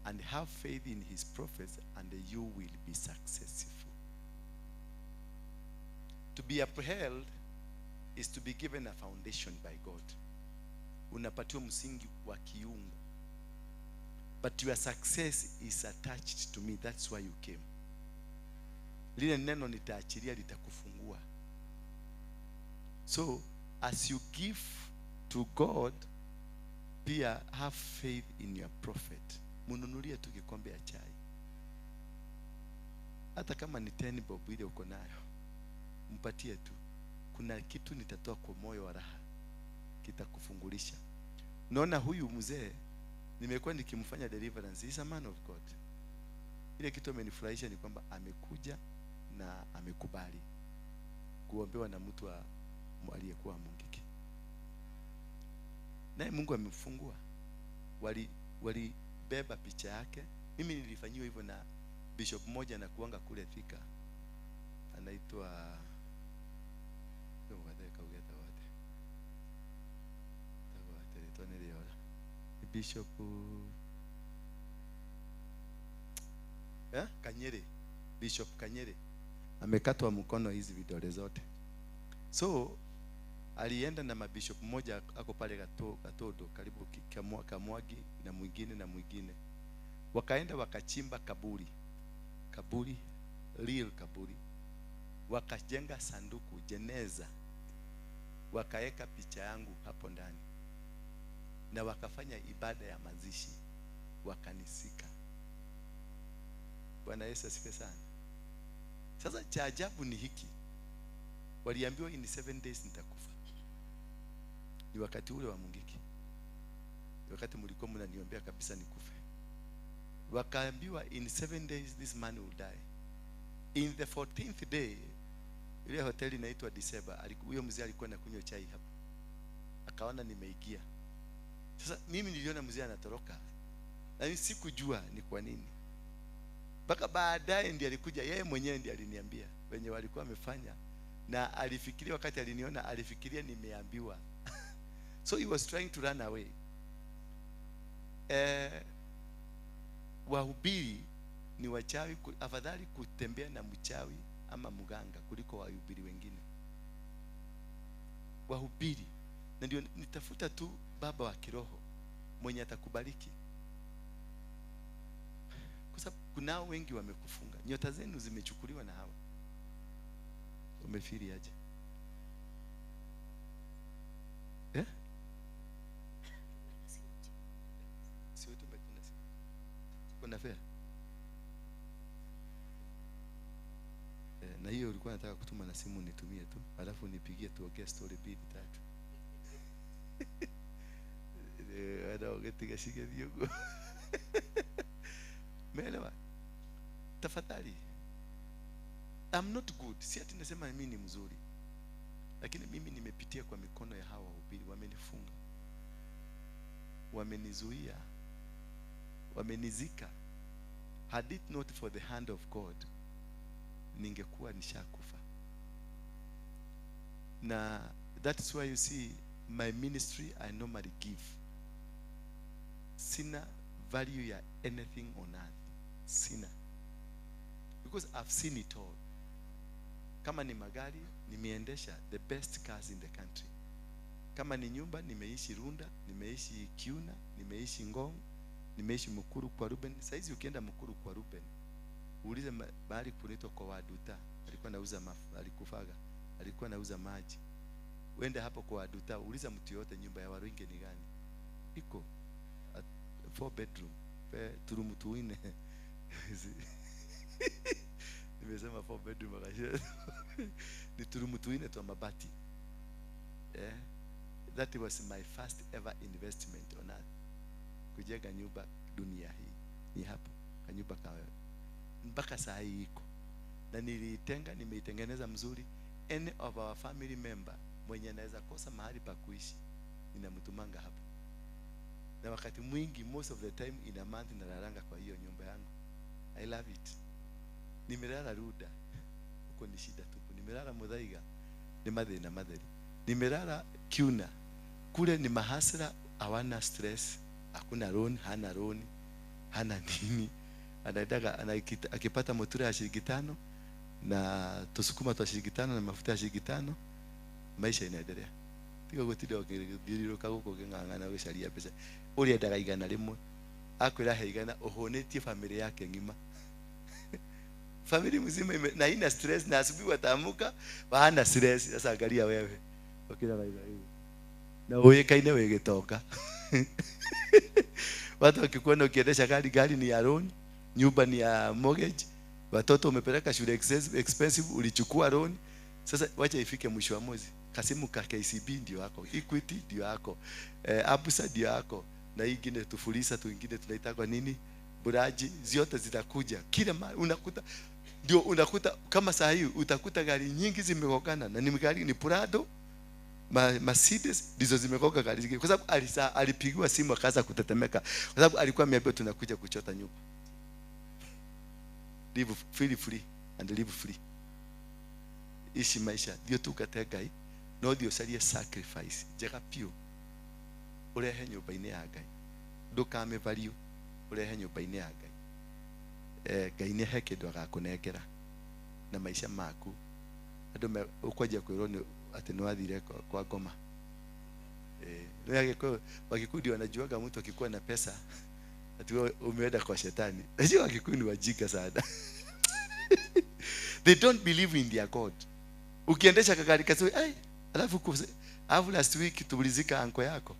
Speaker 3: and have faith in his prophets, and you will be successful." To be upheld is to be given a foundation by God. Unapatiwa msingi wa kiungu. But your success is attached to me. That's why you came. Lile neno nitaachilia litakufungua. So as you give to God, pia have faith in your prophet. Mununulie tu kikombe ya chai. Hata kama ni 10 bob ile uko nayo, mpatie tu. Kuna kitu nitatoa kwa moyo wa raha, kitakufungulisha. Unaona huyu mzee nimekuwa nikimfanya deliverance. He's a man of God. Ile kitu amenifurahisha ni kwamba amekuja na amekubali kuombewa na mtu aliyekuwa Mungiki. Naye Mungu amemfungua. Walibeba picha yake. Mimi nilifanyiwa hivyo na bishop mmoja na kuanga kule Thika. Anaitwa Bishop Kanyere. Bishop Kanyere amekatwa mkono hizi vidole zote. So alienda na mabishop mmoja ako pale Gatodo karibu Kamwagi na mwingine. Wakaenda wakachimba kaburi. Real kaburi. Wakajenga sanduku jeneza. Wakaeka picha yangu hapo ndani. Na wakafanya ibada ya mazishi. Wakanisika. Bwana Yesu asifiwe sana. Sasa cha ajabu ni hiki. Waliambiwa in 7 days nitakufa. Ni wakati ule wa Mungiki. Ni wakati mlikuwa mnaniombea kabisa nikufe. Wakaambiwa in 7 days this man will die. In the 14th day, ile hoteli inaitwa December, huyo mzee alikuwa anakunywa chai hapo. Akaona nimeigia. Sasa mimi niliona mzee anatoroka. Na mimi sikujua ni kwa nini. Mpaka baadaye ndiye alikuja, yeye mwenyewe ndiye aliniambia wenye walikuwa wamefanya, na alifikiria wakati aliniona alifikiria nimeambiwa. So he was trying to run away. Wahubiri ni wachawi, afadhali kutembea na mchawi ama mganga kuliko wahubiri wengine. Wahubiri, na ndio nitafuta tu baba wa kiroho mwenye atakubariki. Kwa sababu kunao wengi wamekufunga. Nyota zenu zimechukuliwa na hawa. Umefiri aje? Sio tu mbona si. Kuna fea. Na hiyo ulikuwa unataka kutuma na simu nitumie tu, alafu nipigie tuongee story 2 3. Ada ukitiga shike Diego. Meelewa? Tafadhali. I'm not good. Si ati nasema mimi ni mzuri. Lakini mimi nimepitia kwa mikono ya hawa wahubiri, wamenifunga. Wamenizuia. Wamenizika. Had it not for the hand of God, ningekuwa nishakufa. Na that's why you see my ministry I normally give. Sina value ya anything on earth. Sina. Because I've seen it all. Kama ni magari, nimeendesha the best cars in the country. Kama ni nyumba, nimeishi Runda, nimeishi Kiuna, nimeishi Ngong, nimeishi Mukuru kwa Ruben. Saizi ukienda Mukuru kwa Ruben, uulize mahali kunaitwa kwa Waduta, alikuwa anauza alikufaga, alikuwa anauza maji. Uende hapo kwa Waduta, uuliza mtu yote nyumba ya Waruinge ni gani. Iko 4 bedroom, turumu tuine. Nimesema 4 bedroom akashia. Ni turumu tuine tu mabati. That was my first ever investment on earth. Kujenga nyumba dunia hii. Ni hapo. Kanyumba kawe. Mpaka saa hii iko. Na nilitenga, nimeitengeneza mzuri. Any of our family member mwenye anaweza kosa mahali pa kuishi, ninamtumanga hapo. Na wakati mwingi, most of the time in a month nalalanga kwa hiyo nyumba yangu. I love it. Nimelala Ruda, huko ni shida tupu. Nimelala Muthaiga, ni mathina matheri. Nimelala Kiuna, kule ni mahasra, hawana stress, hakuna loan, hana nini. Anaitaka akipata motura ya $5 na tusukuma twa $5 na mafuta ya $5, maisha inaendelea. Tiga gutida okiriroka guko ngangana gusharia pesa. Uri endaga igana rimwe, akwira he igana uhonetie family yake ngima. Family mzima na ina stress, na asubuhi watamuka hana stress. Sasa angalia wewe ukira raiza hivi na uwekaine wegetoka. Watu wakikuona ukiendesha gari ni ya loan, nyumba ni ya mortgage, watoto umepeleka shule expensive, ulichukua loan. Sasa wacha ifike mwisho wa mwezi, kasimu ka KCB ndio yako, Equity ndio yako, Abusa ndio yako, na ingine tufulisa tu, ingine tunaita kwa nini, buraji, zote zitakuja. Kila unakuta ndio unakuta kama saa hii utakuta gari nyingi zimegongana, na ni gari ni Prado Mercedes ndizo zimekoka gari, kwa sababu alipigiwa simu akaanza kutetemeka, kwa sababu alikuwa ameambiwa tunakuja kuchota nyumba. Live free and live free. Ishi maisha ndio tukategai, no ndio salie sacrifice jega pio urehe nyumba-inĩ ya Ngai, ndukame value urehe nyumba-inĩ ya Ngai. Ngai nĩ he kĩndũ agakunengera na maisha maku. Andũ ukwaje kwĩrwo ati nĩ wathire kwa ngoma. Ndio Wakikuyu wanajuaga mtu akikuwa na pesa ati umeenda kwa shetani. Najua Wakikuyu ni wajinga sana. They don't believe in their God. Ukiendesha kagari kasoi, alafu last week tulizika anko yako.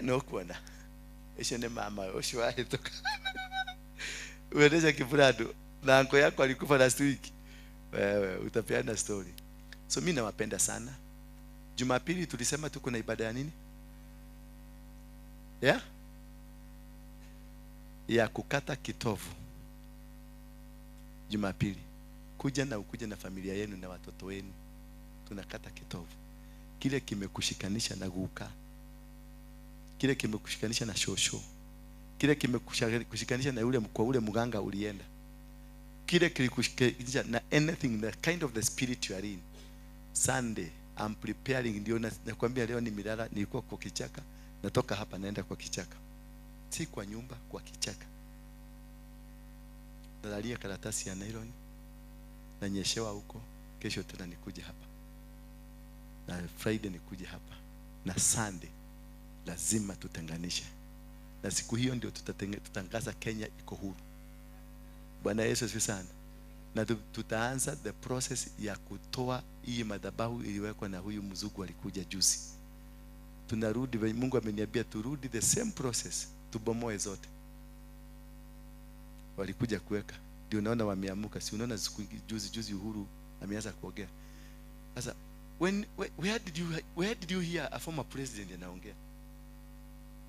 Speaker 3: No kuona. Esho ne mama osho toka. Uendesha kifurado na anko yako alikufa last week. Wewe utapeana story. So mimi nawapenda sana. Jumapili tulisema tuko na ibada ya nini? Ya kukata kitovu. Jumapili kuja na familia yenu na watoto wenu, tunakata kitovu. Kile kimekushikanisha na guka, kile kimekushikanisha na shosho, kile kimekushikanisha na ule mganga ulienda, kile kilikushikanisha na anything, the kind of the spirit you are in. Sunday I'm preparing, ndio nakwambia leo nilikuwa kwa kichaka, natoka hapa naenda kwa kichaka, si kwa nyumba, kwa kichaka. Nalalia karatasi ya nylon na nyeshewa huko. Kesho tena nikuje hapa, na Friday nikuje hapa, na Sunday lazima tutenganishe. Na siku hiyo ndio tutangaza Kenya iko huru. Bwana Yesu asifiwe sana. Na tutaanza the process ya kutoa hii madhabahu iliwekwa na huyu mzungu alikuja juzi. Tunarudi, Mungu ameniambia turudi the same process, tubomoe zote. Walikuja kuweka, ndio naona wameamuka. Si unaona juzi Uhuru ameanza kuongea. Sasa where did you hear a former president anaongea?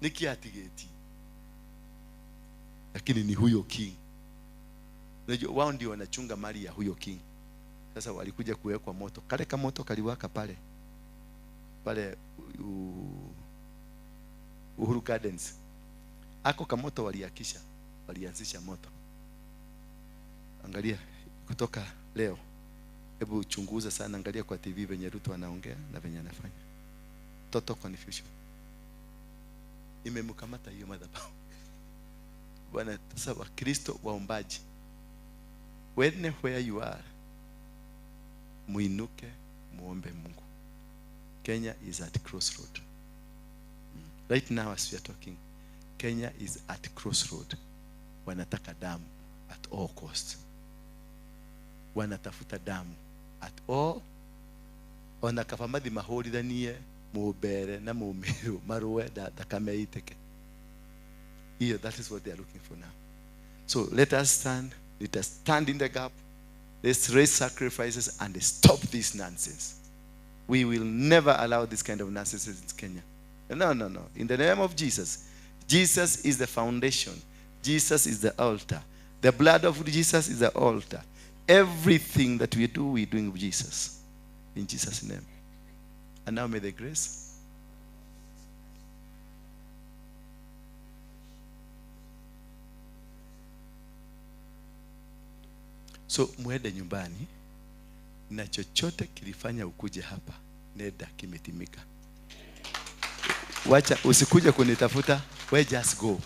Speaker 3: Nikiatigeti. Lakini ni huyo king. Unajua wao ndio wanachunga mali ya huyo king. Sasa walikuja kuwekwa moto. Kale kama moto kaliwaka pale Uhuru Gardens. Ako kama moto walianzisha moto. Angalia kutoka leo. Hebu chunguza sana, angalia kwa TV venye Ruto anaongea na venye anafanya. Total confusion. Imemkamata hiyo madhabahu. Bwana, sasa Wakristo waombaji, where you are, muinuke muombe Mungu. Kenya is at crossroad. Right now as we are talking, Kenya is at crossroad. Wanataka damu at all cost. Wanatafuta damu at all. Wanakafamadhi maholi danie mubere na mumiru maruwe dakame iteke. Here, that is what they are looking for now. So let us stand in the gap. Let's raise sacrifices and stop this nonsense. We will never allow this kind of nonsense in Kenya. No. In the name of Jesus. Jesus is the foundation. Jesus is the altar. The blood of Jesus is the altar. Everything that we do, we're doing with Jesus. In Jesus' name. And now may the grace. So muende nyumbani, na chochote kilifanya ukuje hapa, nenda kimetimika. Wacha usikuje kunitafuta, we just go.